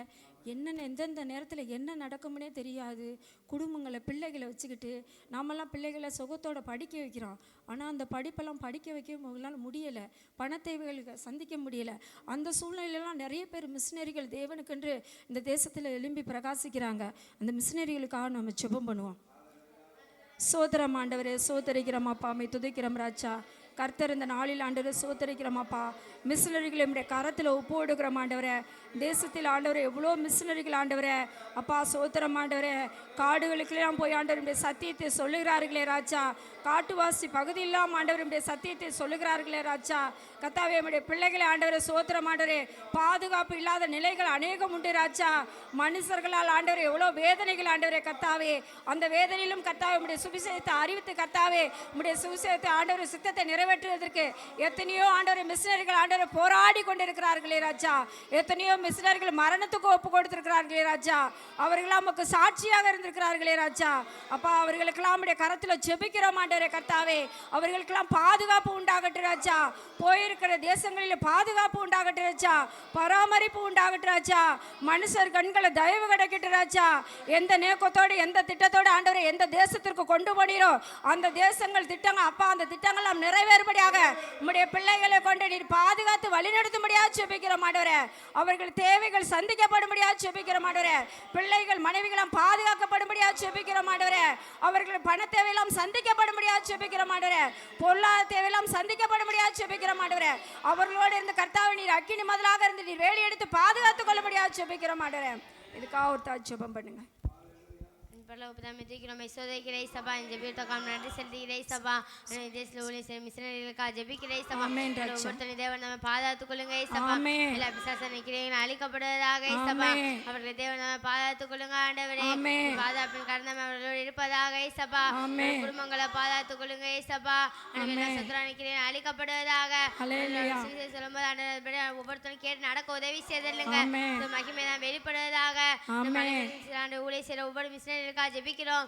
என்னென்ன எந்தெந்த நேரத்தில் என்ன நடக்கும்னே தெரியாது. குடும்பங்களை பிள்ளைகளை வச்சுக்கிட்டு நாமெல்லாம் பிள்ளைகளை சுகத்தோடு படிக்க வைக்கிறோம். ஆனால் அந்த படிப்பெல்லாம் படிக்க வைக்க உங்களால் முடியலை. பணத்தேவைகளுக்கு சந்திக்க முடியலை. அந்த சூழ்நிலையிலலாம் நிறைய பேர் மிஷினரிகள் தேவனுக்கென்று இந்த தேசத்தில் எழும்பி பிரகாசிக்கிறாங்க. அந்த மிஷினரிகளுக்காக நம்ம ஜெபம் பண்ணுவோம். சோதரம் ஆண்டவரே, சோதரிக்கிறோம் அப்பா, மை துதிக்கிறோம் ராஜா. கர்த்தர் இந்த நாளில் ஆண்டவரை சோதரிக்கிறோம் அப்பா. மிஷினரிகளை நம்முடைய கரத்தில் ஒப்பு கொடுக்குறோம் ஆண்டவரே. தேசத்தில் ஆண்டவரே எவ்வளோ மிஷினரிகள் ஆண்டவரே அப்பா சோதரம் ஆண்டவரே. காடுகளுக்கெல்லாம் போய் ஆண்டவருடைய சத்தியத்தை சொல்லுகிறார்களே ராஜா. காட்டுவாசி பகுதியெல்லாம் ஆண்டவருடைய சத்தியத்தை சொல்லுகிறார்களே ராஜா. கர்த்தாவே, நம்முடைய பிள்ளைகளை ஆண்டவரை சோதரம் ஆண்டவரே, பாதுகாப்பு இல்லாத நிலைகள் அநேகம் உண்டு ராஜா. மனுஷர்களால் ஆண்டவரே எவ்வளோ வேதனைகள் ஆண்டவரே கர்த்தாவே. அந்த வேதனையிலும் கர்த்தாவே உம்முடைய சுவிசேஷத்தை அறிவித்து கர்த்தாவே உம்முடைய சுவிசேஷத்தை ஆண்டவரை சித்தத்தை நிறைவேற்றுவதற்கு எத்தனையோ ஆண்டவரை மிஷினரிகள் ஆண்டவரை போராடி கொண்டிருக்கிறார்களே ராஜா. எத்தனையோ மிஷினரிகள் மரணத்துக்கு ஒப்பு கொடுத்திருக்கிறார்களே ராஜா, அவர்களாம் உமக்கு சாட்சியாக இருந்திருக்கிறார்களே ராஜா. அப்பா அவர்களுக்கெல்லாம் உம்முடைய கரத்தில் ஜெபிக்கிறோம் ஆண்டவரே கர்த்தாவே. அவர்களுக்கெல்லாம் பாதுகாப்பு உண்டாகட்டும் ராஜா. போயிருக்கிற தேசங்களில் பாதுகாப்பு உண்டாகட்டும் ராஜா. பராமரிப்பு உண்டாகட்டும் ராஜா. மனுஷர் கண்களை தயவு கிடைக்கட்டும் ராஜா. எந்த நோக்கத்தோடு எந்த திட்டத்தோடு ஆண்டவரை எந்த தேசத்திற்கு கொண்டு போனீரோ அந்த தேசங்கள் திட்டங்கள் அப்பா அந்த திட்டங்கள் நாம் நிறைவேறும்படியாக உம்முடைய பிள்ளைகளை கொண்டு நீர் பாதுகாத்து வழிநடத்தும்படியாக ஜெபிக்கிறோம் ஆண்டவரே. அவர்கள் தேவைகள் சந்திக்கப்படும்படியாக ஜெபிக்கிறோம் ஆண்டவரே. பிள்ளைகள் மனைவிகளும் பாதுகாக்கப்படும்படியாக ஜெபிக்கிறோம் ஆண்டவரே. அவர்கள் பண தேவையெல்லாம் சந்திக்கப்படும்படியாக ஜெபிக்கிறோம் ஆண்டவரே. பொருளாதார தேவையெல்லாம் சந்திக்கப்படும்படியாக ஜெபிக்கிறோம் ஆண்டவரே. அவர்களோடு இருந்து கர்த்தாவே நீர் அக்கினி மதிலாக இருந்து நீர் வேலி எடுத்து பாதுகாத்துக் கொள்ளும்படியாக ஜெபிக்கிறோம் ஆண்டவரே. இதுக்காக ஒரு தாய் ஜெபம் பண்ணுங்க. மிதிக்கிறோம் சோதரிக்கிறை சபா இந்த வீட்டுக்காக நன்றி செலுத்துகிறே சபா. தேசத்தில் உள்ள மிஷனரிகளுக்காக ஜெபிக்கிறே சபா. ஒவ்வொருத்தனை தேவன் நம்ம பாதுகாத்துக் கொள்ளுங்க சபா. எல்லா பிசாச நிக்கிறீங்க அழிக்கப்படுவதாக சபா. அவர்களை தேவன் நம்ம பாதுகாத்துக் கொள்ளுங்க ஆண்டவரே. பாதுகாப்பின் கடந்தம் அவர்களோடு இருப்பதாக சபா. குடும்பங்களை பாதுகாத்துக் கொள்ளுங்க சபா. சத்துரா நிக்கிறீங்க அழிக்கப்படுவதாக சொல்லும்போது ஆண்டவரே ஒவ்வொருத்தரும் கேட்டு நடக்க உதவி செய்திருங்க. மகிமை தான் வெளிப்படுவதாக. ஊழிய செய்யற ஒவ்வொரு மிஷனரிகளுக்காக ஜெபிக்கிறோம்.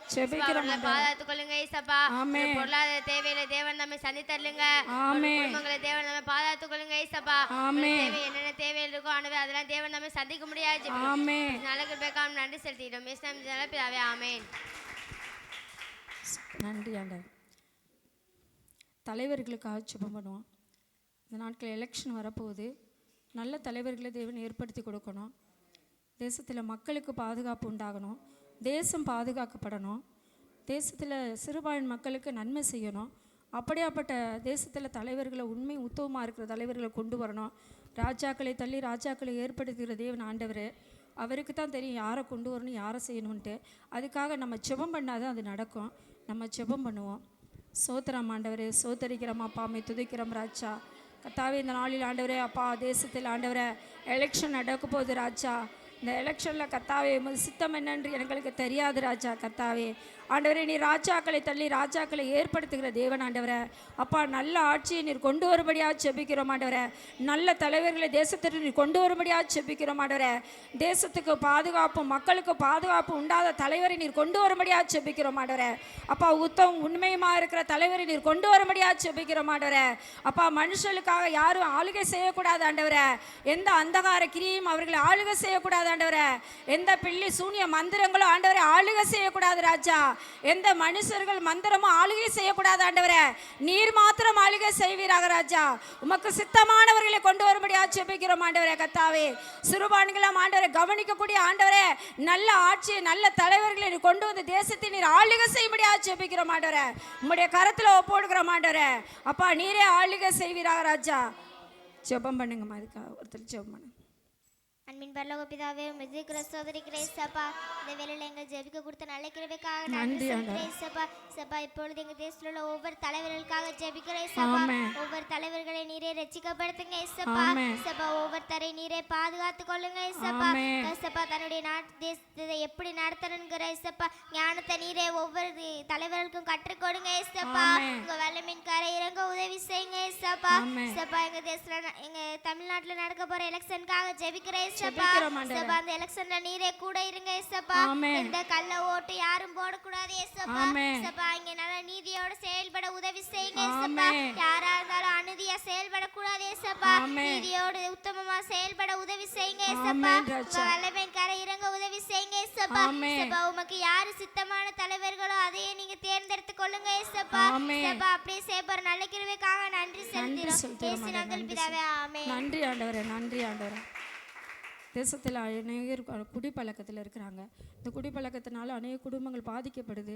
பாதுகாத்துக் கொள்ளுங்க ஏசப்பா. பொருளாதார தேவையில தேவன் நம்மை சந்தித்தருளுங்க. குடும்பங்களை தேவன் நம்ம பாதுகாத்துக் கொள்ளுங்க ஏசப்பா. என்னென்ன தேவைகள் இருக்கோ ஆண்டவரே அதெல்லாம் தேவன் நம்ம சந்திக்க முடியாது. நல்ல கிருபைக்காக நன்றி செலுத்திக்கிறோம். பிதாவே ஆமென். நன்றி ஆண்டவர். தலைவர்களுக்காக ஜெபம் பண்ணுவோம். இந்த நாட்களில் எலெக்ஷன் வரப்போகுது. நல்ல தலைவர்களை தேவன் ஏற்படுத்தி கொடுக்கணும். தேசத்தில் மக்களுக்கு பாதுகாப்பு உண்டாகணும். தேசம் பாதுகாக்கப்படணும். தேசத்தில் சிறுபான்மை மக்களுக்கு நன்மை செய்யணும். அப்படியாப்பட்ட தேசத்தில் தலைவர்களை உண்மை உத்தவமாக இருக்கிற தலைவர்களை கொண்டு வரணும். ராஜாக்களை தள்ளி ராஜாக்களை ஏற்படுத்துகிற தேவன் ஆண்டவர். அவருக்கு தான் தெரியும் யாரை கொண்டு வரணும் யாரை செய்யணுன்ட்டு. அதுக்காக நம்ம ஜெபம் பண்ணாதான் அது நடக்கும். நம்ம ஜெபம் பண்ணுவோம். சோத்திரம் ஆண்டவரே, சோத்தரிக்கிறோம் அப்பா, அம்மை துதிக்கிறோம் ராஜா. கர்த்தாவே இந்த நாளில் ஆண்டவரே அப்பா தேசத்தில் ஆண்டவரே எலெக்ஷன் நடக்க போகுது ராஜா. இந்த எலெக்ஷனில் கர்த்தாவே சித்தம் என்னென்று எங்களுக்கு தெரியாது ராஜா. கர்த்தாவே ஆண்டவரே நீ ராஜாக்களை தள்ளி ராஜாக்களை ஏற்படுத்துகிற தேவன் ஆண்டவரே. அப்பா நல்ல ஆட்சியை நீர் கொண்டு வரும்படியாக ஜெபிக்கிறோம் ஆண்டவரே. நல்ல தலைவர்களை தேசத்திற்கு நீர் கொண்டு வரும்படியாக ஜெபிக்கிறோம் ஆண்டவரே. தேசத்துக்கு பாதுகாப்பு மக்களுக்கு பாதுகாப்பு உண்டாத தலைவரை நீர் கொண்டு வரும்படியாக ஜெபிக்கிறோம் ஆண்டவரே. அப்பா உத்தம் உண்மையுமாக இருக்கிற தலைவரை நீர் கொண்டு வரும்படியாக ஜெபிக்கிறோம் ஆண்டவரே. அப்பா மனுஷர்களுக்காக யாரும் ஆளுகை செய்யக்கூடாது ஆண்டவரே. எந்த அந்தகார கிரியும் அவர்களை ஆளுகை செய்யக்கூடாது ஆண்டவரே. எந்த பிள்ளை சூனிய மந்திரங்களும் ஆண்டவரை ஆளுகை செய்யக்கூடாது ராஜா. எந்த மனுஷர்கள் மந்திரமும் ஆளுகை செய்யக்கூடாது ஆண்டவரே. நீர் மாத்திரம் ஆளுகை செய்வீராக ராஜா. உமக்கு சித்தமானவர்களை கொண்டு வரும்படியாக ஜெபிக்கிறோம் ஆண்டவரே. கர்த்தாவே சிறுபான்மைகளாம் ஆண்டவரை கவனிக்கக்கூடிய ஆண்டவரே நல்ல ஆட்சி நல்ல தலைவர்களை நீர் கொண்டு வந்து தேசத்தை நீர் ஆளுகை செய்யும்படியாக ஜெபிக்கிறோம் ஆண்டவரே. உம்முடைய கரத்தில் ஒப்புக்கொடுக்கிறோம் ஆண்டவரே. அப்பா நீரே ஆளுகை செய்வீராக ராஜா. ஜெபம் பண்ணுங்கம்மா. அதுக்காக ஒருத்தர் ஜெபம் பண்ணுங்க. அன்பின் பரலோக பிதாவே மிதிக்கிற சோதரிக்கிற ஏசப்பா. இந்த வேளையில எங்கள் ஜெபிக்க கொடுத்த நல்ல கிருபைக்காக நன்றி ஏசப்பா. சப்பா இப்பொழுது எங்கள் தேசத்தில் உள்ள ஒவ்வொரு தலைவர்களுக்காக ஜெபிக்கிற ஏசப்பா. ஒவ்வொரு தலைவர்களை நீரே ரட்சிக்கப்படுத்துங்க ஏசப்பா. சப்பா ஒவ்வொருத்தரை நீரே பாதுகாத்து கொள்ளுங்க ஏசப்பா. ஏசப்பா தன்னுடைய நாட்டு தேசத்தை எப்படி நடத்தணுங்கிற ஏசப்பா ஞானத்தை நீரே ஒவ்வொரு தலைவர்களுக்கும் கற்றுக் கொடுங்க ஏசப்பா. உங்க வல்லமின் கரை இறங்க உதவி செய்யுங்க ஏசப்பா. சப்பா எங்க தேசத்துல எங்க தமிழ்நாட்டுல நடக்க போற எலெக்ஷனுக்காக ஜெபிக்கிற அந்த எலெக்ஷன்ல நீரே கூட இருங்க ஏசப்பா. எந்த கள்ள ஓட்டு யாரும் போடக்கூடாது ஏசப்பா. ஏசப்பா இங்க நல்ல நீதியோட செயல்பட உதவி செய்யுங்க ஏசப்பா. யாரா இருந்தாலும் அநீதியா செயல்படக்கூடாது ஏசப்பா. நீதியோடு உத்தமமா செயல்பட உதவி செய்யுங்க ஏசப்பா. வல்லமையின் கரை இறங்க உதவி செய்யுங்க ஏசப்பா. ஏசப்பா உமக்கு யாரு சித்தமான தலைவர்களோ அதையே நீங்க தேர்ந்தெடுத்து கொள்ளுங்க ஏசப்பா. ஏசப்பா அப்படியே செய்யற நல்ல கிருபைக்காக நன்றி செலுத்துகிறோம் பிதாவே ஆமென். நன்றி ஆண்டவரே, நன்றி ஆண்டவரே. தேசத்தில் அநேகர் குடிப்பழக்கத்தில் இருக்கிறாங்க. இந்த குடிப்பழக்கத்தினால அநேக குடும்பங்கள் பாதிக்கப்படுது.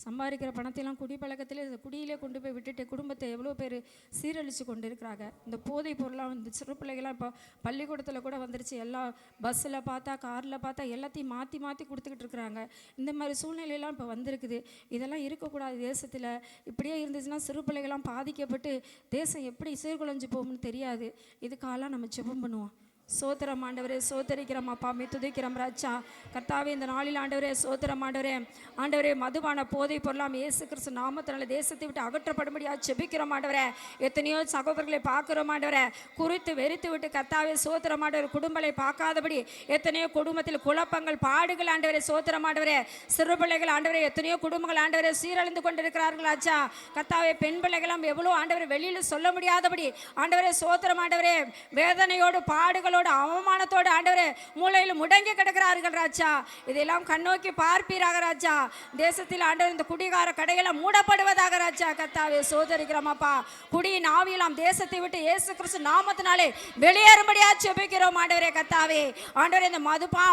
சம்பாதிக்கிற பணத்தையெல்லாம் குடிப்பழக்கத்தில் இந்த குடியிலே கொண்டு போய் விட்டுட்டு குடும்பத்தை எவ்வளோ பேர் சீரழித்து கொண்டு இருக்கிறாங்க. இந்த போதைப் பொருளாக வந்து சிறு பிள்ளைகள்லாம் இப்போ பள்ளிக்கூடத்தில் கூட வந்துருச்சு. எல்லா பஸ்ஸில் பார்த்தா காரில் பார்த்தா எல்லாத்தையும் மாற்றி மாற்றி கொடுத்துக்கிட்டு இருக்கிறாங்க. இந்த மாதிரி சூழ்நிலையெல்லாம் இப்போ வந்திருக்குது. இதெல்லாம் இருக்கக்கூடாது தேசத்தில். இப்படியே இருந்துச்சுன்னா சிறு பிள்ளைகள்லாம் பாதிக்கப்பட்டு தேசம் எப்படி சீர்குலைஞ்சு போகும்னு தெரியாது. இதுக்காகலாம் நம்ம ஜெபம் பண்ணுவோம். சோத்திரம் ஆண்டவரே, சோத்தரிக்கிறோம் அப்பா, மே துதிக்கிறோம் ராஜா. கர்த்தாவே, இந்த நாளில் ஆண்டவரே சோத்திரம் ஆண்டவரே. ஆண்டவரே, மதுபான போதை பொருளாம் இயேசு கிறிஸ்து நாமத்தினால தேசத்தை விட்டு அகற்றப்படும்படியா செபிக்கிறோம் ஆண்டவரே. எத்தனையோ சகோதரர்களை பார்க்கிறோம் ஆண்டவரே, குறித்து வெறித்து விட்டு கர்த்தாவே சோத்திரம் ஆண்டவர் குடும்பங்களை பார்க்காதபடி எத்தனையோ குடும்பத்தில் குழப்பங்கள் பாடுகள் ஆண்டவரே சோத்திரம் ஆண்டவரே. சிறு பிள்ளைகள் ஆண்டவரே, எத்தனையோ குடும்பங்கள் ஆண்டவரே சீரழிந்து கொண்டிருக்கிறார்கள் ராஜா. கர்த்தாவே, பெண் பிள்ளைகளாம் எவ்வளோ ஆண்டவரை வெளியில் சொல்ல முடியாதபடி ஆண்டவரே சோத்திரம் ஆண்டவரே, வேதனையோடு பாடுகளோடு அவமானத்தோடு ஆண்டவரே மூலையில் முடங்கி கிடக்கிறார்கள் ராஜா. இதெல்லாம் கண்ணோக்கி பார்ப்பீராக ராஜா. தேசத்தில் ஆண்டவர் இந்த குடிகார கடையெல்லாம் மூடப்படுவதாக ராஜா. கர்த்தாவே சோதரிக்கிறோம் அப்பா. குடியின் ஆவியெல்லாம் தேசத்தை விட்டு இயேசு கிறிஸ்து நாமத்தினாலே வெளியேறும்படியா ஜெபிக்கிறோம் ஆண்டவரே. கர்த்தாவே ஆண்டவரே, இந்த மதுபா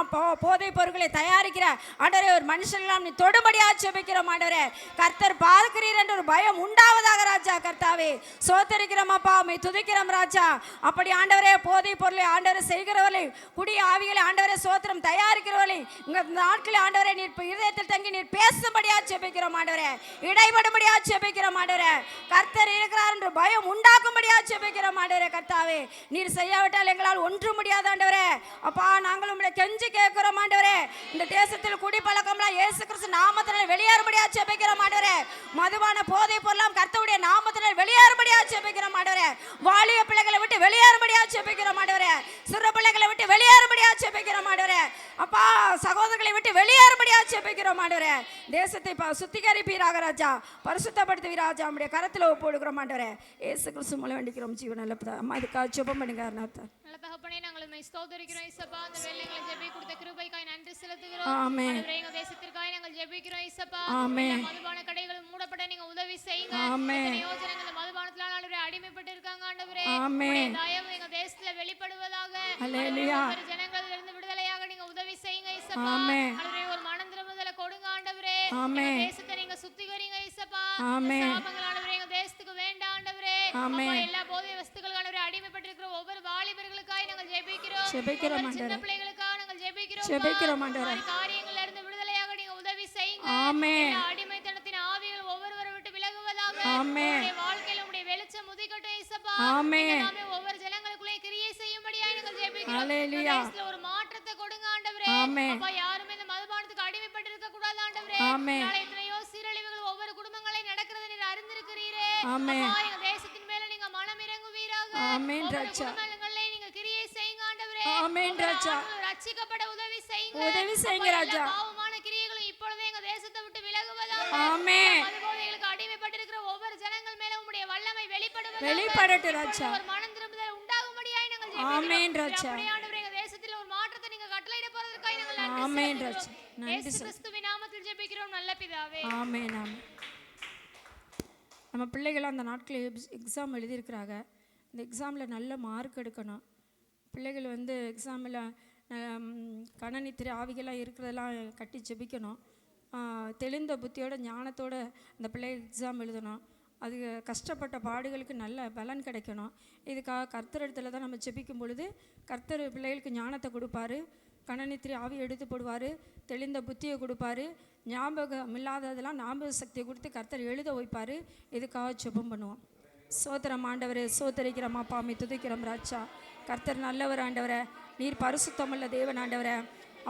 போதை பொருட்களை தயாரிக்கிற ஆண்டவரே ஒரு மனுஷனெல்லாம் நீ தொடும்படியா ஜெபிக்கிறோம் ஆண்டவரே. கர்த்தர் பார்க்கிறீர் என்ற ஒரு பயம் உண்டாவதாக ராஜா. கர்த்தாவே சோதரிக்கிறோம் அப்பா, உம்மை துதிக்கிறோம் ராஜா. அப்படி ஆண்டவரே போதை பொருளை ஆண்டவரை செய்கிறவர்களை குடி ஆவிகளை ஆண்டவரே சோத்திரம் தயாரிக்கிறவர்களை இந்த நாட்களில் ஆண்டவரே நீர் இதயத்தில் தங்கி நீர் பேசும்படியா ஜெபிக்கிறோம் ஆண்டவரே. இடைபடும்படியா ஜெபிக்கிறோம் ஆண்டவரே. கர்த்தர் இருக்கிறார் என்று பயம் உண்டாக்கும்படியா ஜெபிக்கிறோம் ஆண்டவரே. கர்த்தாவே, நீர் செய்யாவிட்டால் எங்களால் ஒன்றும் முடியாது ஆண்டவரே. அப்பா, நாங்கள் உம்மை கெஞ்சி கேட்கிறோம் ஆண்டவரே. இந்த தேசத்தில் குடி பழக்கம்லாம் இயேசு கிறிஸ்து நாமத்தினால் வெளியேறும்படியா ஜெபிக்கிறோம் ஆண்டவரே. மதுபான போதை பொருளாம் கர்த்தருடைய நாமத்தினால் வெளியேறும்படியா ஜெபிக்கிறோம் ஆண்டவரே. வாலிப பிள்ளைகளை விட்டு வெளியேறும்படியா ஜெபிக்கிறோம் ஆண்டவரே. சிறு பிள்ளைகளை விட்டு வெளியேறும்படியா ஜெபிக்கிறோம் ஆண்டவரே. அப்பா, சகோதரர்களை விட்டு வெளியேறும்படியா ஜெபிக்கிறோம் ஆண்டவரே. தேசத்தை சுத்திகரிப்பீராக ராஜா, பரிசுத்தப்படுத்துவீராஜா. நம்முடைய கரத்தில் ஒப்புடுகிறோம் ஆண்டவரே. இயேசு கிறிஸ்து மூலம் வேண்டிக்கிறோம் ஜீவன் நல்ல அம்மா. இதுக்காக ஜெபம் பண்ணுங்க அருணாத்தா. நல்ல தகப்பனே, நாங்கள் உம்மை ஸ்தோத்திரிக்கிறோம் இயேசப்பா. அந்த வேளைகளை ஜெபி கொடுத்த கிருபைக்காய் நன்றி செலுத்துகிறோம். ஆமென். ஆண்டவரே, எங்கள் தேசத்திற்காக நாங்கள் ஜெபிக்கிறோம் இயேசப்பா. ஆமென். மதுபான கடைகள் மூடப்பட நீங்க உதவி செய்யுங்க. ஆமென். எத்தனையோ ஜனங்கள் மதுபானத்தினால் ஆண்டவரே அடிமைப்பட்டு இருக்காங்க ஆண்டவரே. ஆமென். தயவு எங்கள் தேசத்துல வெளிப்படுவதாக. ஹல்லேலூயா. ஒவ்வொரு ஜனங்களில் இருந்து விடுதலையாக நீங்க உதவி செய்யுங்க இயேசப்பா. ஆமென். ஆண்டவரே, ஒரு மனம் திரும்புதலை கொடுங்க ஆண்டவரே. ஆமென். எங்கள் தேசத்தை நீங்க சுத்திகரிங்க இயேசப்பா. ஆமென். சாபங்கள் ஆண்டவரே எங்கள் தேசத்துக்கு வேண்டாம் ஆண்டவரே. ஆமென். அப்பா, எல்லா போதை வஸ்துக்கள் ஆண்டவரே அடிமைப்பட்டு இருக்கிற ஒவ்வொரு வாலிபர்களுக்காக நாங்கள் ஜெபிக்கிறோம். ஜெபிக்கிறோம் ஒவ்வொரு சின்ன ஆண்டவரே. பிள்ளைகளுக்காக நாங்கள் ஜெபிக்கிறோம். ஜெபிக்கிறோம் ஆண்டவரே. காரியங்கள்ல இருந்து விடுதலையாக நீங்க உதவி செய்யுங்க. ஆமென். எல்லா அடிமைத்தனத்தின் ஆவிகள் ஒவ்வொருவரை விட்டு விலகுவதாக. ஆமென். உம்முடைய வாழ்க்கையில உம்முடைய வெளிச்சம் உதிக்கட்டும் இயேசப்பா. ஆமென். நீங்க நாமே ஒவ்வொரு ஜனங்களுக்குள்ளே கிரியை செய்யும்படியாக நாங்கள் ஜெபிக்கிறோம். ஹல்லேலூயா. தேசத்துல ஒரு மாற்றத்தை கொடுங்க ஆண்டவரே. ஆமென். அப்பா, யாருமே இந்த மதுபானத்துக்கு அடிமைப்பட்டு இருக்க கூடாது ஆண்டவரே. ஆமென். நாளை எத்தனையோ சீரழிவுகள் ஒவ்வொரு குடும்பங்களை நடக்கிறது நீர் அறிந்திருக்கிறீரே. ஆமென். அப்பா, எங்க தேசத்தின் மேல நீங்க மனம் இறங்குவீராக. ஆமென் ஒவ்வொரு ராஜா. குடும்பங்களிலே நீங்க கிரியை செய்யுங்க ஆண்டவரே. ஆமென் ஒவ்வொரு ராஜா. ஆண்களும் ரட்சிக்கப்பட உதவி செய்யுங்க. உதவி செய்யுங்க அப்பா, ராஜா. எல்லா பாவமான கிரியைகளும் இப்பொழுதே எங்க தேசத்தை விட்டு விலகுவதாக. ஆமென். மதுபோதைகளுக்கு அடிமைப்பட்டிருக்கிற ஒவ்வொரு ஜனங்கள் மேல உம்முடைய வல்லமை வெளிப்படுவதாக. வெளிப்படட்டும் ராஜா. இப்பொழுது ஒரு மனம் திரும்புதல் உண்டாகும்படியாய் நாங்கள் ஆமென் ஜெபிக்கிறோம். ராஜா. அப்படியே ஆண்டவரே, எங்க தேசத்தில் ஒரு மாற்றத்தை நீங்க கட்டளையிட போறதற்காக நாங்கள் நன்றி ஆமென் செலுத்துகிறோம். ராஜா. நன்றி இயேசு கிறிஸ்துவின் நாமத்தில் ஜெபிக்கிறோம் நல்ல பிதாவே. ஆமென். ஆமென். நம்ம பிள்ளைகள் அந்த நாட்களில் எக்ஸாம் எழுதியிருக்கிறாங்க. இந்த எக்ஸாமில் நல்ல மார்க் எடுக்கணும். பிள்ளைகள் வந்து எக்ஸாமில் கணனித்திரை ஆவிகளாக இருக்கிறதெல்லாம் கட்டி ஜெபிக்கணும். தெளிந்த புத்தியோட ஞானத்தோட அந்த பிள்ளைகள் எக்ஸாம் எழுதணும். அது கஷ்டப்பட்ட பாடுகளுக்கு நல்ல பலன் கிடைக்கணும். இதுக்காக கர்த்தர் இடத்துல தான் நம்ம ஜெபிக்கும் பொழுது கர்த்தர் பிள்ளைகளுக்கு ஞானத்தை கொடுப்பாரு. கணனித்திரை ஆவி எடுத்து போடுவார். தெளிந்த புத்தியை கொடுப்பாரு. ஞாபகம் இல்லாததெல்லாம் ஞாபக சக்தியை கொடுத்து கர்த்தர் எழுத வைப்பார். இதுக்காக ஜெபம் பண்ணுவோம். சோத்திரம் ஆண்டவரே, சோத்தரிக்கிறோம் அப்பா, உம்மை துதிக்கிறோம் ராஜா. கர்த்தர் நல்லவர் ஆண்டவரே. நீர் பரிசுத்தமுள்ள தேவன் ஆண்டவரே.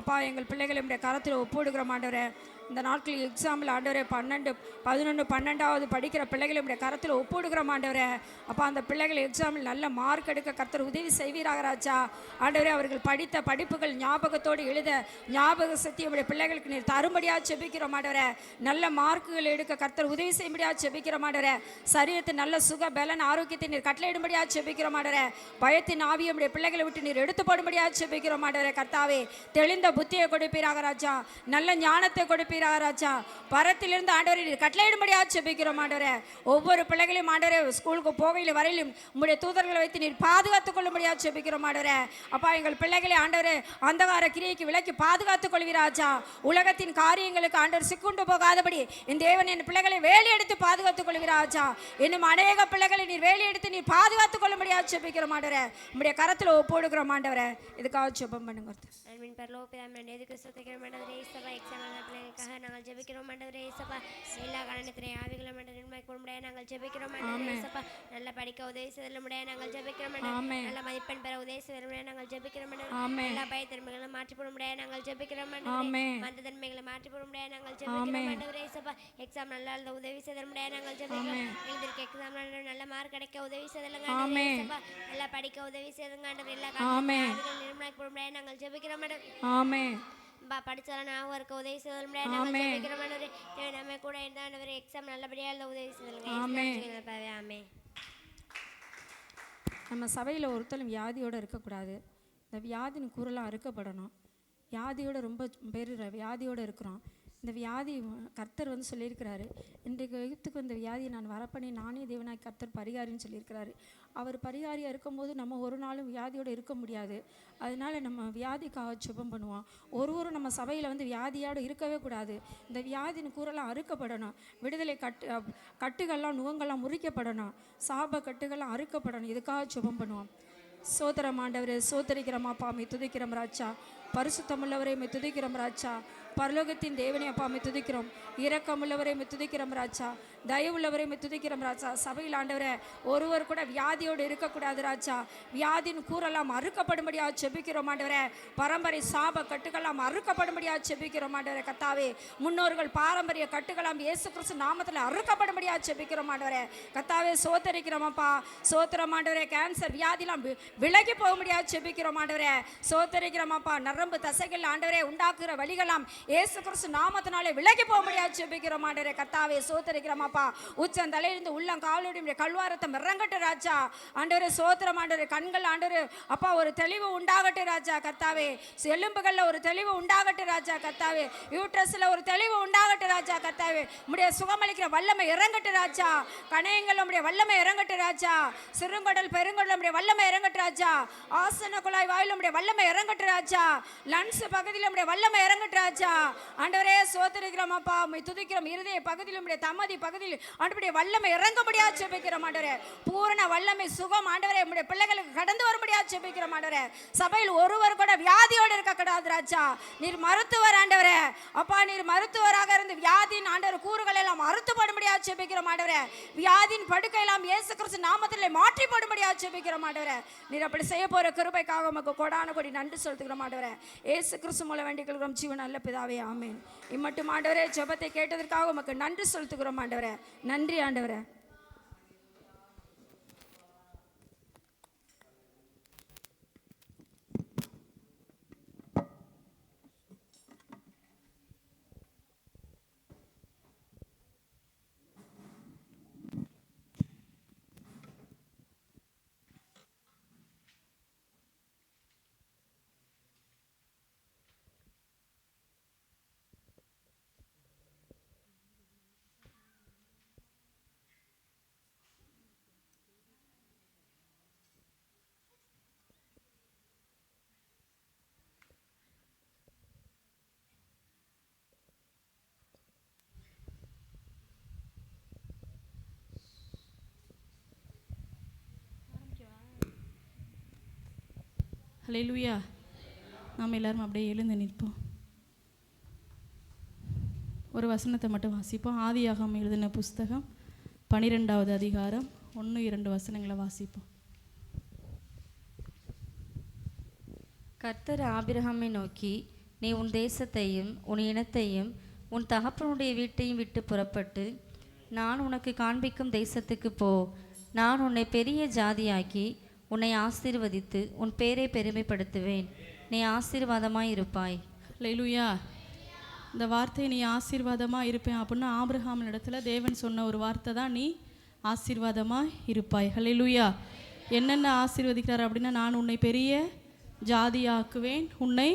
அப்பா, எங்கள் பிள்ளைகளை உம்முடைய கரத்தில் ஒப்புடுகிறோம் ஆண்டவரே. இந்த நாட்களில் எக்ஸாம்பிள் ஆண்டவரே 12, 11, 12வது படிக்கிற பிள்ளைகளை உடைய கரத்தில் ஒப்புடுகிறோம் ஆண்டவரே. அப்போ அந்த பிள்ளைகள் எக்ஸாமில் நல்ல மார்க் எடுக்க கர்த்தர் உதவி செய்வீராக ராஜா. ஆண்டவரே, அவர்கள் படித்த படிப்புகள் ஞாபகத்தோடு எழுத ஞாபக சக்தி உடைய பிள்ளைகளுக்கு நீர் தரும்படியாக செபிக்கிறோம் ஆண்டவரே. நல்ல மார்க்குகள் எடுக்க கர்த்தர் உதவி செய்யும்படியாக செபிக்கிறோம் ஆண்டவரே. சரீரத்தின் நல்ல சுக பலன் ஆரோக்கியத்தை நீர் கட்டளையிடும்படியாக செபிக்கிறோம் ஆண்டவரே. பயத்தின் ஆவியை உடைய பிள்ளைகளை விட்டு நீர் எடுத்து போடும்படியாக செபிக்கிறோம் ஆண்டவரே. கர்த்தாவே, தெளிந்த புத்தியை கொடுப்பீராக ராஜா. நல்ல ஞானத்தை கொடுப்பீராக ராஜா. பரத்திலிருந்து ஆண்டவரே நீர் கட்டளையிடும்படியாக செபிக்கிறோம் ஆண்டவரே. ஒவ்வொரு பிள்ளைகளையும் ஆண்டவரே ஸ்கூலுக்கு போகையில் வரையிலும் உம்முடைய தூதர்களை வைத்து நீர் பாதுகாத்துக் கொள்ளும்படியாக செபிக்கிறோம் ஆண்டவரே. அப்பா, எங்கள் பிள்ளைகளை ஆண்டவரே அந்தகார கிரியைக்கு விலக்கி பாதுகாத்துக் கொள்வீராஜா. உலகத்தின் காரியங்களுக்கு ஆண்டவர் சிக்குண்டு போகாதபடி இந்த தேவன் என் பிள்ளைகளை வேலி எடுத்து பாதுகாத்துக் கொள்வீராஜா. இன்னும் அநேக பிள்ளைகளை நீர் வேலி எடுத்து நீர் பாதுகாத்துக் கொள்ளும்படியாக செபிக்கிறோம் ஆண்டவரே. உம்முடைய கரத்தில் ஒப்புடுகிறோம் ஆண்டவரே. இதுக்காக ஜெபம் பண்ணுங்க. பரலோக பிதாவே, எதுக்கு சுத்திக்கிறோம் ஆண்டவரே. சபை எக்ஸாம் பிள்ளைகளுக்கு தரும்படியாக நாங்கள் ஜெபிக்கிறோம் ஆண்டவரே இயேசப்பா. எல்லா காரணத்தினை ஆவிகளும் நன்மை கொடும்படியாக நாங்கள் ஜெபிக்கிறோம் ஆண்டவரே இயேசப்பா. நல்ல படிக்க உதவி செய்தலும்படியாக நாங்கள் ஜெபிக்கிறோம் ஆண்டவரே. நல்ல மதிப்பெண் பெற உதவி செய்தலும்படியாக நாங்கள் ஜெபிக்கிறோம் ஆண்டவரே. எல்லா பயத்தன்மைகளை மாற்றி போடும்படியாக நாங்கள் ஜெபிக்கிறோம் ஆண்டவரே. மந்த தன்மைகளை மாற்றி போடும்படியாக நாங்கள் ஜெபிக்கிறோம் ஆண்டவரே இயேசப்பா. எக்ஸாம் நல்லா எழுத உதவி செய்தலும்படியாக நாங்கள் ஜெபிக்கிறோம். எழுதிருக்க எக்ஸாம் நல்ல மார்க் கிடைக்க உதவி செய்தலுங்க ஆண்டவரே இயேசப்பா. நல்லா படிக்க உதவி செய்துங்க ஆண்டவரே. எல்லா காரணத்தினை நிர்மலை போடும்படியாக நாங்கள் ஜெபிக்கிறோம் ஆண்டவரே. ஆமென். படிச்சாலும் நான் இருக்க உதவி செய்தலும்படியாக நாங்கள் ஜெபிக்கிறோம் ஆண்டவரே. நம்ம கூட இருந்தா ஆண்டவரே எக்ஸாம் நல்லபடியாக எழுத உதவி செய்தலுங்க ஆமென். நம்ம சபையில் ஒருத்தரும் வியாதியோடு இருக்கக்கூடாது. இந்த வியாதின்னு கூறலாம் அறுக்கப்படணும். வியாதியோடு ரொம்ப பேர் வியாதியோடு இருக்கிறோம். இந்த வியாதி கர்த்தர் வந்து சொல்லியிருக்கிறாரு, இன்றைக்கு எகிப்துக்கு இந்த வியாதியை நான் வரப்பண்ணி நானே தேவனாய் கர்த்தர் பரிகாரின்னு சொல்லியிருக்கிறாரு. அவர் பரிகாரியாக இருக்கும்போது நம்ம ஒரு நாளும் வியாதியோடு இருக்க முடியாது. அதனால் நம்ம வியாதிக்காக ஜெபம் பண்ணுவோம். ஒருவரும் நம்ம சபையில் வந்து வியாதியோடு இருக்கவே கூடாது. இந்த வியாதின்னு கூறலாம் அறுக்கப்படணும். விடுதலை கட்டுகள்லாம் நுகங்கள்லாம் முறிக்கப்படணும். சாப கட்டுகள்லாம் அறுக்கப்படணும். இதுக்காக ஜெபம் பண்ணுவோம். சோதரம் ஆண்டவரே, சோதரிக்கிறோம் அப்பா, மே துதிக்கிறோம் ராஜா. பரிசுத்தமுள்ளவரை மே துதிக்கிறோம் ராஜா. பரலோகத்தின் தேவனை அப்பா மே துதிக்கிறோம். இரக்கமுள்ளவரை மே துதிக்கிறோம் ராஜா. தயவுள்ளவரை மே துதிக்கிறோம் ராஜா. சபையில் ஆண்டவரே ஒருவர் கூட வியாதியோடு இருக்கக்கூடாது ராஜா. வியாதின் கூறலாம் அறுக்கப்படும்படியாக செபிக்கிறோம் ஆண்டவரே. பரம்பரை சாப கட்டுகளாம் அறுக்கப்படும்படியாக செபிக்கிறோம் ஆண்டவரே. கத்தாவே முன்னோர்கள் பாரம்பரிய கட்டுகளாம் இயேசு கிறிஸ்து நாமத்தில் அறுக்கப்படும்படியாக செபிக்கிறோம் ஆண்டவரே. கத்தாவே சோதரிக்கிறோம் அப்பா. சோத்திரம் ஆண்டவரே. கேன்சர் வியாதிலாம் விலகி போக முடியாது செபிக்கிறோம் ஆண்டவரே. சோதரிக்கிறோம் அப்பா. நரம்பு தசைகள் ஆண்டவரே உண்டாக்குற வழிகளாம் இயேசு கிறிஸ்து நாமத்தினாலே விலகி போக முடியாது செபிக்கிறோம் ஆண்டவரே. கத்தாவே சோதரிக்கிறோம் அப்பா. உச்சம் தலையிலிருந்து உள்ளம் காலுடைய கல்வாரத்தம் இறங்கட்டும் ராஜா. ஆண்டவரே சோத்திரம் ஆண்டவரே. கண்கள் ஆண்டவரே அப்பா ஒரு தெளிவு உண்டாகட்டும் ராஜா. கத்தாவே எலும்புகள்ல ஒரு தெளிவு உண்டாகட்டும் ராஜா. கத்தாவே யூட்ரஸ்ல ஒரு தெளிவு உண்டாகட்டும் ராஜா. கத்தாவே உம்முடைய சுகமளிக்கிற வல்லமை இறங்கட்டும் ராஜா. கணையங்கள் உம்முடைய வல்லமை இறங்கட்டும் ராஜா. சிறுங்கடல் பெருங்கடல் உம்முடைய வல்லமை இறங்கட்டும் ராஜா. ஆசன குழாய் வாயில் உம்முடைய வல்லமை இறங்கட்டும் ராஜா. லன்ஸ் பகுதியில் உம்முடைய வல்லமை இறங்கட்டும் ராஜா. ஆண்டவரே சோதரிக்கிறோம் அப்பா, உம்மை துதிக்கிறோம். இருதய பகுதியில் உம்முடைய தமதி பகுதியில் ஆண்டவருடைய வல்லமை இறங்கும்படியாக ஜெபிக்கிறோம் ஆண்டவரே. பூரண வல்லமை சுகம் ஆண்டவரே உம்முடைய பிள்ளைகளுக்கு கடந்து வரும்படியாக ஜெபிக்கிறோம் ஆண்டவரே. சபையில் ஒருவர் கூட வியாதியோடு இருக்க கூடாது ராஜா. நீர் மருத்துவர் ஆண்டவரே அப்பா. நீர் மருத்துவராக இருந்து வியாதியின் ஆண்டவர் கூறுகள் எல்லாம் அறுத்துப்படும்படியாக ஜெபிக்கிறோம் ஆண்டவரே. வியாதியின் படுக்கை எல்லாம் இயேசு கிறிஸ்து நாமத்திலே மாற்றி போடும்படியாக ஜெபிக்கிறோம் ஆண்டவரே. நீர் அப்படி செய்ய போற கிருபைக்காக உமக்கு கொடான கொடி நன்றி செலுத்துகிறோம் ஆண்டவரே. இயேசு கிறிஸ்து மூலம் வேண்டிக் கொள்கிறோம் ஜீவன் நல்ல பிதாவே ஆமென். இம்மட்டும் ஆண்டவரே ஜெபத்தை கேட்டதற்காக உமக்கு நன்றி செலுத்துகிறோம் ஆண்டவரே. நன்றி ஆண்டவரே. ஹல்லேலூயா. நாம் எல்லாரும் அப்படியே எழுந்து நிற்போம். ஒரு வசனத்தை மட்டும் வாசிப்போம். ஆதியாகமம் எழுதின புஸ்தகம் 12வது அதிகாரம் 1-2 வசனங்களை வாசிப்போம். கர்த்தர் ஆபிரகாமை நோக்கி, நீ உன் தேசத்தையும் உன் இனத்தையும் உன் தகப்பனுடைய வீட்டையும் விட்டு புறப்பட்டு நான் உனக்கு காண்பிக்கும் தேசத்துக்கு போ. நான் உன்னை பெரிய ஜாதியாக்கி உன்னை ஆசீர்வதித்து உன் பேரை பெருமைப்படுத்துவேன். நீ ஆசீர்வாதமாய் இருப்பாய். ஹல்லேலூயா. இந்த வார்த்தை நீ ஆசீர்வாதமாக இருப்பேன் அப்படின்னு ஆபிரகாமின் இடத்துல தேவன் சொன்ன ஒரு வார்த்தை தான், நீ ஆசீர்வாதமாக இருப்பாய். ஹல்லேலூயா. என்னென்ன ஆசீர்வதிக்கிறார் அப்படின்னா, நான் உன்னை பெரிய ஜாதியாக்குவேன், உன்னை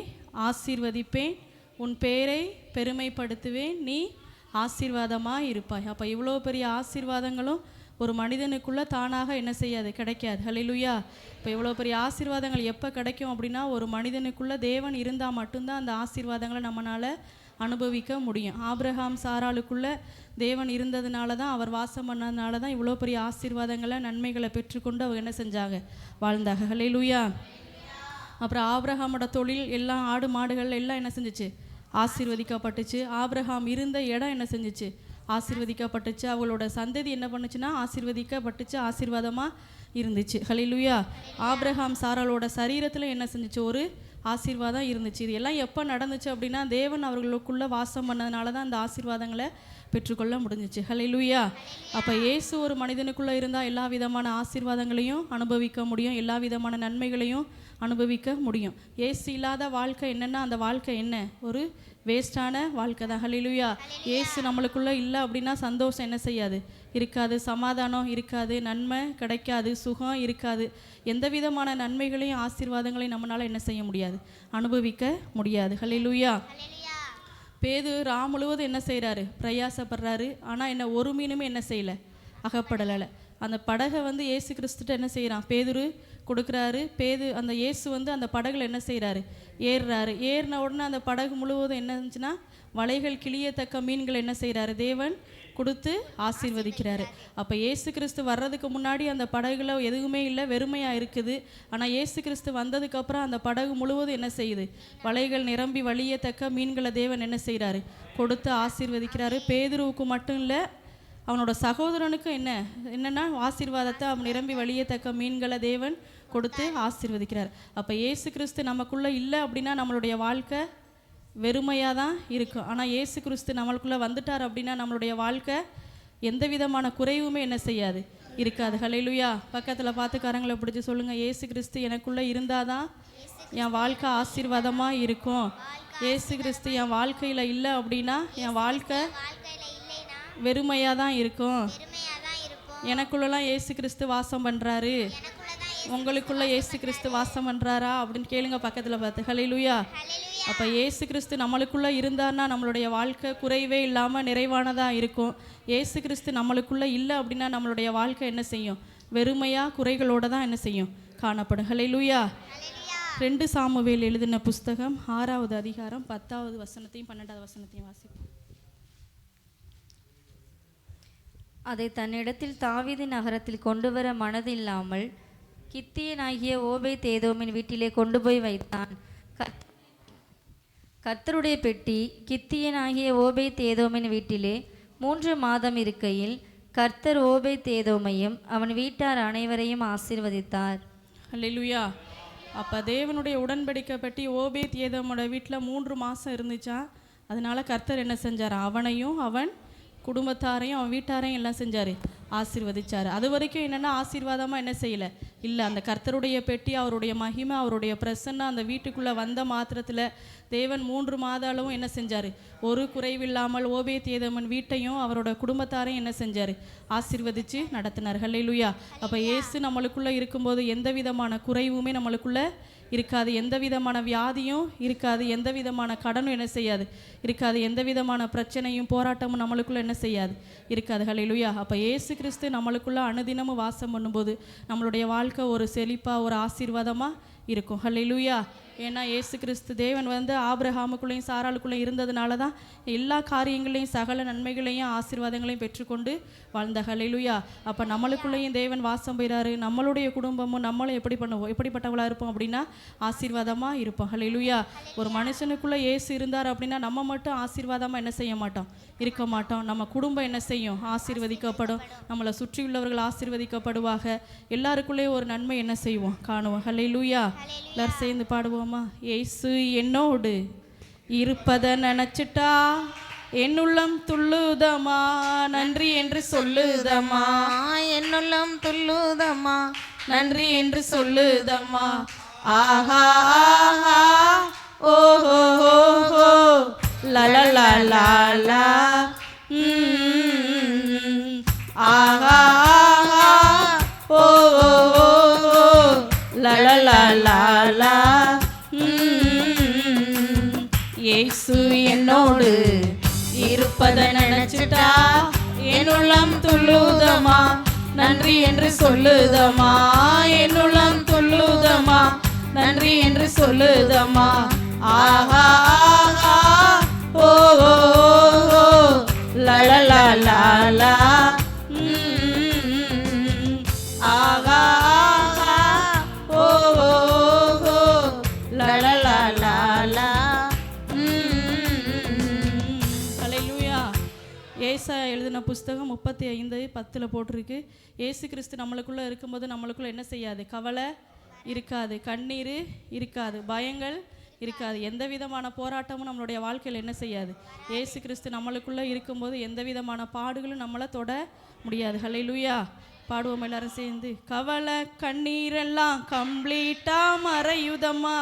ஆசீர்வதிப்பேன், உன் பேரை பெருமைப்படுத்துவேன், நீ ஆசீர்வாதமாக இருப்பாய். அப்போ இவ்வளோ பெரிய ஆசீர்வாதங்களும் ஒரு மனிதனுக்குள்ளே தானாக என்ன செய்யாது, கிடைக்காது. ஹல்லேலூயா. இப்போ இவ்வளோ பெரிய ஆசீர்வாதங்கள் எப்போ கிடைக்கும் அப்படின்னா, ஒரு மனிதனுக்குள்ளே தேவன் இருந்தால் மட்டும்தான் அந்த ஆசீர்வாதங்களை நம்மளால் அனுபவிக்க முடியும். ஆபிரகாம் சாராளுக்குள்ளே தேவன் இருந்ததுனால தான், அவர் வாசம் பண்ணதுனால தான் இவ்வளோ பெரிய ஆசீர்வாதங்களை நன்மைகளை பெற்றுக்கொண்டு அவங்க என்ன செஞ்சாங்க, வாழ்ந்தாங்க. ஹல்லேலூயா. அப்புறம் ஆபிரகாமோட தொழில் எல்லாம் ஆடு மாடுகள் எல்லாம் என்ன செஞ்சிச்சு, ஆசீர்வதிக்கப்பட்டுச்சு. ஆபிரகாம் இருந்த இடம் என்ன செஞ்சுச்சு? ஆசீர்வதிக்கப்பட்டுச்சு. அவங்களோட சந்ததி என்ன பண்ணுச்சுன்னா ஆசீர்வதிக்கப்பட்டுச்சு, ஆசீர்வாதமாக இருந்துச்சு. ஹல்லேலூயா. ஆபிரகாம் சாராளோட சரீரத்தில் என்ன செஞ்சுச்சு? ஒரு ஆசீர்வாதம் இருந்துச்சு. இது எல்லாம் எப்போ நடந்துச்சு அப்படின்னா தேவன் அவர்களுக்குள்ளே வாசம் பண்ணதுனால தான் அந்த ஆசீர்வாதங்களை பெற்றுக்கொள்ள முடிஞ்சிச்சு. ஹல்லேலூயா. அப்போ இயேசு ஒரு மனிதனுக்குள்ளே இருந்தால் எல்லா விதமான ஆசீர்வாதங்களையும் அனுபவிக்க முடியும், எல்லா விதமான நன்மைகளையும் அனுபவிக்க முடியும். இயேசு இல்லாத வாழ்க்கை என்னென்னா அந்த வாழ்க்கை என்ன? ஒரு வேஸ்டான வாழ்க்கை தான். ஹல்லேலூயா. இயேசு நம்மளுக்குள்ளே இல்லை அப்படின்னா சந்தோஷம் என்ன செய்யாது? இருக்காது, சமாதானம் இருக்காது, நன்மை கிடைக்காது, சுகம் இருக்காது, எந்த விதமான நன்மைகளையும் ஆசீர்வாதங்களையும் நம்மளால் என்ன செய்ய முடியாது? அனுபவிக்க முடியாது. ஹல்லேலூயா. பேதுரு முழுவதும் என்ன செய்கிறாரு? பிரயாசப்படுறாரு. ஆனால் என்ன ஒரு மீனுமே என்ன செய்யலை? அகப்படலை. அந்த படகை வந்து இயேசு கிறிஸ்துட்ட என்ன செய்கிறான்? பேதுரு கொடுக்குறாரு. அந்த இயேசு வந்து அந்த படகுல என்ன செய்கிறாரு? ஏறுறாரு. ஏறின உடனே அந்த படகு முழுவதும் என்ன இருந்துச்சுன்னா வலைகள் கிளியத்தக்க மீன்கள் என்ன செய்கிறாரு? தேவன் கொடுத்து ஆசீர்வதிக்கிறாரு. அப்போ இயேசு கிறிஸ்து வர்றதுக்கு முன்னாடி அந்த படகுல எதுவுமே இல்லை, வெறுமையாக இருக்குது. ஆனால் இயேசு கிறிஸ்து வந்ததுக்கப்புறம் அந்த படகு முழுவதும் என்ன செய்யுது? வலைகள் நிரம்பி வழியத்தக்க மீன்களை தேவன் என்ன செய்கிறாரு? கொடுத்து ஆசீர்வதிக்கிறாரு. பேதுருவுக்கு மட்டும் இல்லை, அவனோட சகோதரனுக்கு என்னன்னா ஆசீர்வாதத்தை அவன் நிரம்பி வழியத்தக்க மீன்களை தேவன் கொடுத்து ஆசீர்வதிக்கிறார். அப்போ இயேசு கிறிஸ்து நமக்குள்ளே இல்லை அப்படின்னா நம்மளுடைய வாழ்க்கை வெறுமையாக தான் இருக்கும். ஆனால் இயேசு கிறிஸ்து நம்மளுக்குள்ளே வந்துட்டார் அப்படின்னா நம்மளுடைய வாழ்க்கை எந்த விதமான குறைவுமே என்ன செய்யாது? இருக்காது. ஹல்லேலூயா. பக்கத்தில் பார்த்துக்காரங்களை பிடிச்சி சொல்லுங்கள், இயேசு கிறிஸ்து எனக்குள்ளே இருந்தால் தான் என் வாழ்க்கை ஆசீர்வாதமாக இருக்கும். இயேசு கிறிஸ்து என் வாழ்க்கையில் இல்லை அப்படின்னா என் வாழ்க்கை வெறுமையாக தான் இருக்கும். எனக்குள்ளலாம் இயேசு கிறிஸ்து வாசம் பண்ணுறாரு, உங்களுக்குள்ள இயேசு கிறிஸ்து வாசம் பண்ணுறாரா அப்படின்னு கேளுங்க பக்கத்தில் பார்த்து. ஹல்லேலூயா. அப்போ இயேசு கிறிஸ்து நம்மளுக்குள்ளே இருந்தார்னா நம்மளுடைய வாழ்க்கை குறைவே இல்லாமல் நிறைவானதாக இருக்கும். இயேசு கிறிஸ்து நம்மளுக்குள்ளே இல்லை அப்படின்னா நம்மளுடைய வாழ்க்கை என்ன செய்யும்? வெறுமையாக குறைகளோடு தான் என்ன செய்யும்? காணப்படும். ஹல்லேலூயா. 2 சாமுவேல் எழுதின புஸ்தகம் 6வது அதிகாரம் 10வது வசனத்தையும் 12வது வசனத்தையும் வாசிப்போம். அதை தன்னிடத்தில் தாவீது நகரத்தில் கொண்டு வர மனதில்லாமல் கித்தியனாகிய ஓபேத் ஏதோமின் வீட்டிலே கொண்டு போய் வைத்தான். கர்த்தருடைய பெட்டி கித்தியனாகிய ஓபேத் ஏதோமின் வீட்டிலே 3 மாதம் இருக்கையில் கர்த்தர் ஓபேத் ஏதோமையும் அவன் வீட்டார் அனைவரையும் ஆசீர்வதித்தார். ஹல்லேலூயா. அப்போ தேவனுடைய உடன்படிக்கை பெட்டி ஓபேத் ஏதோமோட வீட்டில் 3 மாதம் இருந்துச்சான். அதனால கர்த்தர் என்ன செஞ்சார்? அவனையும் அவன் குடும்பத்தாரையும் அவன் வீட்டாரையும் எல்லாம் செஞ்சார், ஆசீர்வதிச்சார். அது வரைக்கும் என்னென்னா ஆசீர்வாதமாக என்ன செய்யலை? இல்லை. அந்த கர்த்தருடைய பெட்டி, அவருடைய மகிமை, அவருடைய பிரசன்னம் அந்த வீட்டுக்குள்ளே வந்த மாத்திரத்தில் தேவன் 3 மாத அளவும் என்ன செஞ்சார்? ஒரு குறைவில்லாமல் ஓபேத் ஏதோமின் வீட்டையும் அவரோட குடும்பத்தாரையும் என்ன செஞ்சார்? ஆசீர்வதித்து நடத்தினார். ஹல்லேலூயா. அப்போ இயேசு நம்மளுக்குள்ளே இருக்கும்போது எந்த விதமான குறைவுமே நம்மளுக்குள்ளே இருக்காது, எந்த விதமான வியாதியும் இருக்காது, எந்த விதமான கடனும் என்ன செய்யாது? இருக்காது, எந்த விதமான பிரச்சனையும் போராட்டமும் நம்மளுக்குள்ளே என்ன செய்யாது? இருக்காது. ஹல்லேலூயா. அப்போ இயேசு கிறிஸ்து நம்மளுக்குள்ளே அனுதினமும் வாசம் பண்ணும்போது நம்மளுடைய வாழ்க்கை ஒரு செழிப்பாக ஒரு ஆசீர்வாதமாக இருக்கும். ஹல்லேலூயா. ஏன்னா இயேசு கிறிஸ்து தேவன் வந்து ஆபிரகாமுக்குள்ளேயும் சாராளுக்குள்ளேயும் இருந்ததுனால தான் எல்லா காரியங்களையும் சகல நன்மைகளையும் ஆசீர்வாதங்களையும் பெற்றுக்கொண்டு வாழ்ந்த. ஹல்லேலூயா. அப்போ நம்மளுக்குள்ளேயும் தேவன் வாசம் பெறாரு. நம்மளுடைய குடும்பமும் நம்மளும் எப்படிப்பட்டவளாக இருப்போம் அப்படின்னா ஆசீர்வாதமாக இருப்போம். ஹல்லேலூயா. ஒரு மனுஷனுக்குள்ளே இயேசு இருந்தார் அப்படின்னா நம்ம மட்டும் ஆசீர்வாதமாக என்ன செய்ய மாட்டோம்? இருக்க மாட்டோம். நம்ம குடும்பம் என்ன செய்யும்? ஆசீர்வதிக்கப்படும். நம்மளை சுற்றியுள்ளவர்கள் ஆசீர்வதிக்கப்படுவாங்க. எல்லாருக்குள்ளேயும் ஒரு நன்மை என்ன செய்வோம்? காணுவோம். ஹல்லேலூயா. எல்லாரும் சேர்ந்து பாடுவோம். இயேசு என்னோடு இருப்பதை நினைச்சிட்டா என்னுள்ளம் துள்ளுதமா, நன்றி என்று சொல்லுதமா, என்னுள்ளம் துள்ளுதமா, நன்றி என்று சொல்லுதமா. ஆஹா ஆஹா ஓஹோ ஓஹோ லலலலலா. ஆஹா ஆஹா ஓஹோ ஓஹோ லலலலலா. இயேசு என்னோடு இருப்பதை நினைச்சிட்டா என்னுள்ளம் துள்ளுதமா, நன்றி என்று சொல்லுதமா, என்னுள்ளம் துள்ளுதமா, நன்றி என்று சொல்லுதமா. ஆஹா ஆஹா ஓ லலலலலா. ஆஹா ஆஹா ஓ லலலலலா. எழுதின புஸ்தகம் 35:10 போட்டிருக்கு. இயேசு கிறிஸ்து நம்மளுக்குள்ளே இருக்கும்போது நம்மளுக்குள்ளே என்ன செய்யாது? கவலை இருக்காது, கண்ணீர் இருக்காது, பயங்கள் இருக்காது, எந்த விதமான போராட்டமும் நம்மளுடைய வாழ்க்கையில் என்ன செய்யாது. இயேசு கிறிஸ்து நம்மளுக்குள்ளே இருக்கும்போது எந்த விதமான பாடுகளும் நம்மளை தொட முடியாது. ஹல்லேலூயா. பாடுவோம் எல்லாரும் சேர்ந்து. கவலை கண்ணீரெல்லாம் கம்ப்ளீட்டா மறையுதம்மா,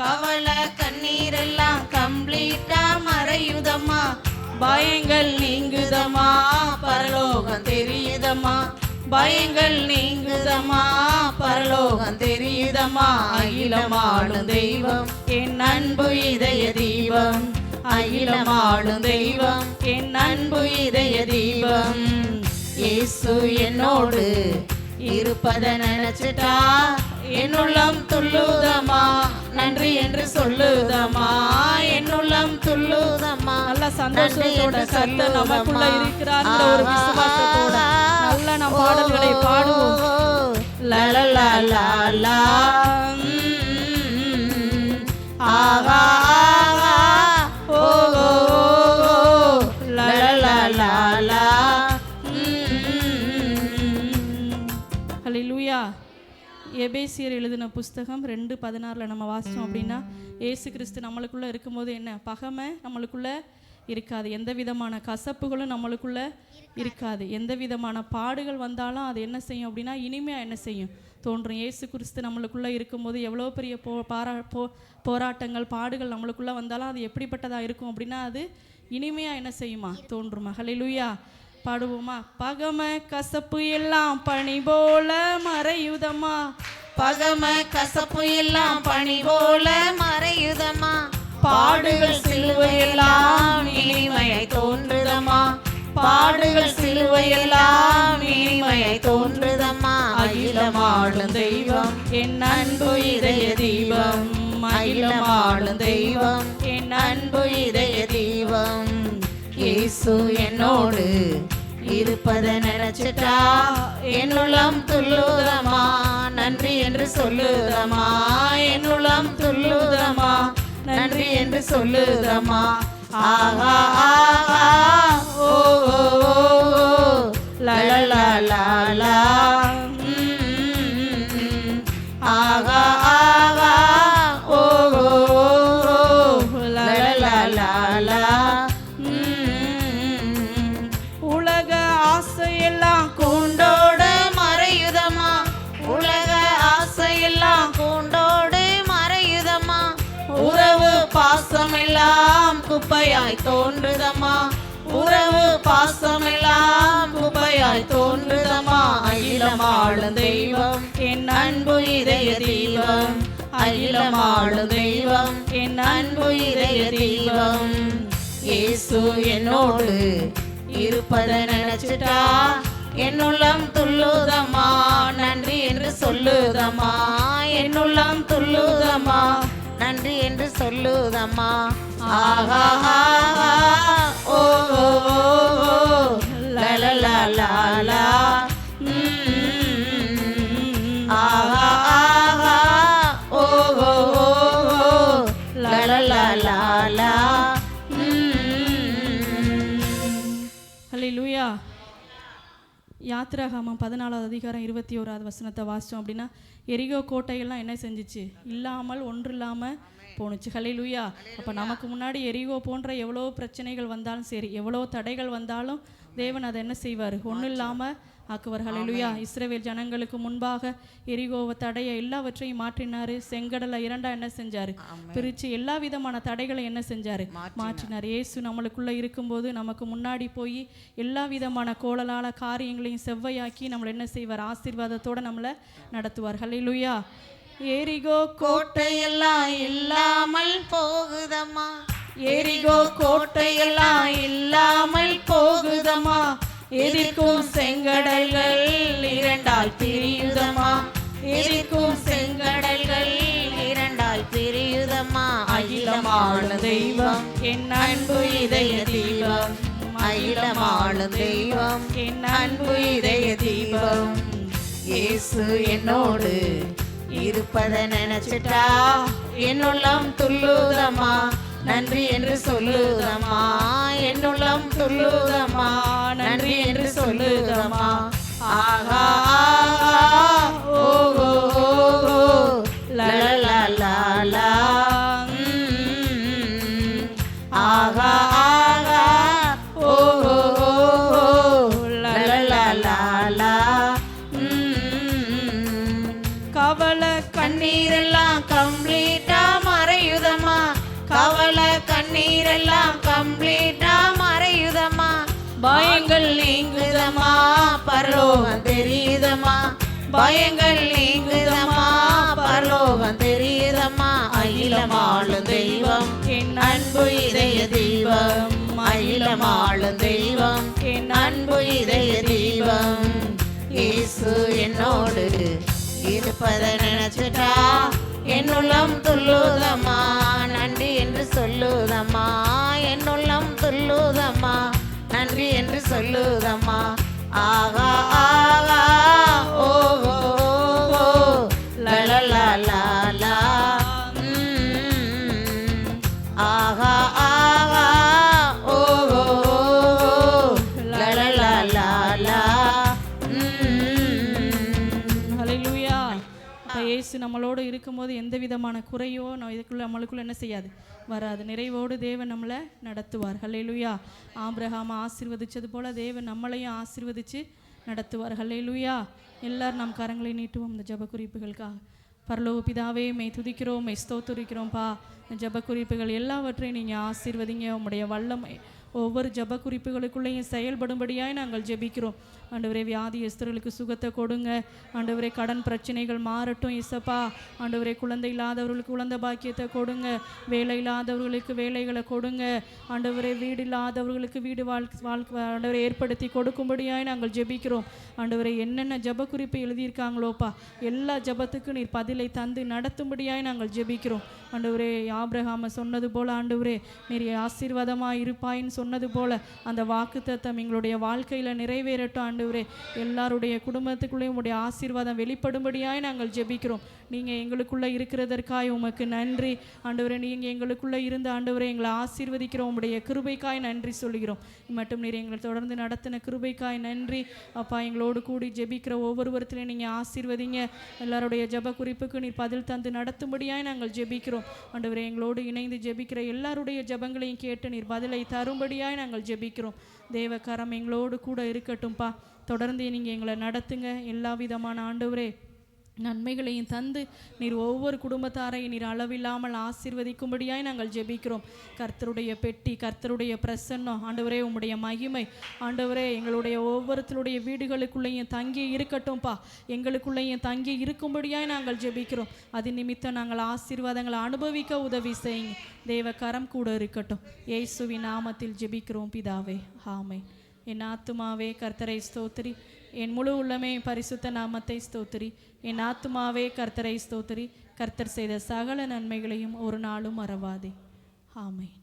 கவலை கண்ணீரெல்லாம் கம்ப்ளீட்டா மறையுதம்மா, பயங்கள் நீங்குதம்மா, பரலோகம் தெரியுதம்மா, பயங்கள் நீங்குதம்மா, பரலோகம் தெரியுதம்மா. அகிலமாளும் தெய்வம் என் அன்பு இதய தீபம், அகிலமாளும் தெய்வம் என் அன்பு இதய தீபம். இயேசு என்னோடு இருப்பத நினைச்சிட்டா என்னுள்ளம் துள்ளுதம்மா, நன்றி என்று சொல்லுதம்மா, என்னுள்ளம் துள்ளுதம்மா. நல்ல சந்தோஷத்தோட கர்த்தர் நமக்குள்ள இருக்கிறார் ஒரு விசுவாசத்தோட நல்ல நம் பாடல்களை பாடுவோம். லலலலலா ஆகா ஆகா ஓ லலலலலா. ஹல்லேலூயா. எபேசியர் எழுதின புஸ்தகம் 2:16 நம்ம வாசித்தோம் அப்படின்னா, இயேசு கிறிஸ்து நம்மளுக்குள்ளே இருக்கும்போது என்ன பகைமை நம்மளுக்குள்ளே இருக்காது, எந்த விதமான கசப்புகளும் நம்மளுக்குள்ளே இருக்காது, எந்த விதமான பாடுகள் வந்தாலும் அது என்ன செய்யும் அப்படின்னா இனிமையாக என்ன செய்யும் தோன்றும். இயேசு கிறிஸ்து நம்மளுக்குள்ளே இருக்கும்போது எவ்வளோ பெரிய போராட்டங்கள் பாடுகள் நம்மளுக்குள்ளே வந்தாலும் அது எப்படிப்பட்டதாக இருக்கும் அப்படின்னா அது இனிமையாக என்ன செய்யுமா தோன்றுமா. ஹல்லேலூயா. பாடுவோமா. பகமை கசப்பு எல்லாம் பனி போல மறையுதம்மா, பகமை கசப்பு எல்லாம் பனி போல மறையுதம்மா, பாடுகள் சிலுவையெல்லாம் இனிமையை தோன்றுதம்மா, பாடுகள் சிலுவையெல்லாம் இனிமையை தோன்றுதம்மா. அகிலமாளும் தெய்வம் என் அன்பு இதய தீபம், அகிலமாளும் தெய்வம் என் அன்பு இதய தீபம். இயேசு என்னோடு இருப்பத நினைச்சிட்டா என்னுள்ளம் துள்ளுதம்மா, நன்றி என்று சொல்லுதம்மா, என்னுள்ளம் துள்ளுதம்மா, நன்றி என்று சொல்லுதம்மா. ஆஹா ஆஹா ஓ லலலலலா ஆகா ஆகா ஓ லலலலலா. உலக ஆசையெல்லாம் கூண்டோடு மறையுதம்மா, உலக ஆசையெல்லாம் கூண்டோடு மறையுதம்மா, உறவு பாசமெல்லாம் குப்பையாய் தோன்றுதம்மா, உறவு பாசமெல்லாம் குப்பையாய் தோன்றுதம்மா. அகிலமாளும் தெய்வம் என் அன்பு இதய தீபம், அகிலமாளும் தெய்வம் என் அன்பு இதய தீபம். இயேசு என்னோடு இருப்பத நினைச்சிட்டா என்னுள்ளம் துள்ளுதம்மா, நன்றி என்று சொல்லுதம்மா, என்னுள்ளம் துள்ளுதம்மா, நன்றி என்று சொல்லுதம்மா. ஆஹா ஆஹா ஓ லலலலலா ஆஹா ஆஹா ஓ லலலலலா. ஹல்லேலூயா. யாத்திராகமம் 14:21 வாசித்தோம் அப்படின்னா, எரிகோ கோட்டையெல்லாம் என்ன செஞ்சிச்சு? இல்லாமல் ஒன்று இல்லாமல் போணுச்சு. ஹல்லேலூயா. அப்போ நமக்கு முன்னாடி எரிகோ போன்ற எவ்வளோ பிரச்சனைகள் வந்தாலும் சரி, எவ்வளோ தடைகள் வந்தாலும் தேவன் அதை என்ன செய்வார்? ஒன்றும் இல்லாமல் ஆக்குவார். ஹல்லேலூயா. இஸ்ரவேல் ஜனங்களுக்கு முன்பாக எரிகோவை தடையை எல்லாவற்றையும் மாற்றினார். செங்கடலை இரண்டா என்ன செஞ்சார்? பிரித்து எல்லா விதமான தடைகளை என்ன செஞ்சார்? மாற்றினார். இயேசு நம்மளுக்குள்ளே இருக்கும்போது நமக்கு முன்னாடி போய் எல்லா விதமான கோளலான காரியங்களையும் செவ்வையாக்கி நம்மளை என்ன செய்வார்? ஆசீர்வாதத்தோடு நம்மளை நடத்துவார். ஹல்லேலூயா. எரிகோ கோட்டையெல்லாம் இல்லாமல் போகுதம்மா, எரிகோ கோட்டையெல்லாம் இல்லாமல் போகுதம்மா, எதிர்க்கும் செங்கடல்கள் இரண்டாய் பிரியுதம்மா, எதிர்க்கும் செங்கடல்கள் இரண்டாய் பிரியுதம்மா. அகிலமாளும் தெய்வம் என் அன்பு இதய தீபம், அகிலமாளும் தெய்வம் என் அன்பு இதய தீபம். இயேசு என்னோடு இருப்பத நினைச்சிட்டா என்னுள்ளம் துள்ளுதம்மா, நன்றி என்று சொல்லுதம்மா, என்னுள்ளம் துள்ளுதம்மா, நன்றி என்று சொல்லுதம்மா. ஆஹா ஆஹா ஓஹோ ஓஹோ லலலலலா. ஆஹா ஆஹா ஓஹோ ஓஹோ லலலலலா. கவலை கண்ணீரெல்லாம் கம்ப்ளீட்டா மறையுதம்மா, கவலை கண்ணீரெல்லாம் கம்ப்ளீட்டா மறையுதம்மா. பயங்கள் நீங்குதம்மா, பரலோகம் தெரியுதம்மா, பயங்கள் நீங்குதம்மா, பரலோகம் தெரியுதம்மா. அகிலமாளும் தெய்வம் என் அன்பு இதய தெய்வம், அகிலமாளும் தெய்வம் என் அன்பு இதய தெய்வம். இயேசு என்னோடு இருப்பதை நினைச்சிட்டா என்னுள்ளம் துள்ளுதம்மா, நன்றி என்று சொல்லுதம்மா, என்னுள்ளம் துள்ளுதம்மா, நன்றி என்று சொல்லுதம்மா. ஆகா ஆகா ஓஹோ ஓஹோ லலலலலா. ஆகா ஆகா ஓஹோ ஓஹோ லலலலலா. ஹல்லேலூயா. அப்போ இயேசு நம்மளோடு இருக்கும்போது எந்த விதமான குறையோ இதுக்குள்ளே நம்மளுக்குள்ள என்ன செய்யாது, வராது. நிறைவோடு தேவன் நம்மளை நடத்துவார். ஹல்லேலூயா. ஆபிரகாமை ஆசீர்வதிச்சது போல தேவன் நம்மளையும் ஆசீர்வதித்து நடத்துவார். ஹல்லேலூயா. எல்லாரும் நம் கரங்களை நீட்டுவோம் இந்த ஜெப குறிப்புகளுக்காக. பரலோக பிதாவே, மெய் துதிக்கிறோம், மெய் ஸ்தோத்திரிக்கிறோம்ப்பா. ஜெப குறிப்புகள் எல்லாவற்றையும் நீங்கள் ஆசீர்வதிங்க. உம்முடைய வல்லமை ஒவ்வொரு ஜெப குறிப்புகளுக்குள்ளேயும் செயல்படும்படியாய் நாங்கள் ஜெபிக்கிறோம். ஆண்டவரே, வியாதியஸ்தர்களுக்கு சுகத்தை கொடுங்க. ஆண்டவரே, கடன் பிரச்சனைகள் மாறட்டும் இசப்பா. ஆண்டவரே, குழந்தை இல்லாதவர்களுக்கு குழந்தை பாக்கியத்தை கொடுங்க. வேலை இல்லாதவர்களுக்கு வேலைகளை கொடுங்க. ஆண்டவரே, வீடு இல்லாதவர்களுக்கு வீடு வாழ்க்கை ஆண்டவரை ஏற்படுத்தி கொடுக்கும்படியாய் நாங்கள் ஜெபிக்கிறோம். ஆண்டவரே, என்னென்ன ஜெப குறிப்பு எழுதியிருக்காங்களோப்பா, எல்லா ஜெபத்துக்கும் நீர் பதிலை தந்து நடத்தும்படியாய் நாங்கள் ஜெபிக்கிறோம். ஆண்டவரே, ஆபிரகாமை சொன்னது போல ஆண்டவரே, நீர் ஆசீர்வாதமாக இருப்பாயின்னு சொன்னது போல அந்த வாக்குத்தத்தம் எங்களுடைய வாழ்க்கையில் நிறைவேறட்டும். ஆண்டவரே, எல்லாருடைய குடும்பத்துக்குள்ளேயும் உங்களுடைய ஆசீர்வாதம் வெளிப்படும்படியாய் நாங்கள் ஜெபிக்கிறோம். நீங்கள் எங்களுக்குள்ளே இருக்கிறதற்காய் உமக்கு நன்றி. ஆண்டவரே, நீங்கள் எங்களுக்குள்ளே இருந்த ஆண்டவரே எங்களை ஆசீர்வதிக்கிறோம். உங்களுடைய கிருபைக்காய் நன்றி சொல்கிறோம். மட்டும் நீர் எங்களை தொடர்ந்து நடத்தின கிருபைக்காய் நன்றி அப்பா. எங்களோடு கூடி ஜெபிக்கிற ஒவ்வொருவரத்திலையும் நீங்கள் ஆசீர்வதிங்க. எல்லாருடைய ஜெப குறிப்புக்கு நீர் பதில் தந்து நடத்தும்படியாய் நாங்கள் ஜெபிக்கிறோம். ஆண்டவரே, எங்களோடு இணைந்து ஜெபிக்கிற எல்லாருடைய ஜெபங்களையும் கேட்டு நீர் பதிலை தரும்படியாய் நாங்கள் ஜெபிக்கிறோம். தேவ கரம் எங்களோடு கூட இருக்கட்டும்ப்பா. தொடர்ந்து நீங்கள் எங்களை நடத்துங்க. எல்லா விதமான ஆண்டவரே நன்மைகளையும் தந்து நீர் ஒவ்வொரு குடும்பத்தாரையும் நீர் அளவில்லாமல் ஆசீர்வதிக்கும்படியாய் நாங்கள் ஜெபிக்கிறோம். கர்த்தருடைய பெட்டி, கர்த்தருடைய பிரசன்னம் ஆண்டவரே, உம்முடைய மகிமை ஆண்டவரே எங்களுடைய ஒவ்வொருத்தருடைய வீடுகளுக்குள்ளேயும் தங்கி இருக்கட்டும்ப்பா. எங்களுக்குள்ளேயும் தங்கி இருக்கும்படியாய் நாங்கள் ஜெபிக்கிறோம். அது நிமித்தம் நாங்கள் ஆசீர்வாதங்களை அனுபவிக்க உதவி செய்யுங்க. தேவ கரம் கூட இருக்கட்டும். இயேசுவின் நாமத்தில் ஜெபிக்கிறோம் பிதாவே, ஆமென். என் ஆத்துமாவே கர்த்தரை ஸ்தோத்திரி, என் முழு உள்ளமே பரிசுத்த நாமத்தை ஸ்தோத்திரி. என் ஆத்துமாவே கர்த்தரை ஸ்தோத்திரி, கர்த்தர் செய்த சகல நன்மைகளையும் ஒரு நாளும் மறவாதே. ஆமென்.